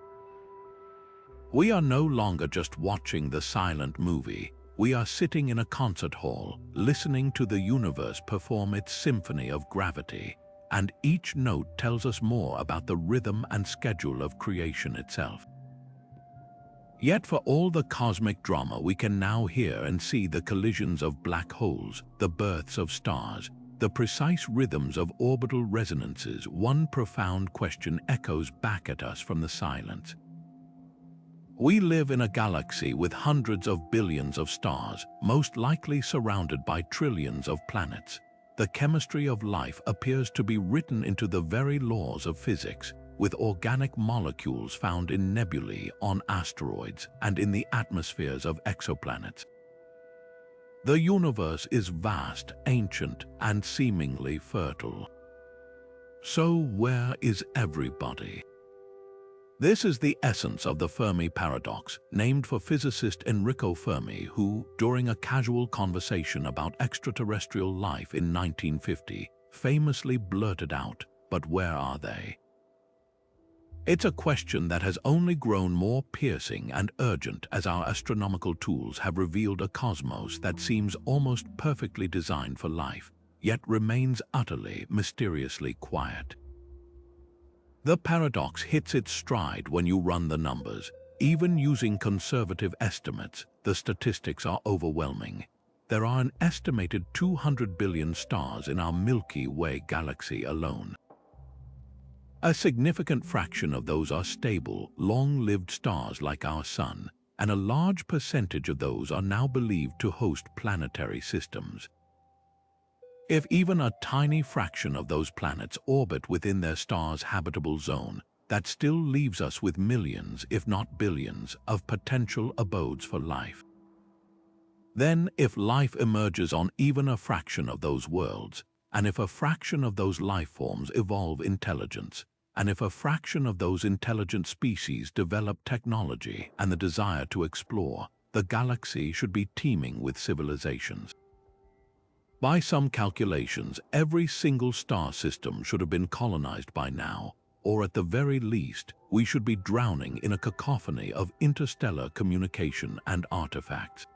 We are no longer just watching the silent movie. We are sitting in a concert hall, listening to the universe perform its symphony of gravity, and each note tells us more about the rhythm and schedule of creation itself. Yet for all the cosmic drama, we can now hear and see the collisions of black holes, the births of stars, the precise rhythms of orbital resonances. One profound question echoes back at us from the silence. We live in a galaxy with hundreds of billions of stars, most likely surrounded by trillions of planets. The chemistry of life appears to be written into the very laws of physics, with organic molecules found in nebulae, on asteroids, and in the atmospheres of exoplanets. The universe is vast, ancient, and seemingly fertile. So where is everybody? This is the essence of the Fermi Paradox, named for physicist Enrico Fermi, who, during a casual conversation about extraterrestrial life in 1950, famously blurted out, "But where are they?" It's a question that has only grown more piercing and urgent as our astronomical tools have revealed a cosmos that seems almost perfectly designed for life, yet remains utterly, mysteriously quiet. The paradox hits its stride when you run the numbers. Even using conservative estimates, the statistics are overwhelming. There are an estimated 200 billion stars in our Milky Way galaxy alone. A significant fraction of those are stable, long-lived stars like our Sun, and a large percentage of those are now believed to host planetary systems. If even a tiny fraction of those planets orbit within their star's habitable zone, that still leaves us with millions, if not billions, of potential abodes for life. Then, if life emerges on even a fraction of those worlds, and if a fraction of those life forms evolve intelligence, and if a fraction of those intelligent species develop technology and the desire to explore, the galaxy should be teeming with civilizations. By some calculations, every single star system should have been colonized by now, or at the very least, we should be drowning in a cacophony of interstellar communication and artifacts.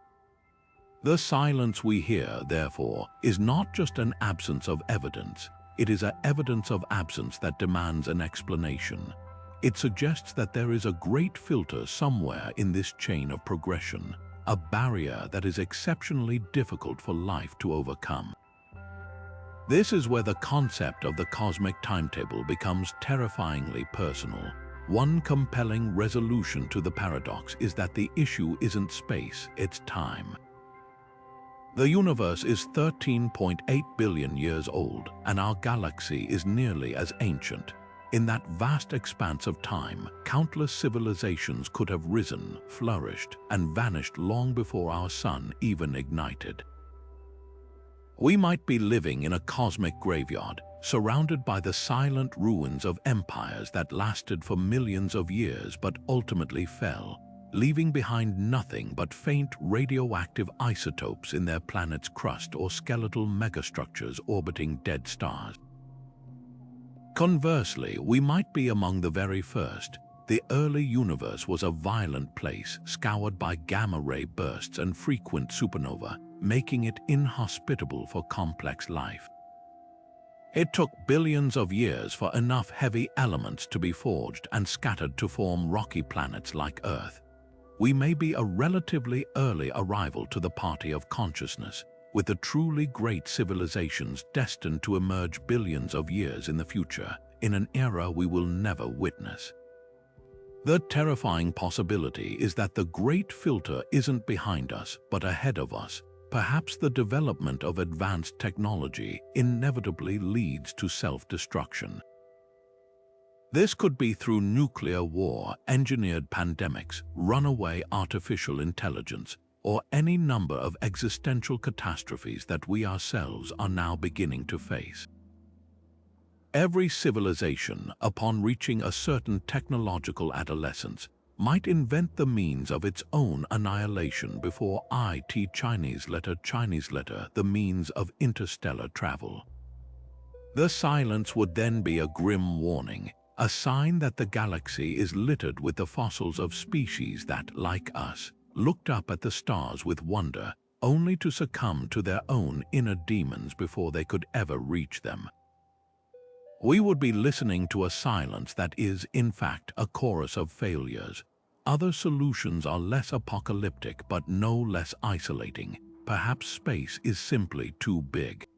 The silence we hear, therefore, is not just an absence of evidence. It is an evidence of absence that demands an explanation. It suggests that there is a great filter somewhere in this chain of progression, a barrier that is exceptionally difficult for life to overcome. This is where the concept of the cosmic timetable becomes terrifyingly personal. One compelling resolution to the paradox is that the issue isn't space, it's time. The universe is 13.8 billion years old, and our galaxy is nearly as ancient. In that vast expanse of time, countless civilizations could have risen, flourished, and vanished long before our sun even ignited. We might be living in a cosmic graveyard, surrounded by the silent ruins of empires that lasted for millions of years but ultimately fell, leaving behind nothing but faint radioactive isotopes in their planet's crust or skeletal megastructures orbiting dead stars. Conversely, we might be among the very first. The early universe was a violent place, scoured by gamma-ray bursts and frequent supernovae, making it inhospitable for complex life. It took billions of years for enough heavy elements to be forged and scattered to form rocky planets like Earth. We may be a relatively early arrival to the party of consciousness, with the truly great civilizations destined to emerge billions of years in the future, in an era we will never witness. The terrifying possibility is that the great filter isn't behind us, but ahead of us. Perhaps the development of advanced technology inevitably leads to self-destruction. This could be through nuclear war, engineered pandemics, runaway artificial intelligence, or any number of existential catastrophes that we ourselves are now beginning to face. Every civilization, upon reaching a certain technological adolescence, might invent the means of its own annihilation before Chinese letter, the means of interstellar travel. The silence would then be a grim warning, a sign that the galaxy is littered with the fossils of species that, like us, looked up at the stars with wonder, only to succumb to their own inner demons before they could ever reach them. We would be listening to a silence that is, in fact, a chorus of failures. Other solutions are less apocalyptic but no less isolating. Perhaps space is simply too big.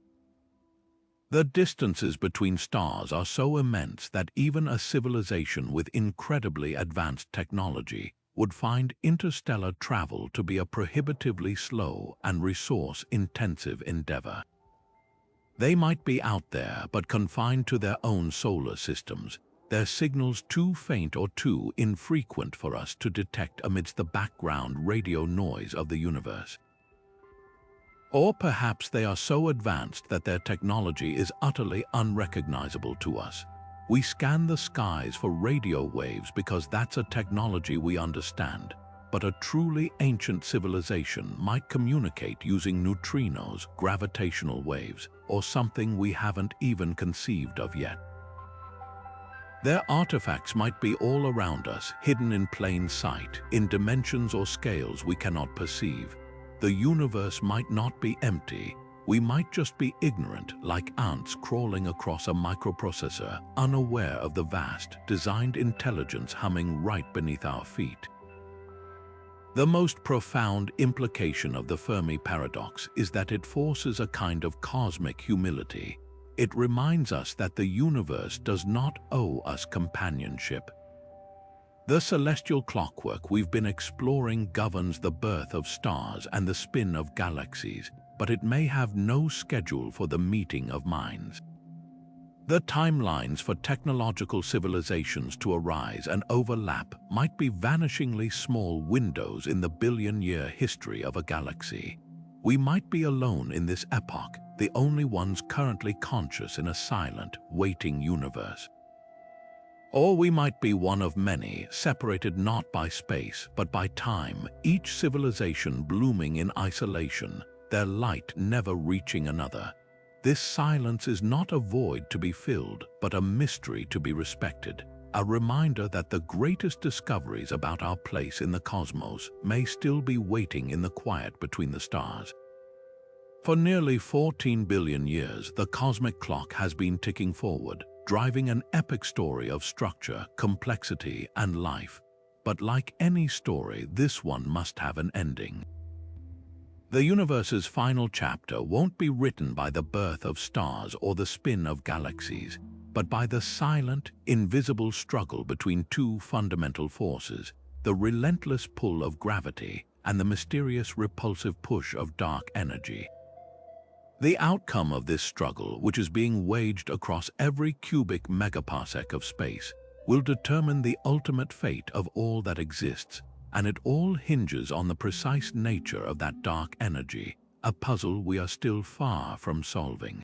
The distances between stars are so immense that even a civilization with incredibly advanced technology would find interstellar travel to be a prohibitively slow and resource-intensive endeavor. They might be out there but confined to their own solar systems, their signals too faint or too infrequent for us to detect amidst the background radio noise of the universe. Or perhaps they are so advanced that their technology is utterly unrecognizable to us. We scan the skies for radio waves because that's a technology we understand, but a truly ancient civilization might communicate using neutrinos, gravitational waves, or something we haven't even conceived of yet. Their artifacts might be all around us, hidden in plain sight, in dimensions or scales we cannot perceive. The universe might not be empty. We might just be ignorant, like ants crawling across a microprocessor, unaware of the vast, designed intelligence humming right beneath our feet. The most profound implication of the Fermi Paradox is that it forces a kind of cosmic humility. It reminds us that the universe does not owe us companionship. The celestial clockwork we've been exploring governs the birth of stars and the spin of galaxies, but it may have no schedule for the meeting of minds. The timelines for technological civilizations to arise and overlap might be vanishingly small windows in the billion-year history of a galaxy. We might be alone in this epoch, the only ones currently conscious in a silent, waiting universe. Or we might be one of many, separated not by space but by time, each civilization blooming in isolation, their light never reaching another. This silence is not a void to be filled, but a mystery to be respected, a reminder that the greatest discoveries about our place in the cosmos may still be waiting in the quiet between the stars. For nearly 14 billion years, the cosmic clock has been ticking forward, driving an epic story of structure, complexity, and life. But like any story, this one must have an ending. The universe's final chapter won't be written by the birth of stars or the spin of galaxies, but by the silent, invisible struggle between two fundamental forces, the relentless pull of gravity and the mysterious repulsive push of dark energy. The outcome of this struggle, which is being waged across every cubic megaparsec of space, will determine the ultimate fate of all that exists, and it all hinges on the precise nature of that dark energy, a puzzle we are still far from solving.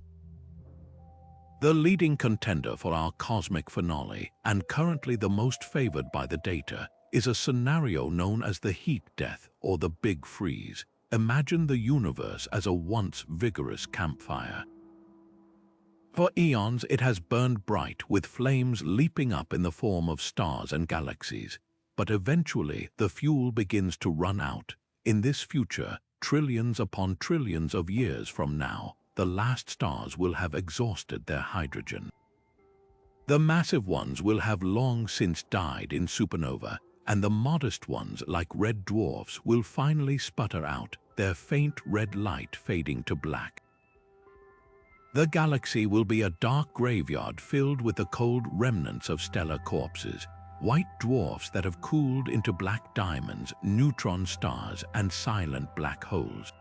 The leading contender for our cosmic finale, and currently the most favored by the data, is a scenario known as the heat death or the big freeze. Imagine the universe as a once vigorous campfire. For eons, it has burned bright, with flames leaping up in the form of stars and galaxies. But eventually, the fuel begins to run out. In this future, trillions upon trillions of years from now, the last stars will have exhausted their hydrogen. The massive ones will have long since died in supernova, and the modest ones, like red dwarfs, will finally sputter out, their faint red light fading to black. The galaxy will be a dark graveyard filled with the cold remnants of stellar corpses, white dwarfs that have cooled into black diamonds, neutron stars, and silent black holes.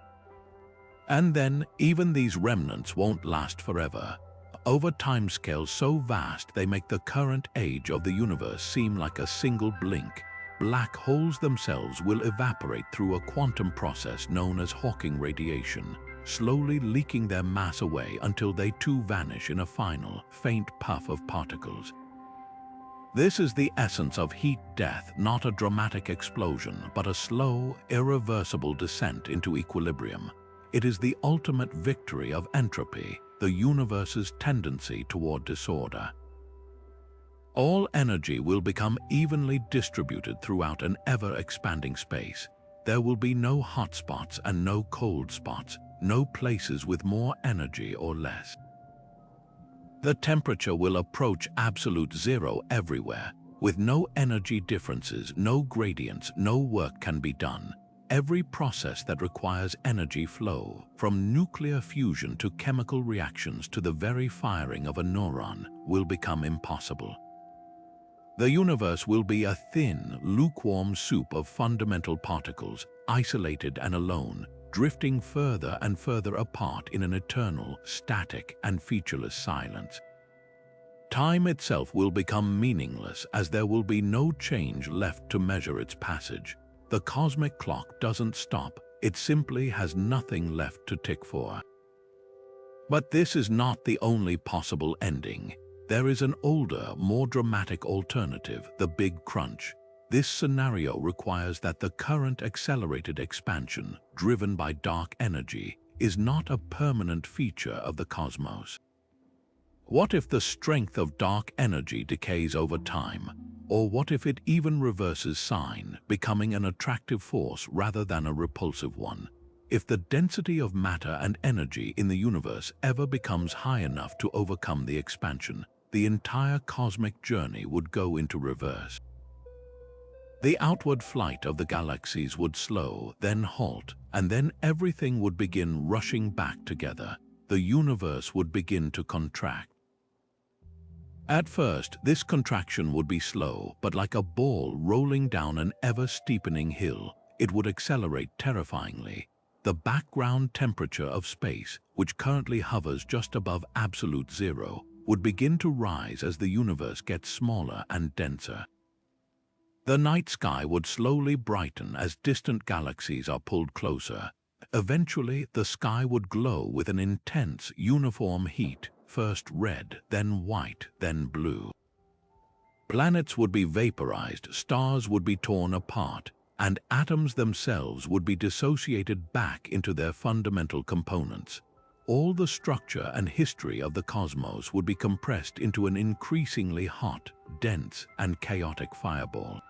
And then, even these remnants won't last forever. Over timescales so vast they make the current age of the universe seem like a single blink. Black holes themselves will evaporate through a quantum process known as Hawking radiation, slowly leaking their mass away until they too vanish in a final, faint puff of particles. This is the essence of heat death, not a dramatic explosion, but a slow, irreversible descent into equilibrium. It is the ultimate victory of entropy, the universe's tendency toward disorder. All energy will become evenly distributed throughout an ever-expanding space. There will be no hot spots and no cold spots, no places with more energy or less. The temperature will approach absolute zero everywhere. With no energy differences, no gradients, no work can be done. Every process that requires energy flow, from nuclear fusion to chemical reactions to the very firing of a neuron, will become impossible. The universe will be a thin, lukewarm soup of fundamental particles, isolated and alone, drifting further and further apart in an eternal, static, and featureless silence. Time itself will become meaningless as there will be no change left to measure its passage. The cosmic clock doesn't stop, it simply has nothing left to tick for. But this is not the only possible ending. There is an older, more dramatic alternative, the Big Crunch. This scenario requires that the current accelerated expansion, driven by dark energy, is not a permanent feature of the cosmos. What if the strength of dark energy decays over time? Or what if it even reverses sign, becoming an attractive force rather than a repulsive one? If the density of matter and energy in the universe ever becomes high enough to overcome the expansion, the entire cosmic journey would go into reverse. The outward flight of the galaxies would slow, then halt, and then everything would begin rushing back together. The universe would begin to contract. At first, this contraction would be slow, but like a ball rolling down an ever-steepening hill, it would accelerate terrifyingly. The background temperature of space, which currently hovers just above absolute zero, would begin to rise as the universe gets smaller and denser. The night sky would slowly brighten as distant galaxies are pulled closer. Eventually, the sky would glow with an intense, uniform heat, first red, then white, then blue. Planets would be vaporized, stars would be torn apart, and atoms themselves would be dissociated back into their fundamental components. All the structure and history of the cosmos would be compressed into an increasingly hot, dense, and chaotic fireball.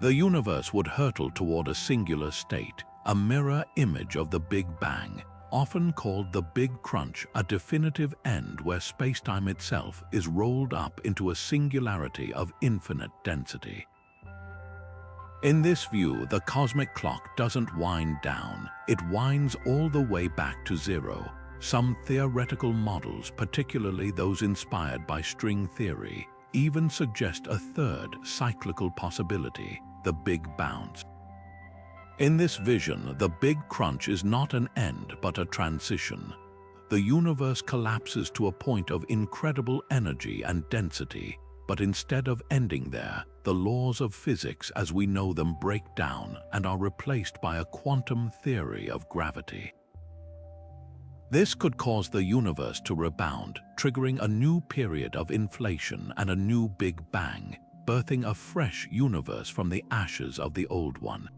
The universe would hurtle toward a singular state, a mirror image of the Big Bang, often called the Big Crunch, a definitive end where spacetime itself is rolled up into a singularity of infinite density. In this view, the cosmic clock doesn't wind down, it winds all the way back to zero. Some theoretical models, particularly those inspired by string theory, even suggest a third cyclical possibility, the Big Bounce. In this vision, the Big Crunch is not an end but a transition. The universe collapses to a point of incredible energy and density, but instead of ending there, the laws of physics as we know them break down and are replaced by a quantum theory of gravity. This could cause the universe to rebound, triggering a new period of inflation and a new Big Bang, birthing a fresh universe from the ashes of the old one.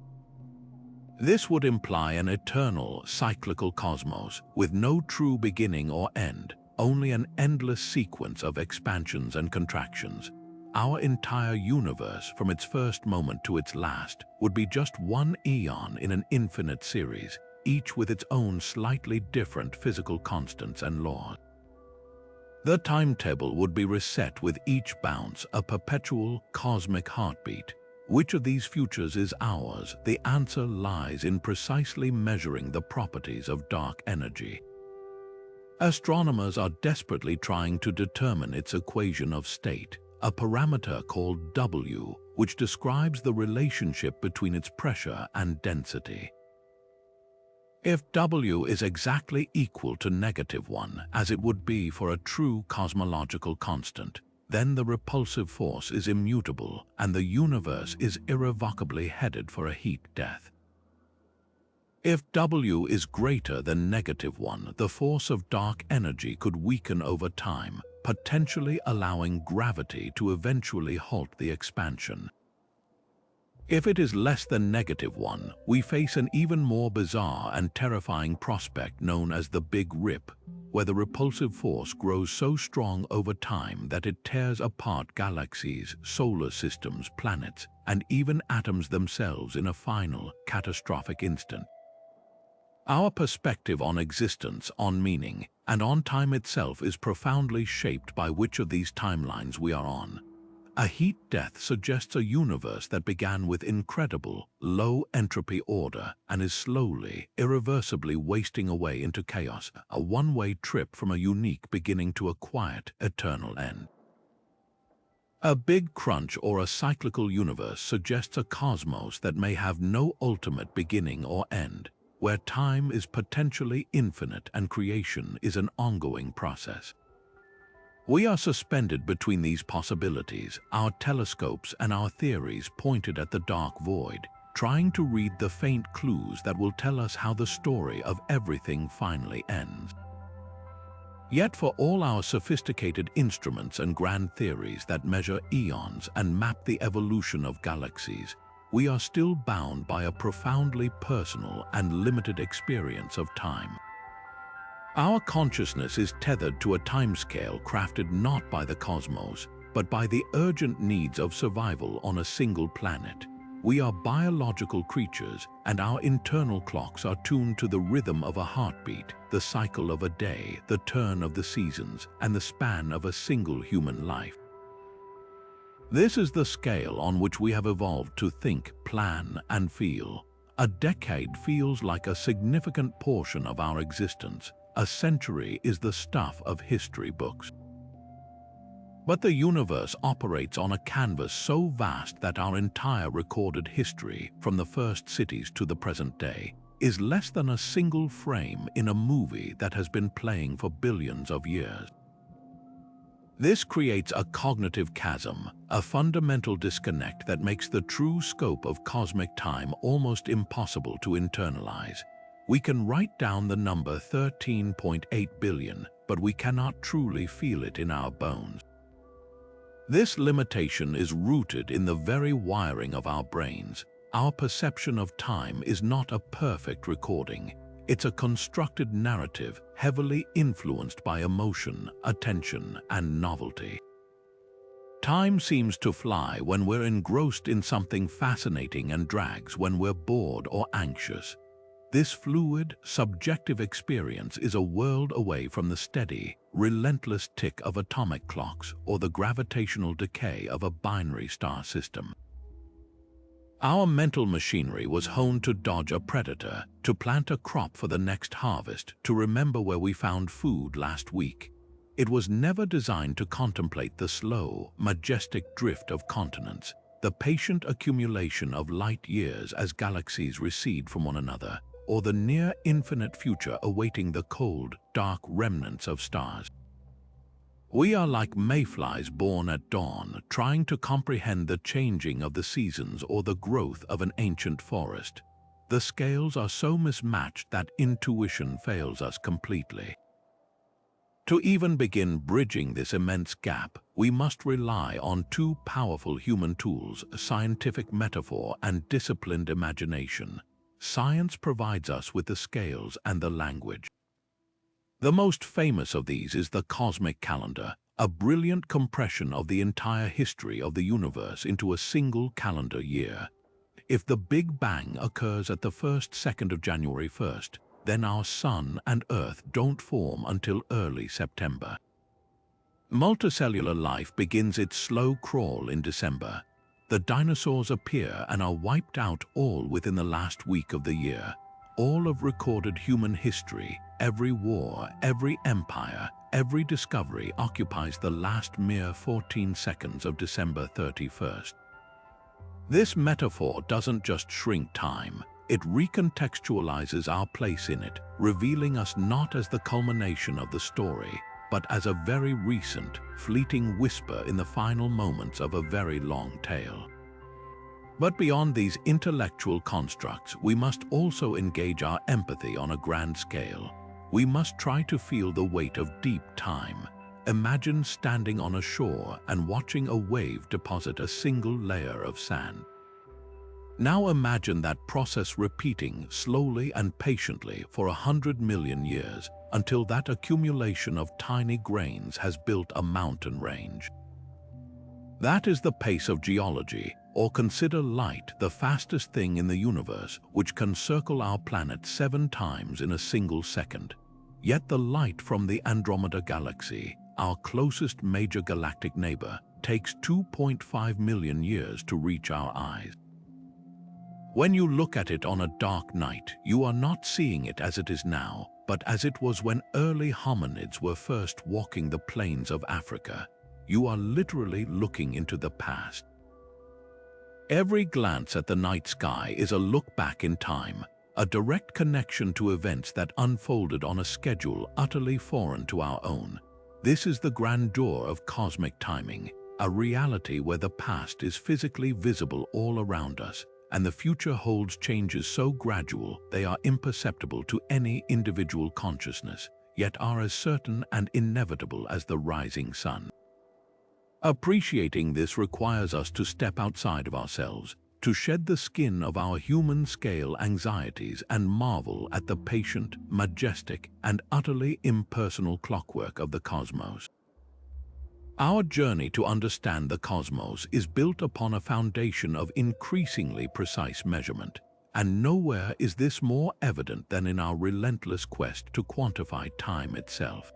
This would imply an eternal, cyclical cosmos, with no true beginning or end, only an endless sequence of expansions and contractions. Our entire universe, from its first moment to its last, would be just one eon in an infinite series, each with its own slightly different physical constants and laws. The timetable would be reset with each bounce, a perpetual cosmic heartbeat. Which of these futures is ours? The answer lies in precisely measuring the properties of dark energy. Astronomers are desperately trying to determine its equation of state, a parameter called W, which describes the relationship between its pressure and density. If W is exactly equal to -1, as it would be for a true cosmological constant, then the repulsive force is immutable and the universe is irrevocably headed for a heat death. If W is greater than -1, the force of dark energy could weaken over time, potentially allowing gravity to eventually halt the expansion. If it is less than -1, we face an even more bizarre and terrifying prospect known as the Big Rip, where the repulsive force grows so strong over time that it tears apart galaxies, solar systems, planets, and even atoms themselves in a final, catastrophic instant. Our perspective on existence, on meaning, and on time itself is profoundly shaped by which of these timelines we are on. A heat death suggests a universe that began with incredible, low-entropy order and is slowly, irreversibly wasting away into chaos, a one-way trip from a unique beginning to a quiet, eternal end. A Big Crunch or a cyclical universe suggests a cosmos that may have no ultimate beginning or end, where time is potentially infinite and creation is an ongoing process. We are suspended between these possibilities, our telescopes and our theories pointed at the dark void, trying to read the faint clues that will tell us how the story of everything finally ends. Yet for all our sophisticated instruments and grand theories that measure eons and map the evolution of galaxies, we are still bound by a profoundly personal and limited experience of time. Our consciousness is tethered to a timescale crafted not by the cosmos, but by the urgent needs of survival on a single planet. We are biological creatures, and our internal clocks are tuned to the rhythm of a heartbeat, the cycle of a day, the turn of the seasons, and the span of a single human life. This is the scale on which we have evolved to think, plan, and feel. A decade feels like a significant portion of our existence. A century is the stuff of history books. But the universe operates on a canvas so vast that our entire recorded history, from the first cities to the present day, is less than a single frame in a movie that has been playing for billions of years. This creates a cognitive chasm, a fundamental disconnect that makes the true scope of cosmic time almost impossible to internalize. We can write down the number 13.8 billion, but we cannot truly feel it in our bones. This limitation is rooted in the very wiring of our brains. Our perception of time is not a perfect recording. It's a constructed narrative heavily influenced by emotion, attention, and novelty. Time seems to fly when we're engrossed in something fascinating and drags when we're bored or anxious. This fluid, subjective experience is a world away from the steady, relentless tick of atomic clocks or the gravitational decay of a binary star system. Our mental machinery was honed to dodge a predator, to plant a crop for the next harvest, to remember where we found food last week. It was never designed to contemplate the slow, majestic drift of continents, the patient accumulation of light years as galaxies recede from one another, or the near-infinite future awaiting the cold, dark remnants of stars. We are like mayflies born at dawn, trying to comprehend the changing of the seasons or the growth of an ancient forest. The scales are so mismatched that intuition fails us completely. To even begin bridging this immense gap, we must rely on two powerful human tools: scientific metaphor and disciplined imagination. Science provides us with the scales and the language. The most famous of these is the cosmic calendar, a brilliant compression of the entire history of the universe into a single calendar year. If the Big Bang occurs at the first second of January 1st, then our Sun and Earth don't form until early September. Multicellular life begins its slow crawl in December. The dinosaurs appear and are wiped out all within the last week of the year. All of recorded human history, every war, every empire, every discovery occupies the last mere 14 seconds of December 31st. This metaphor doesn't just shrink time, it recontextualizes our place in it, revealing us not as the culmination of the story, but as a very recent, fleeting whisper in the final moments of a very long tale. But beyond these intellectual constructs, we must also engage our empathy on a grand scale. We must try to feel the weight of deep time. Imagine standing on a shore and watching a wave deposit a single layer of sand. Now imagine that process repeating slowly and patiently for 100 million years, until that accumulation of tiny grains has built a mountain range. That is the pace of geology, or consider light, the fastest thing in the universe, which can circle our planet 7 times in a single second. Yet the light from the Andromeda Galaxy, our closest major galactic neighbor, takes 2.5 million years to reach our eyes. When you look at it on a dark night, you are not seeing it as it is now, but as it was when early hominids were first walking the plains of Africa. You are literally looking into the past. Every glance at the night sky is a look back in time, a direct connection to events that unfolded on a schedule utterly foreign to our own. This is the grandeur of cosmic timing, a reality where the past is physically visible all around us, and the future holds changes so gradual they are imperceptible to any individual consciousness, yet are as certain and inevitable as the rising sun. Appreciating this requires us to step outside of ourselves, to shed the skin of our human-scale anxieties and marvel at the patient, majestic, and utterly impersonal clockwork of the cosmos. Our journey to understand the cosmos is built upon a foundation of increasingly precise measurement, and nowhere is this more evident than in our relentless quest to quantify time itself.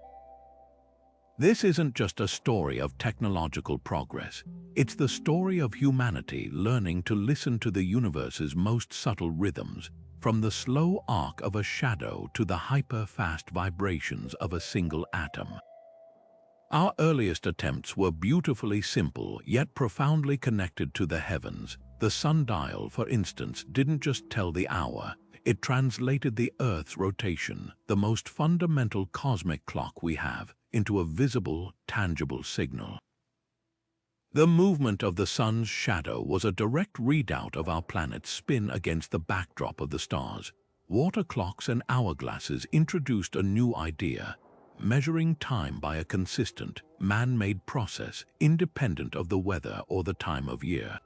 This isn't just a story of technological progress. It's the story of humanity learning to listen to the universe's most subtle rhythms, from the slow arc of a shadow to the hyper-fast vibrations of a single atom. Our earliest attempts were beautifully simple, yet profoundly connected to the heavens. The sundial, for instance, didn't just tell the hour. It translated the Earth's rotation, the most fundamental cosmic clock we have, into a visible, tangible signal. The movement of the sun's shadow was a direct readout of our planet's spin against the backdrop of the stars. Water clocks and hourglasses introduced a new idea: measuring time by a consistent, man-made process independent of the weather or the time of year.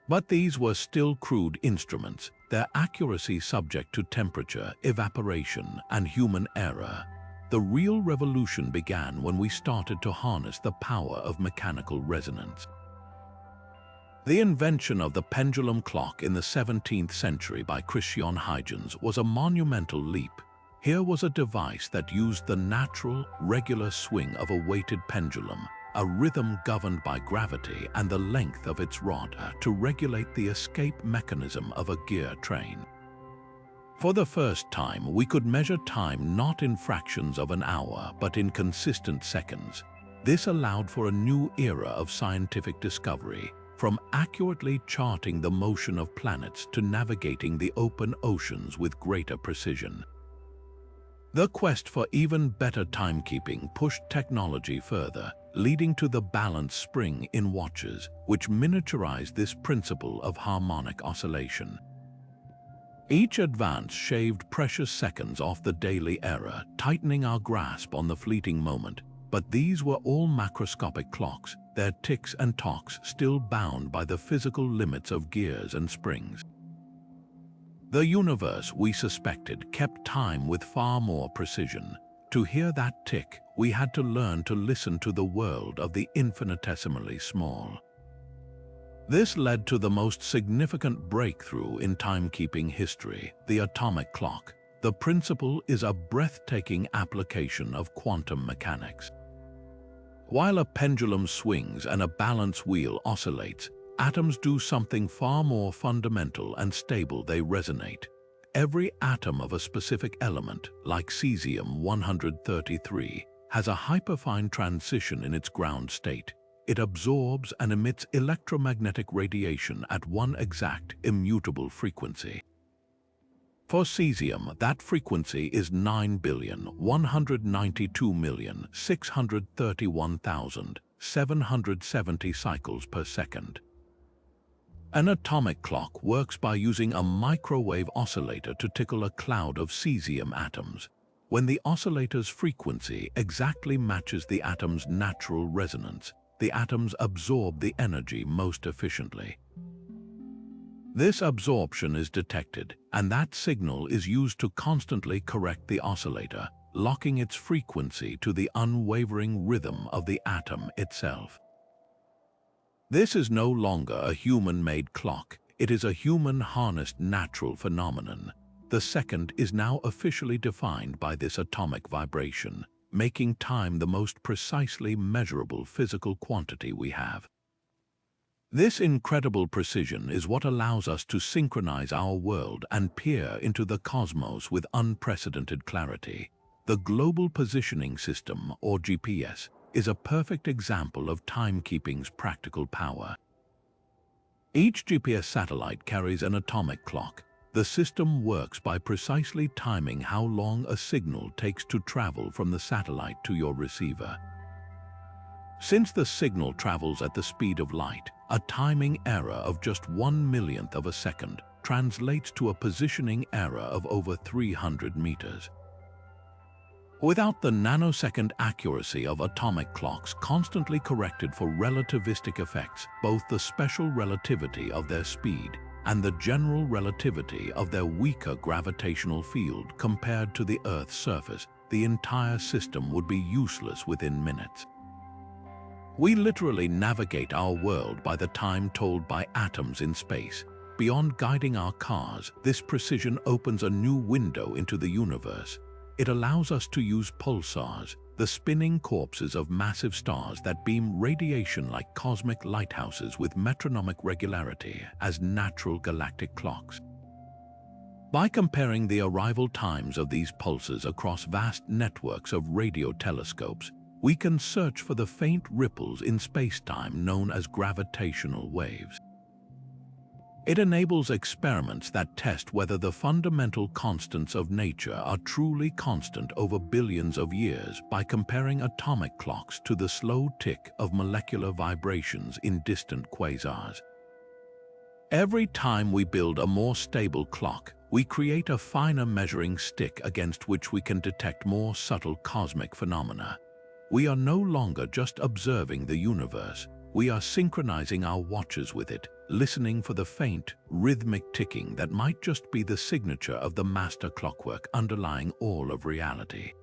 But these were still crude instruments, their accuracy subject to temperature, evaporation, and human error. The real revolution began when we started to harness the power of mechanical resonance. The invention of the pendulum clock in the 17th century by Christian Huygens was a monumental leap. Here was a device that used the natural, regular swing of a weighted pendulum, a rhythm governed by gravity and the length of its rod, to regulate the escape mechanism of a gear train. For the first time, we could measure time not in fractions of an hour, but in consistent seconds. This allowed for a new era of scientific discovery, from accurately charting the motion of planets to navigating the open oceans with greater precision. The quest for even better timekeeping pushed technology further, leading to the balance spring in watches, which miniaturized this principle of harmonic oscillation. Each advance shaved precious seconds off the daily error, tightening our grasp on the fleeting moment. But these were all macroscopic clocks, their ticks and tocks still bound by the physical limits of gears and springs. The universe, we suspected, kept time with far more precision. To hear that tick, we had to learn to listen to the world of the infinitesimally small. This led to the most significant breakthrough in timekeeping history, the atomic clock. The principle is a breathtaking application of quantum mechanics. While a pendulum swings and a balance wheel oscillates, atoms do something far more fundamental and stable. They resonate. Every atom of a specific element, like cesium-133, has a hyperfine transition in its ground state. It absorbs and emits electromagnetic radiation at one exact, immutable frequency. For cesium, that frequency is 9,192,631,770 cycles per second. An atomic clock works by using a microwave oscillator to tickle a cloud of cesium atoms. When the oscillator's frequency exactly matches the atom's natural resonance, the atoms absorb the energy most efficiently. This absorption is detected, and that signal is used to constantly correct the oscillator, locking its frequency to the unwavering rhythm of the atom itself. This is no longer a human-made clock. It is a human-harnessed natural phenomenon. The second is now officially defined by this atomic vibration, making time the most precisely measurable physical quantity we have. This incredible precision is what allows us to synchronize our world and peer into the cosmos with unprecedented clarity. The Global Positioning System, or GPS, is a perfect example of timekeeping's practical power. Each GPS satellite carries an atomic clock. The system works by precisely timing how long a signal takes to travel from the satellite to your receiver. Since the signal travels at the speed of light, a timing error of just 1/1,000,000th of a second translates to a positioning error of over 300 meters. Without the nanosecond accuracy of atomic clocks constantly corrected for relativistic effects, both the special relativity of their speed and the general relativity of their weaker gravitational field compared to the Earth's surface, the entire system would be useless within minutes. We literally navigate our world by the time told by atoms in space. Beyond guiding our cars, this precision opens a new window into the universe. It allows us to use pulsars, the spinning corpses of massive stars that beam radiation like cosmic lighthouses with metronomic regularity, as natural galactic clocks. By comparing the arrival times of these pulses across vast networks of radio telescopes, we can search for the faint ripples in space-time known as gravitational waves. It enables experiments that test whether the fundamental constants of nature are truly constant over billions of years by comparing atomic clocks to the slow tick of molecular vibrations in distant quasars. Every time we build a more stable clock, we create a finer measuring stick against which we can detect more subtle cosmic phenomena. We are no longer just observing the universe. We are synchronizing our watches with it, listening for the faint, rhythmic ticking that might just be the signature of the master clockwork underlying all of reality.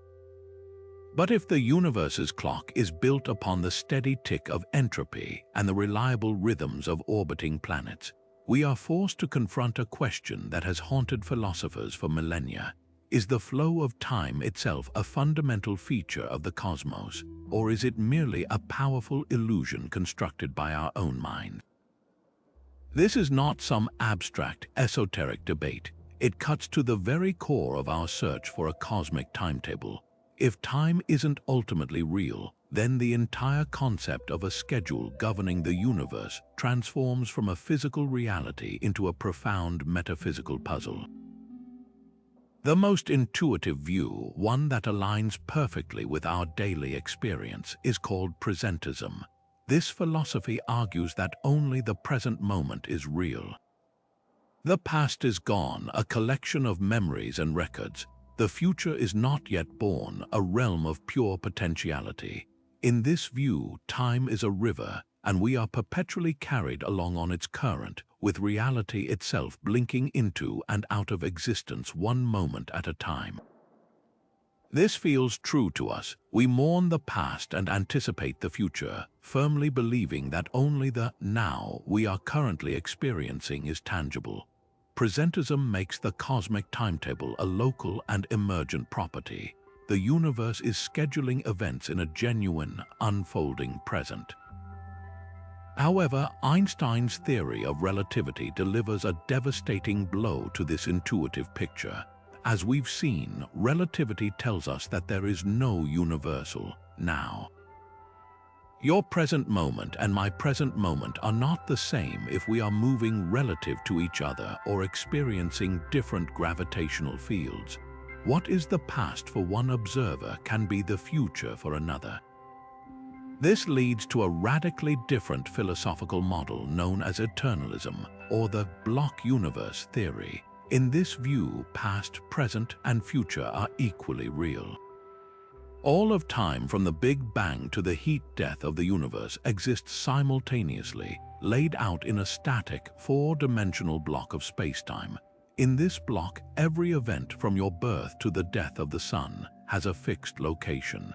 But if the universe's clock is built upon the steady tick of entropy and the reliable rhythms of orbiting planets, we are forced to confront a question that has haunted philosophers for millennia. Is the flow of time itself a fundamental feature of the cosmos, or is it merely a powerful illusion constructed by our own mind? This is not some abstract, esoteric debate. It cuts to the very core of our search for a cosmic timetable. If time isn't ultimately real, then the entire concept of a schedule governing the universe transforms from a physical reality into a profound metaphysical puzzle. The most intuitive view, one that aligns perfectly with our daily experience, is called presentism. This philosophy argues that only the present moment is real. The past is gone, a collection of memories and records. The future is not yet born, a realm of pure potentiality. In this view, time is a river, and we are perpetually carried along on its current, with reality itself blinking into and out of existence one moment at a time. This feels true to us. We mourn the past and anticipate the future, firmly believing that only the now we are currently experiencing is tangible. Presentism makes the cosmic timetable a local and emergent property. The universe is scheduling events in a genuine, unfolding present. However, Einstein's theory of relativity delivers a devastating blow to this intuitive picture. As we've seen, relativity tells us that there is no universal now. Your present moment and my present moment are not the same if we are moving relative to each other or experiencing different gravitational fields. What is the past for one observer can be the future for another. This leads to a radically different philosophical model known as eternalism, or the block universe theory. In this view, past, present, and future are equally real. All of time from the Big Bang to the heat death of the universe exists simultaneously, laid out in a static, four-dimensional block of spacetime. In this block, every event from your birth to the death of the sun has a fixed location.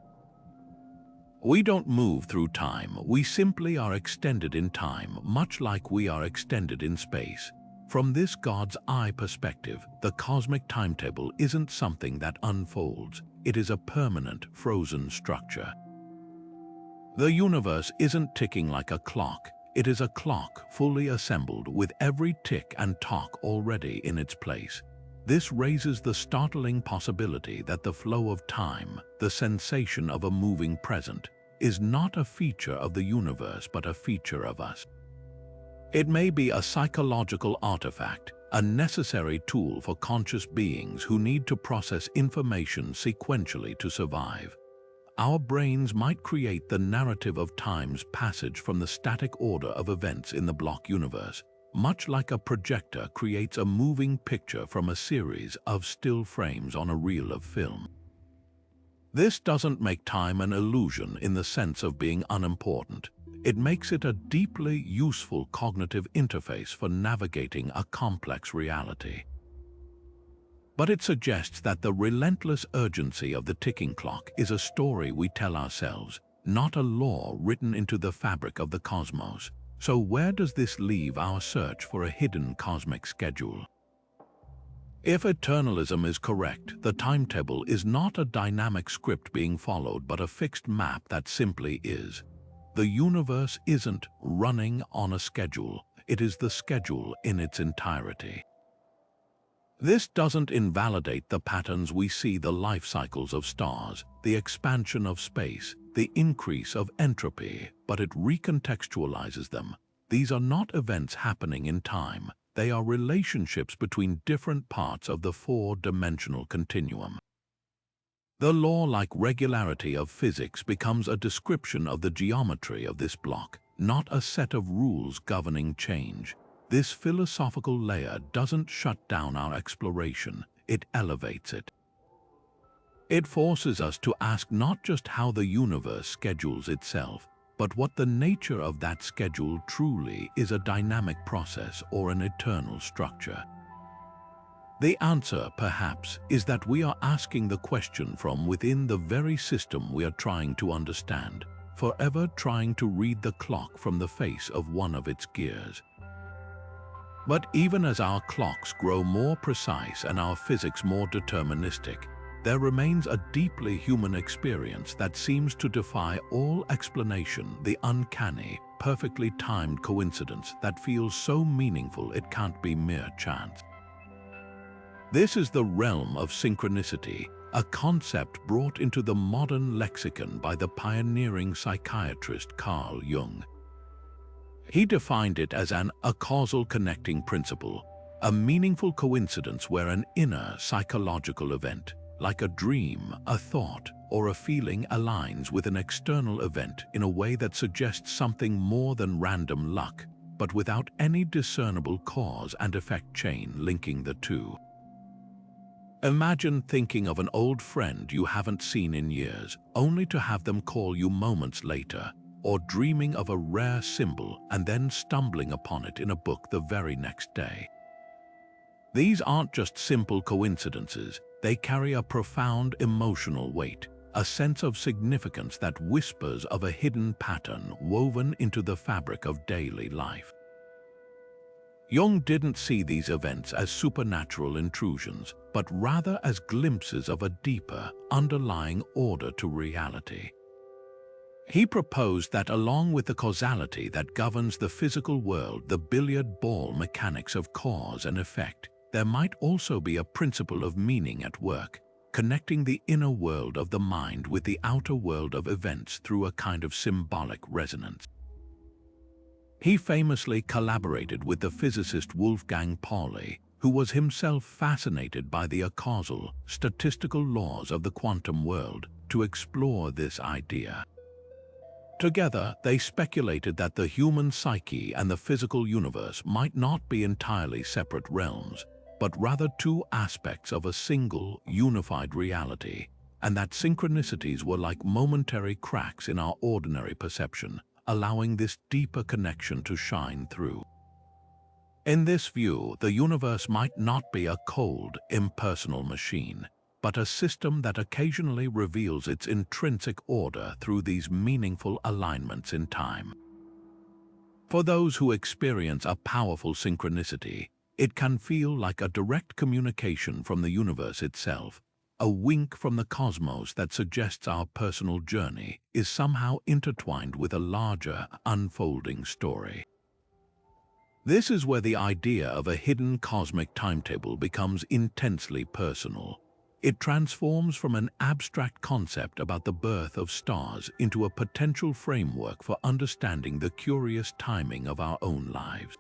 We don't move through time, we simply are extended in time, much like we are extended in space. From this God's eye perspective, the cosmic timetable isn't something that unfolds. It is a permanent, frozen structure. The universe isn't ticking like a clock. It is a clock fully assembled with every tick and tock already in its place. This raises the startling possibility that the flow of time, the sensation of a moving present, is not a feature of the universe but a feature of us. It may be a psychological artifact, a necessary tool for conscious beings who need to process information sequentially to survive. Our brains might create the narrative of time's passage from the static order of events in the block universe, much like a projector creates a moving picture from a series of still frames on a reel of film. This doesn't make time an illusion in the sense of being unimportant. It makes it a deeply useful cognitive interface for navigating a complex reality. But it suggests that the relentless urgency of the ticking clock is a story we tell ourselves, not a law written into the fabric of the cosmos. So where does this leave our search for a hidden cosmic schedule? If eternalism is correct, the timetable is not a dynamic script being followed but a fixed map that simply is. The universe isn't running on a schedule, it is the schedule in its entirety. This doesn't invalidate the patterns we see: the life cycles of stars, the expansion of space, the increase of entropy, but it recontextualizes them. These are not events happening in time, they are relationships between different parts of the four-dimensional continuum. The law-like regularity of physics becomes a description of the geometry of this block, not a set of rules governing change. This philosophical layer doesn't shut down our exploration, it elevates it. It forces us to ask not just how the universe schedules itself, but what the nature of that schedule truly is: a dynamic process or an eternal structure. The answer, perhaps, is that we are asking the question from within the very system we are trying to understand, forever trying to read the clock from the face of one of its gears. But even as our clocks grow more precise and our physics more deterministic, there remains a deeply human experience that seems to defy all explanation: the uncanny, perfectly timed coincidence that feels so meaningful it can't be mere chance. This is the realm of synchronicity, a concept brought into the modern lexicon by the pioneering psychiatrist Carl Jung. He defined it as a causal connecting principle, a meaningful coincidence where an inner psychological event, like a dream, a thought, or a feeling, aligns with an external event in a way that suggests something more than random luck, but without any discernible cause and effect chain linking the two. Imagine thinking of an old friend you haven't seen in years, only to have them call you moments later, or dreaming of a rare symbol and then stumbling upon it in a book the very next day. These aren't just simple coincidences, they carry a profound emotional weight, a sense of significance that whispers of a hidden pattern woven into the fabric of daily life. Jung didn't see these events as supernatural intrusions, but rather as glimpses of a deeper, underlying order to reality. He proposed that along with the causality that governs the physical world, the billiard ball mechanics of cause and effect, there might also be a principle of meaning at work, connecting the inner world of the mind with the outer world of events through a kind of symbolic resonance. He famously collaborated with the physicist Wolfgang Pauli, who was himself fascinated by the acausal, statistical laws of the quantum world, to explore this idea. Together, they speculated that the human psyche and the physical universe might not be entirely separate realms, but rather two aspects of a single, unified reality, and that synchronicities were like momentary cracks in our ordinary perception, allowing this deeper connection to shine through. In this view, the universe might not be a cold, impersonal machine, but a system that occasionally reveals its intrinsic order through these meaningful alignments in time. For those who experience a powerful synchronicity, it can feel like a direct communication from the universe itself, a wink from the cosmos that suggests our personal journey is somehow intertwined with a larger, unfolding story. This is where the idea of a hidden cosmic timetable becomes intensely personal. It transforms from an abstract concept about the birth of stars into a potential framework for understanding the curious timing of our own lives.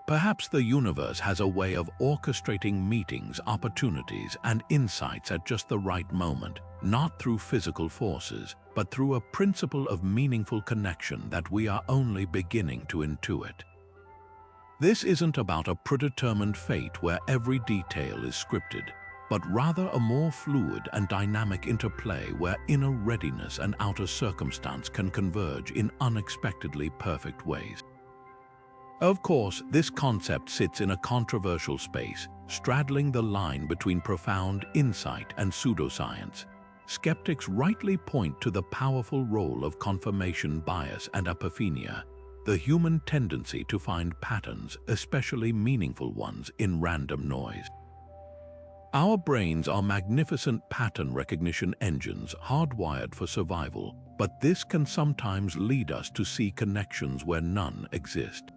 Perhaps the universe has a way of orchestrating meetings, opportunities, and insights at just the right moment, not through physical forces, but through a principle of meaningful connection that we are only beginning to intuit. This isn't about a predetermined fate where every detail is scripted. but rather a more fluid and dynamic interplay where inner readiness and outer circumstance can converge in unexpectedly perfect ways. Of course, this concept sits in a controversial space, straddling the line between profound insight and pseudoscience. Skeptics rightly point to the powerful role of confirmation bias and apophenia, the human tendency to find patterns, especially meaningful ones, in random noise. Our brains are magnificent pattern recognition engines hardwired for survival, but this can sometimes lead us to see connections where none exist.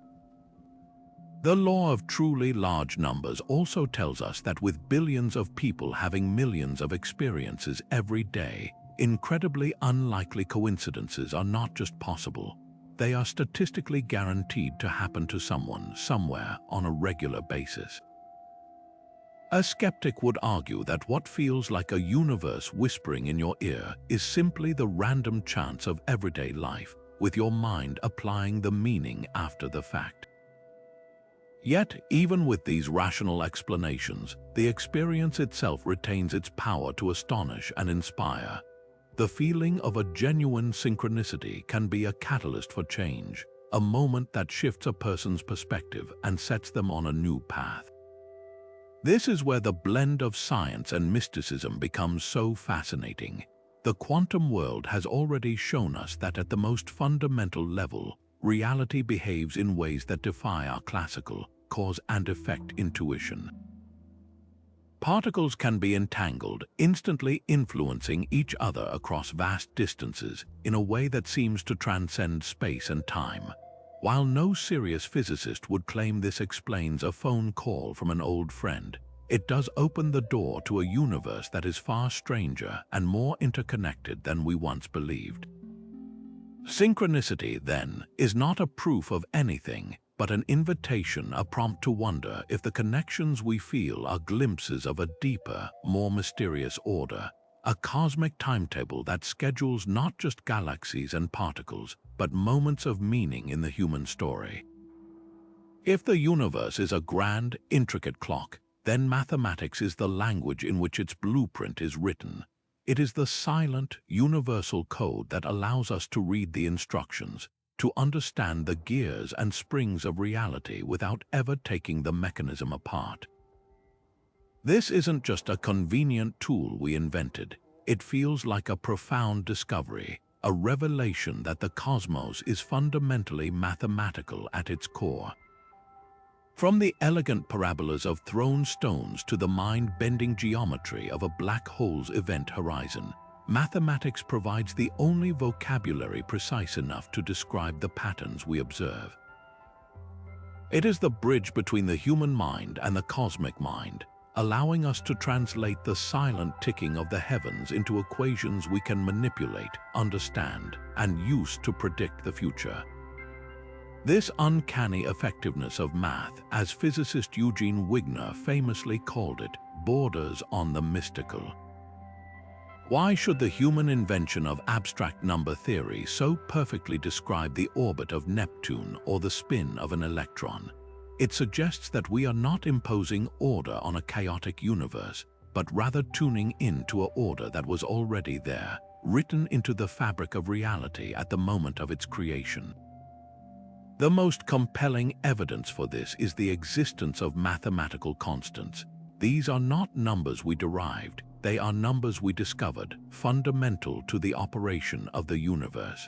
The law of truly large numbers also tells us that with billions of people having millions of experiences every day, incredibly unlikely coincidences are not just possible, they are statistically guaranteed to happen to someone, somewhere, on a regular basis. A skeptic would argue that what feels like a universe whispering in your ear is simply the random chance of everyday life, with your mind applying the meaning after the fact. Yet, even with these rational explanations, the experience itself retains its power to astonish and inspire. The feeling of a genuine synchronicity can be a catalyst for change, a moment that shifts a person's perspective and sets them on a new path. This is where the blend of science and mysticism becomes so fascinating. The quantum world has already shown us that at the most fundamental level, reality behaves in ways that defy our classical cause and effect intuition. Particles can be entangled, instantly influencing each other across vast distances in a way that seems to transcend space and time. While no serious physicist would claim this explains a phone call from an old friend, it does open the door to a universe that is far stranger and more interconnected than we once believed. Synchronicity, then, is not a proof of anything, but an invitation, a prompt to wonder if the connections we feel are glimpses of a deeper, more mysterious order, a cosmic timetable that schedules not just galaxies and particles, but moments of meaning in the human story. If the universe is a grand, intricate clock, then mathematics is the language in which its blueprint is written. It is the silent, universal code that allows us to read the instructions, to understand the gears and springs of reality without ever taking the mechanism apart. This isn't just a convenient tool we invented. It feels like a profound discovery, a revelation that the cosmos is fundamentally mathematical at its core. From the elegant parabolas of thrown stones to the mind-bending geometry of a black hole's event horizon, mathematics provides the only vocabulary precise enough to describe the patterns we observe. It is the bridge between the human mind and the cosmic mind, allowing us to translate the silent ticking of the heavens into equations we can manipulate, understand, and use to predict the future. This uncanny effectiveness of math, as physicist Eugene Wigner famously called it, borders on the mystical. Why should the human invention of abstract number theory so perfectly describe the orbit of Neptune or the spin of an electron? It suggests that we are not imposing order on a chaotic universe, but rather tuning into an order that was already there, written into the fabric of reality at the moment of its creation. The most compelling evidence for this is the existence of mathematical constants. These are not numbers we derived, they are numbers we discovered, fundamental to the operation of the universe.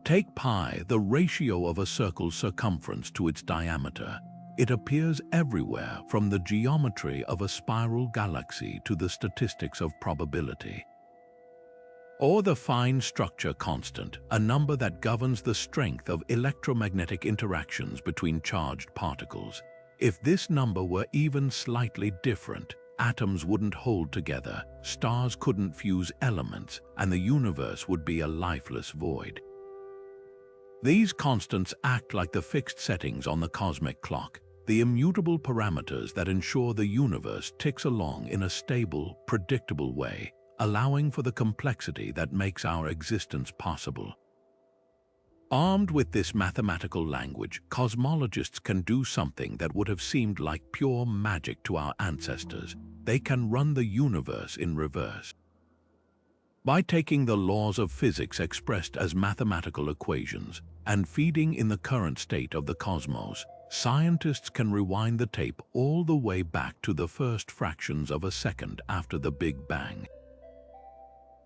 Take pi, the ratio of a circle's circumference to its diameter. It appears everywhere, from the geometry of a spiral galaxy to the statistics of probability. Or the fine structure constant, a number that governs the strength of electromagnetic interactions between charged particles. If this number were even slightly different, atoms wouldn't hold together, stars couldn't fuse elements, and the universe would be a lifeless void. These constants act like the fixed settings on the cosmic clock, the immutable parameters that ensure the universe ticks along in a stable, predictable way, allowing for the complexity that makes our existence possible. Armed with this mathematical language, cosmologists can do something that would have seemed like pure magic to our ancestors. they can run the universe in reverse. By taking the laws of physics expressed as mathematical equations and feeding in the current state of the cosmos, scientists can rewind the tape all the way back to the first fractions of a second after the Big Bang.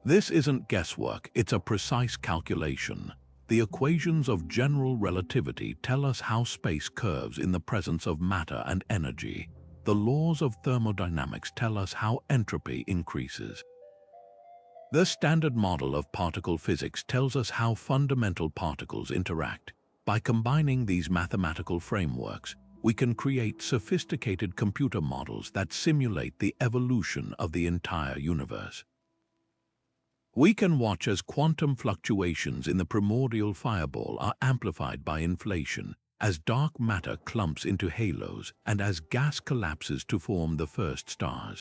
This isn't guesswork, it's a precise calculation. The equations of general relativity tell us how space curves in the presence of matter and energy. The laws of thermodynamics tell us how entropy increases. The standard model of particle physics tells us how fundamental particles interact. By combining these mathematical frameworks, we can create sophisticated computer models that simulate the evolution of the entire universe. We can watch as quantum fluctuations in the primordial fireball are amplified by inflation, as dark matter clumps into halos, and as gas collapses to form the first stars.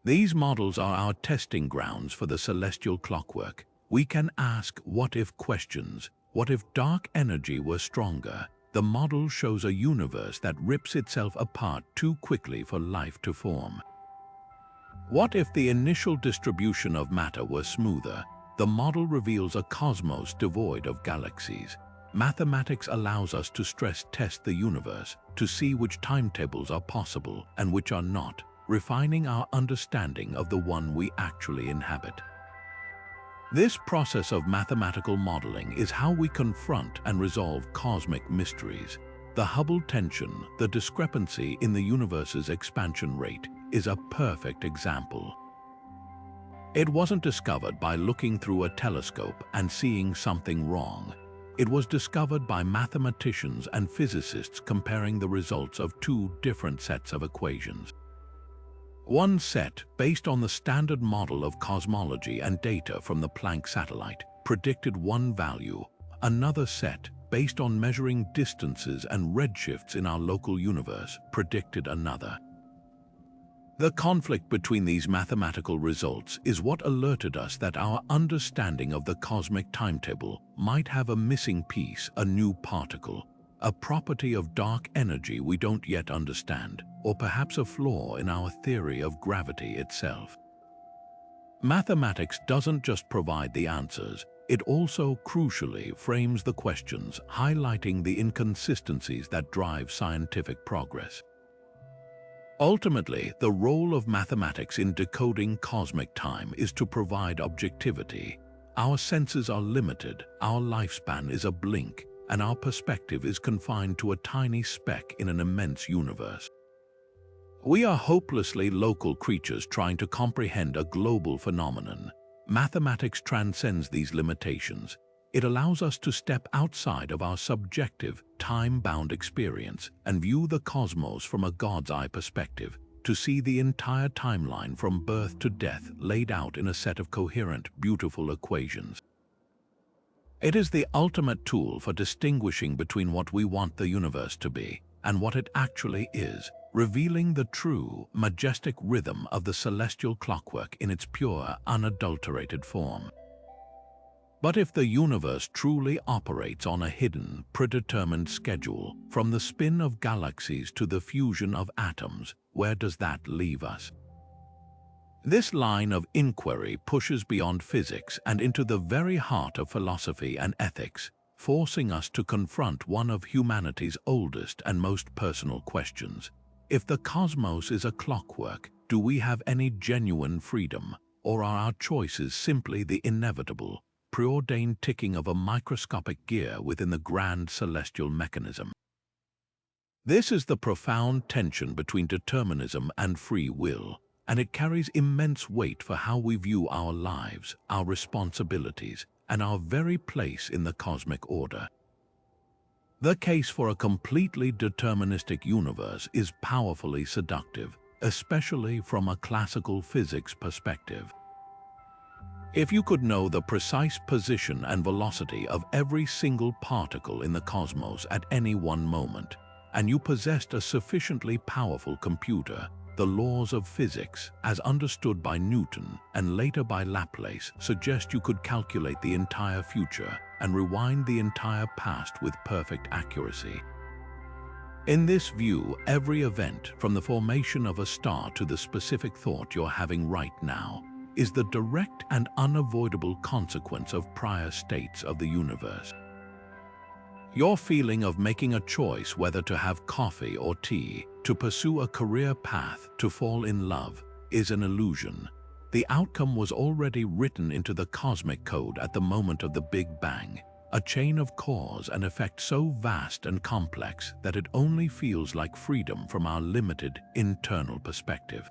These models are our testing grounds for the celestial clockwork. We can ask what-if questions. What if dark energy were stronger? The model shows a universe that rips itself apart too quickly for life to form. What if the initial distribution of matter were smoother? The model reveals a cosmos devoid of galaxies. Mathematics allows us to stress test the universe, to see which timetables are possible and which are not, refining our understanding of the one we actually inhabit. This process of mathematical modeling is how we confront and resolve cosmic mysteries. The Hubble tension, the discrepancy in the universe's expansion rate, is a perfect example. It wasn't discovered by looking through a telescope and seeing something wrong. It was discovered by mathematicians and physicists comparing the results of two different sets of equations. One set, based on the standard model of cosmology and data from the Planck satellite, predicted one value. Another set, based on measuring distances and redshifts in our local universe, predicted another. The conflict between these mathematical results is what alerted us that our understanding of the cosmic timetable might have a missing piece, a new particle, a property of dark energy we don't yet understand, or perhaps a flaw in our theory of gravity itself. Mathematics doesn't just provide the answers, it also crucially frames the questions, highlighting the inconsistencies that drive scientific progress. Ultimately, the role of mathematics in decoding cosmic time is to provide objectivity. Our senses are limited, our lifespan is a blink, and our perspective is confined to a tiny speck in an immense universe. We are hopelessly local creatures trying to comprehend a global phenomenon. Mathematics transcends these limitations. It allows us to step outside of our subjective, time-bound experience and view the cosmos from a God's eye perspective, to see the entire timeline from birth to death laid out in a set of coherent, beautiful equations. It is the ultimate tool for distinguishing between what we want the universe to be and what it actually is, revealing the true, majestic rhythm of the celestial clockwork in its pure, unadulterated form. But if the universe truly operates on a hidden, predetermined schedule, from the spin of galaxies to the fusion of atoms, where does that leave us? This line of inquiry pushes beyond physics and into the very heart of philosophy and ethics, forcing us to confront one of humanity's oldest and most personal questions. If the cosmos is a clockwork, do we have any genuine freedom, or are our choices simply the inevitable, preordained ticking of a microscopic gear within the grand celestial mechanism? This is the profound tension between determinism and free will, and it carries immense weight for how we view our lives, our responsibilities, and our very place in the cosmic order. The case for a completely deterministic universe is powerfully seductive, especially from a classical physics perspective. If you could know the precise position and velocity of every single particle in the cosmos at any one moment, and you possessed a sufficiently powerful computer, the laws of physics, as understood by Newton and later by Laplace, suggest you could calculate the entire future and rewind the entire past with perfect accuracy. In this view, every event, from the formation of a star to the specific thought you're having right now, is the direct and unavoidable consequence of prior states of the universe. Your feeling of making a choice whether to have coffee or tea, to pursue a career path, to fall in love, is an illusion. The outcome was already written into the cosmic code at the moment of the Big Bang, a chain of cause and effect so vast and complex that it only feels like freedom from our limited internal perspective.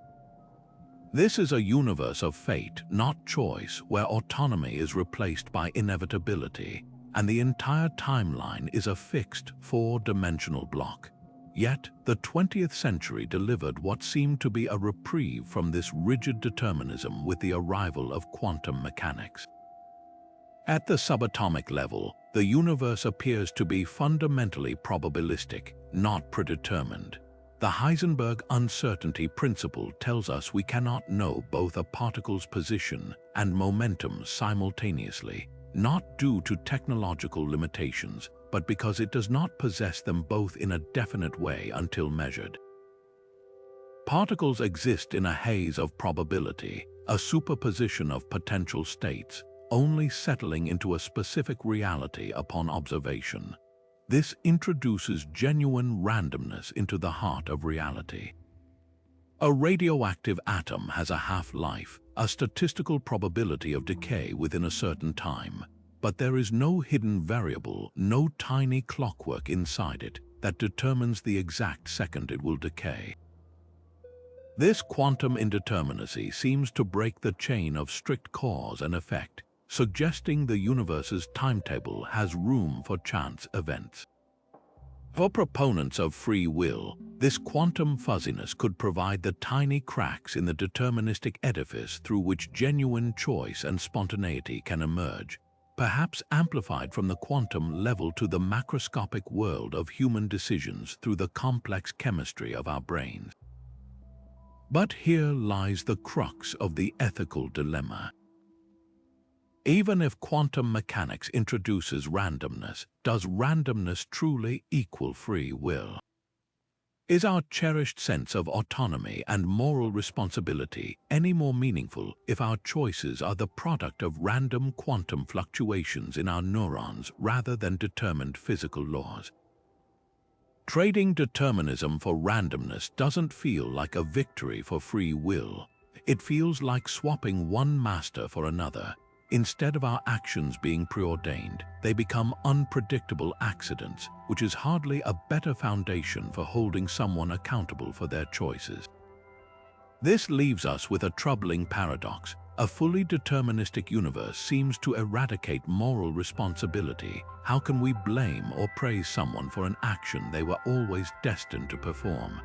This is a universe of fate, not choice, where autonomy is replaced by inevitability, and the entire timeline is a fixed, four-dimensional block. Yet, the 20th century delivered what seemed to be a reprieve from this rigid determinism with the arrival of quantum mechanics. At the subatomic level, the universe appears to be fundamentally probabilistic, not predetermined. The Heisenberg uncertainty principle tells us we cannot know both a particle's position and momentum simultaneously, not due to technological limitations, but because it does not possess them both in a definite way until measured. Particles exist in a haze of probability, a superposition of potential states, only settling into a specific reality upon observation. This introduces genuine randomness into the heart of reality. A radioactive atom has a half-life, a statistical probability of decay within a certain time, but there is no hidden variable, no tiny clockwork inside it that determines the exact second it will decay. This quantum indeterminacy seems to break the chain of strict cause and effect, suggesting the universe's timetable has room for chance events. For proponents of free will, this quantum fuzziness could provide the tiny cracks in the deterministic edifice through which genuine choice and spontaneity can emerge, perhaps amplified from the quantum level to the macroscopic world of human decisions through the complex chemistry of our brains. But here lies the crux of the ethical dilemma. Even if quantum mechanics introduces randomness, does randomness truly equal free will? Is our cherished sense of autonomy and moral responsibility any more meaningful if our choices are the product of random quantum fluctuations in our neurons rather than determined physical laws? Trading determinism for randomness doesn't feel like a victory for free will. It feels like swapping one master for another. Instead of our actions being preordained, they become unpredictable accidents, which is hardly a better foundation for holding someone accountable for their choices. This leaves us with a troubling paradox. A fully deterministic universe seems to eradicate moral responsibility. How can we blame or praise someone for an action they were always destined to perform?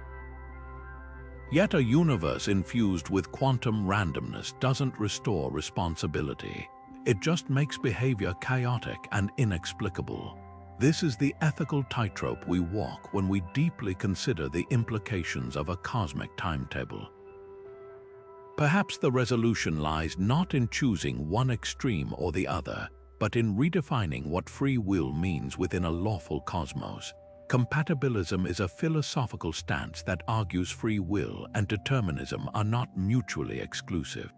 Yet a universe infused with quantum randomness doesn't restore responsibility. It just makes behavior chaotic and inexplicable. This is the ethical tightrope we walk when we deeply consider the implications of a cosmic timetable. Perhaps the resolution lies not in choosing one extreme or the other, but in redefining what free will means within a lawful cosmos. Compatibilism is a philosophical stance that argues free will and determinism are not mutually exclusive.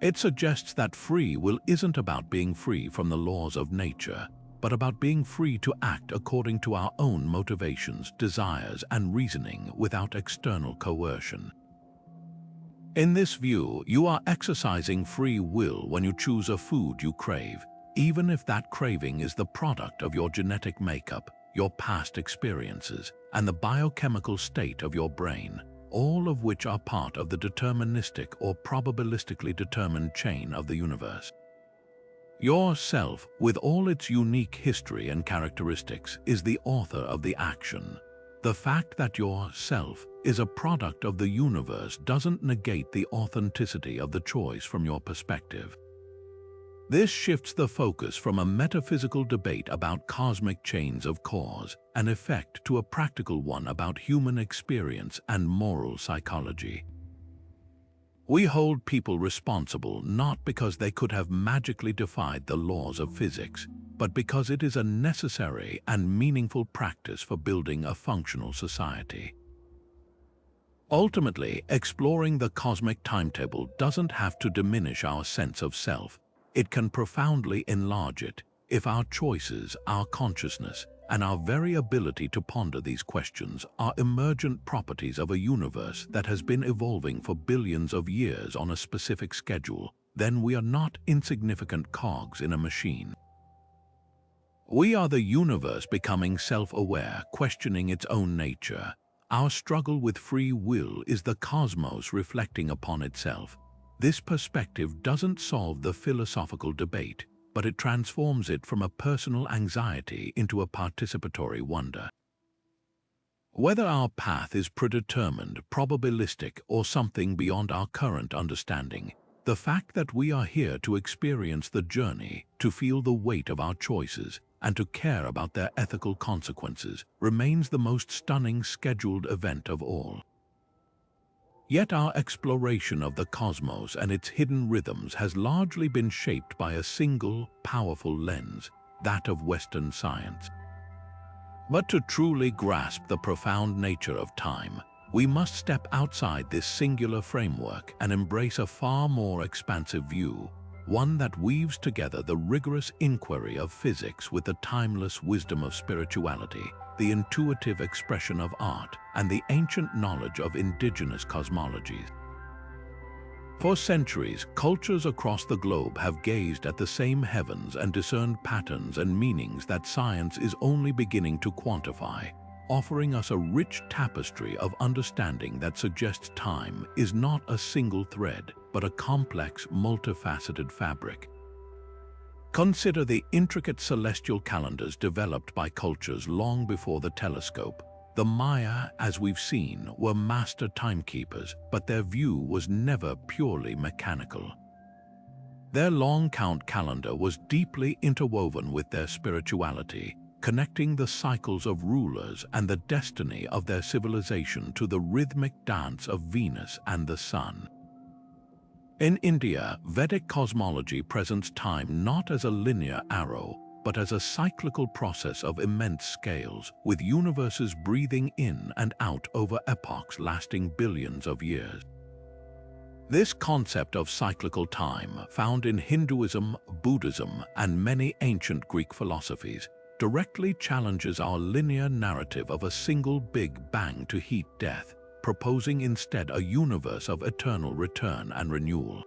It suggests that free will isn't about being free from the laws of nature, but about being free to act according to our own motivations, desires, and reasoning without external coercion. In this view, you are exercising free will when you choose a food you crave, even if that craving is the product of your genetic makeup, your past experiences, and the biochemical state of your brain, all of which are part of the deterministic or probabilistically determined chain of the universe. Your self, with all its unique history and characteristics, is the author of the action. The fact that your self is a product of the universe doesn't negate the authenticity of the choice from your perspective. This shifts the focus from a metaphysical debate about cosmic chains of cause and effect to a practical one about human experience and moral psychology. We hold people responsible not because they could have magically defied the laws of physics, but because it is a necessary and meaningful practice for building a functional society. Ultimately, exploring the cosmic timetable doesn't have to diminish our sense of self. It can profoundly enlarge it if our choices, our consciousness, and our very ability to ponder these questions are emergent properties of a universe that has been evolving for billions of years on a specific schedule. Then we are not insignificant cogs in a machine. We are the universe becoming self-aware, questioning its own nature. Our struggle with free will is the cosmos reflecting upon itself. This perspective doesn't solve the philosophical debate, but it transforms it from a personal anxiety into a participatory wonder. Whether our path is predetermined, probabilistic, or something beyond our current understanding, the fact that we are here to experience the journey, to feel the weight of our choices, and to care about their ethical consequences remains the most stunning scheduled event of all. Yet our exploration of the cosmos and its hidden rhythms has largely been shaped by a single, powerful lens, that of Western science. But to truly grasp the profound nature of time, we must step outside this singular framework and embrace a far more expansive view, one that weaves together the rigorous inquiry of physics with the timeless wisdom of spirituality, the intuitive expression of art, and the ancient knowledge of indigenous cosmologies. For centuries, cultures across the globe have gazed at the same heavens and discerned patterns and meanings that science is only beginning to quantify, offering us a rich tapestry of understanding that suggests time is not a single thread, but a complex, multifaceted fabric. Consider the intricate celestial calendars developed by cultures long before the telescope. The Maya, as we've seen, were master timekeepers, but their view was never purely mechanical. Their long count calendar was deeply interwoven with their spirituality, connecting the cycles of rulers and the destiny of their civilization to the rhythmic dance of Venus and the Sun. In India, Vedic cosmology presents time not as a linear arrow, but as a cyclical process of immense scales, with universes breathing in and out over epochs lasting billions of years. This concept of cyclical time, found in Hinduism, Buddhism, and many ancient Greek philosophies, directly challenges our linear narrative of a single Big Bang to heat death, proposing instead a universe of eternal return and renewal.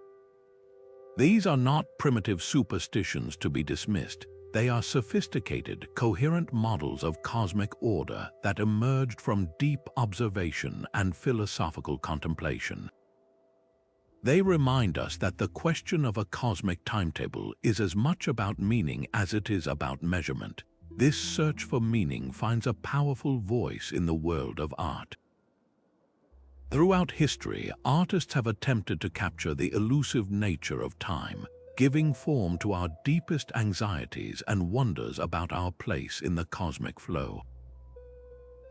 These are not primitive superstitions to be dismissed. They are sophisticated, coherent models of cosmic order that emerged from deep observation and philosophical contemplation. They remind us that the question of a cosmic timetable is as much about meaning as it is about measurement. This search for meaning finds a powerful voice in the world of art. Throughout history, artists have attempted to capture the elusive nature of time, giving form to our deepest anxieties and wonders about our place in the cosmic flow.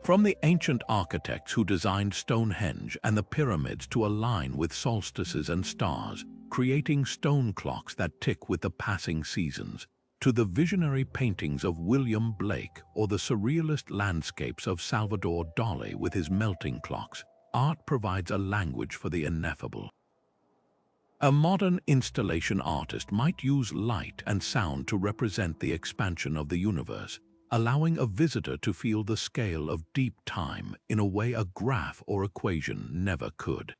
From the ancient architects who designed Stonehenge and the pyramids to align with solstices and stars, creating stone clocks that tick with the passing seasons, to the visionary paintings of William Blake or the surrealist landscapes of Salvador Dali with his melting clocks, art provides a language for the ineffable. A modern installation artist might use light and sound to represent the expansion of the universe, allowing a visitor to feel the scale of deep time in a way a graph or equation never could.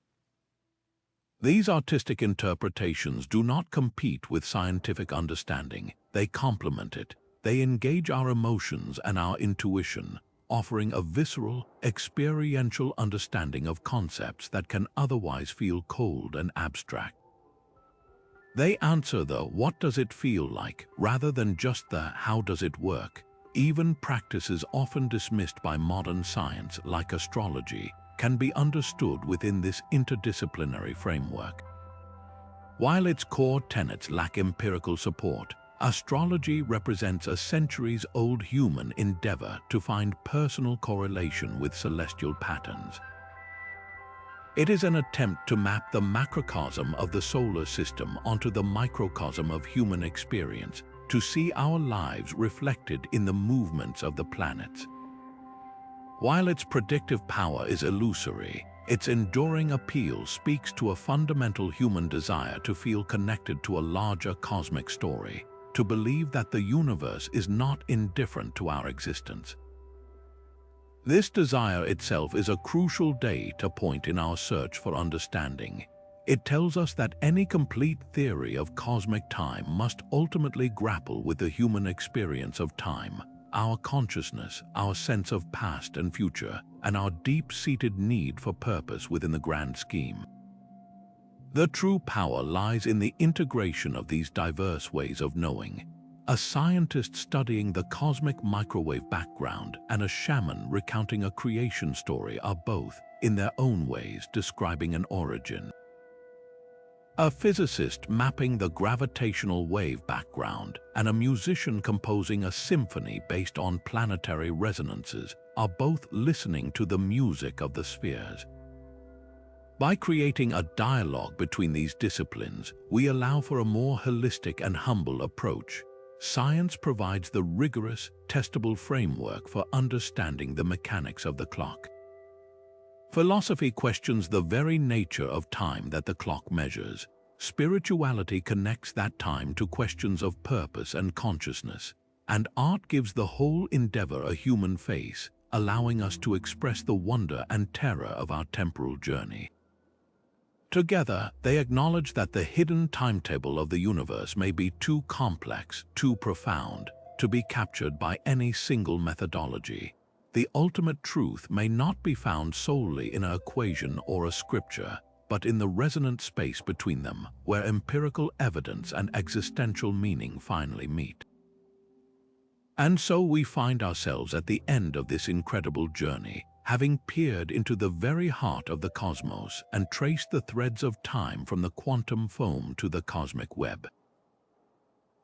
These artistic interpretations do not compete with scientific understanding. They complement it. They engage our emotions and our intuition, offering a visceral, experiential understanding of concepts that can otherwise feel cold and abstract. They answer the "what does it feel like" rather than just the "how does it work." Even practices often dismissed by modern science, like astrology, can be understood within this interdisciplinary framework. While its core tenets lack empirical support, astrology represents a centuries-old human endeavor to find personal correlation with celestial patterns. It is an attempt to map the macrocosm of the solar system onto the microcosm of human experience, to see our lives reflected in the movements of the planets. While its predictive power is illusory, its enduring appeal speaks to a fundamental human desire to feel connected to a larger cosmic story, to believe that the universe is not indifferent to our existence. This desire itself is a crucial data point in our search for understanding. It tells us that any complete theory of cosmic time must ultimately grapple with the human experience of time, our consciousness, our sense of past and future, and our deep-seated need for purpose within the grand scheme. The true power lies in the integration of these diverse ways of knowing. A scientist studying the cosmic microwave background and a shaman recounting a creation story are both, in their own ways, describing an origin. A physicist mapping the gravitational wave background and a musician composing a symphony based on planetary resonances are both listening to the music of the spheres. By creating a dialogue between these disciplines, we allow for a more holistic and humble approach. Science provides the rigorous, testable framework for understanding the mechanics of the clock. Philosophy questions the very nature of time that the clock measures. Spirituality connects that time to questions of purpose and consciousness. And art gives the whole endeavor a human face, allowing us to express the wonder and terror of our temporal journey. Together, they acknowledge that the hidden timetable of the universe may be too complex, too profound, to be captured by any single methodology. The ultimate truth may not be found solely in an equation or a scripture, but in the resonant space between them, where empirical evidence and existential meaning finally meet. And so we find ourselves at the end of this incredible journey, having peered into the very heart of the cosmos and traced the threads of time from the quantum foam to the cosmic web.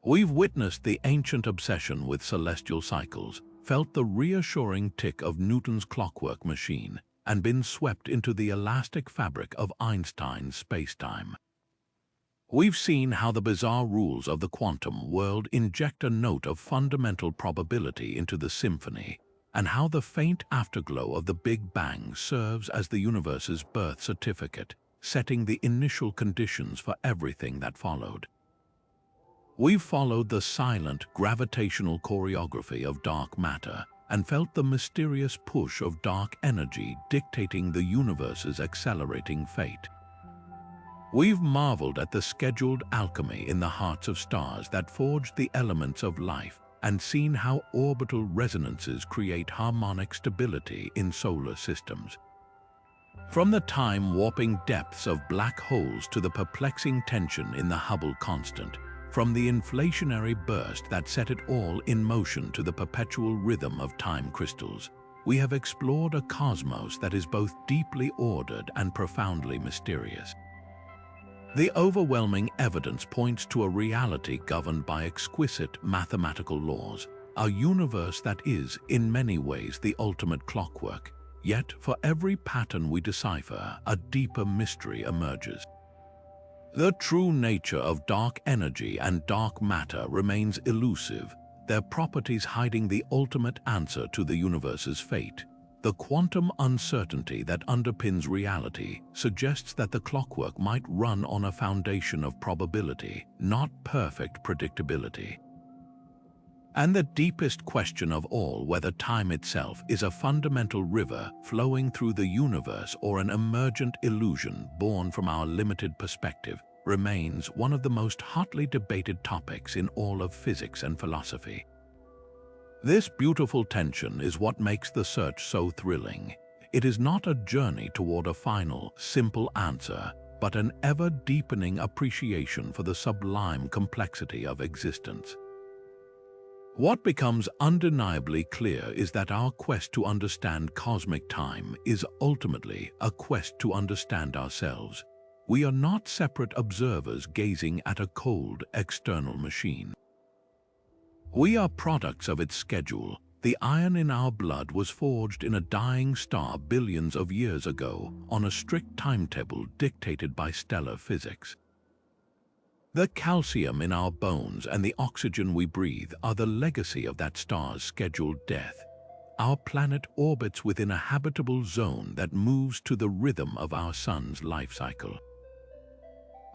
We've witnessed the ancient obsession with celestial cycles, felt the reassuring tick of Newton's clockwork machine, and been swept into the elastic fabric of Einstein's spacetime. We've seen how the bizarre rules of the quantum world inject a note of fundamental probability into the symphony, and how the faint afterglow of the Big Bang serves as the universe's birth certificate, setting the initial conditions for everything that followed. We've followed the silent, gravitational choreography of dark matter and felt the mysterious push of dark energy dictating the universe's accelerating fate. We've marveled at the scheduled alchemy in the hearts of stars that forged the elements of life and seen how orbital resonances create harmonic stability in solar systems. From the time-warping depths of black holes to the perplexing tension in the Hubble constant, from the inflationary burst that set it all in motion to the perpetual rhythm of time crystals, we have explored a cosmos that is both deeply ordered and profoundly mysterious. The overwhelming evidence points to a reality governed by exquisite mathematical laws, a universe that is, in many ways, the ultimate clockwork. Yet, for every pattern we decipher, a deeper mystery emerges. The true nature of dark energy and dark matter remains elusive, their properties hiding the ultimate answer to the universe's fate. The quantum uncertainty that underpins reality suggests that the clockwork might run on a foundation of probability, not perfect predictability. And the deepest question of all, whether time itself is a fundamental river flowing through the universe or an emergent illusion born from our limited perspective, remains one of the most hotly debated topics in all of physics and philosophy. This beautiful tension is what makes the search so thrilling. It is not a journey toward a final, simple answer, but an ever-deepening appreciation for the sublime complexity of existence. What becomes undeniably clear is that our quest to understand cosmic time is ultimately a quest to understand ourselves. We are not separate observers gazing at a cold, external machine. We are products of its schedule, The iron in our blood was forged in a dying star billions of years ago on a strict timetable dictated by stellar physics. The calcium in our bones and the oxygen we breathe are the legacy of that star's scheduled death. Our planet orbits within a habitable zone that moves to the rhythm of our sun's life cycle.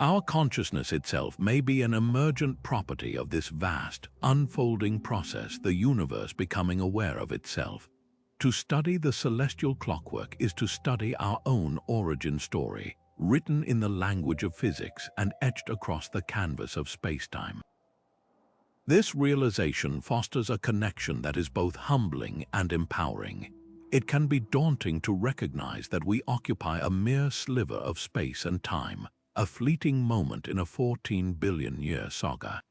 Our consciousness itself may be an emergent property of this vast, unfolding process, the universe becoming aware of itself. To study the celestial clockwork is to study our own origin story, written in the language of physics and etched across the canvas of space-time. This realization fosters a connection that is both humbling and empowering. It can be daunting to recognize that we occupy a mere sliver of space and time, a fleeting moment in a 14-billion-year saga.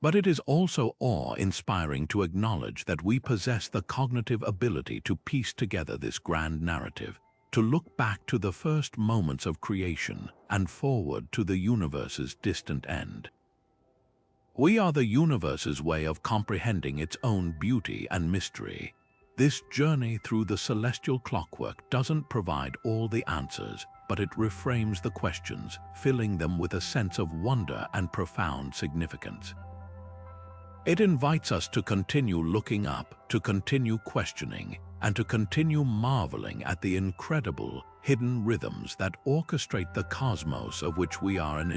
But it is also awe-inspiring to acknowledge that we possess the cognitive ability to piece together this grand narrative, to look back to the first moments of creation and forward to the universe's distant end. We are the universe's way of comprehending its own beauty and mystery. This journey through the celestial clockwork doesn't provide all the answers, but it reframes the questions, filling them with a sense of wonder and profound significance. It invites us to continue looking up, to continue questioning, and to continue marveling at the incredible, hidden rhythms that orchestrate the cosmos of which we are an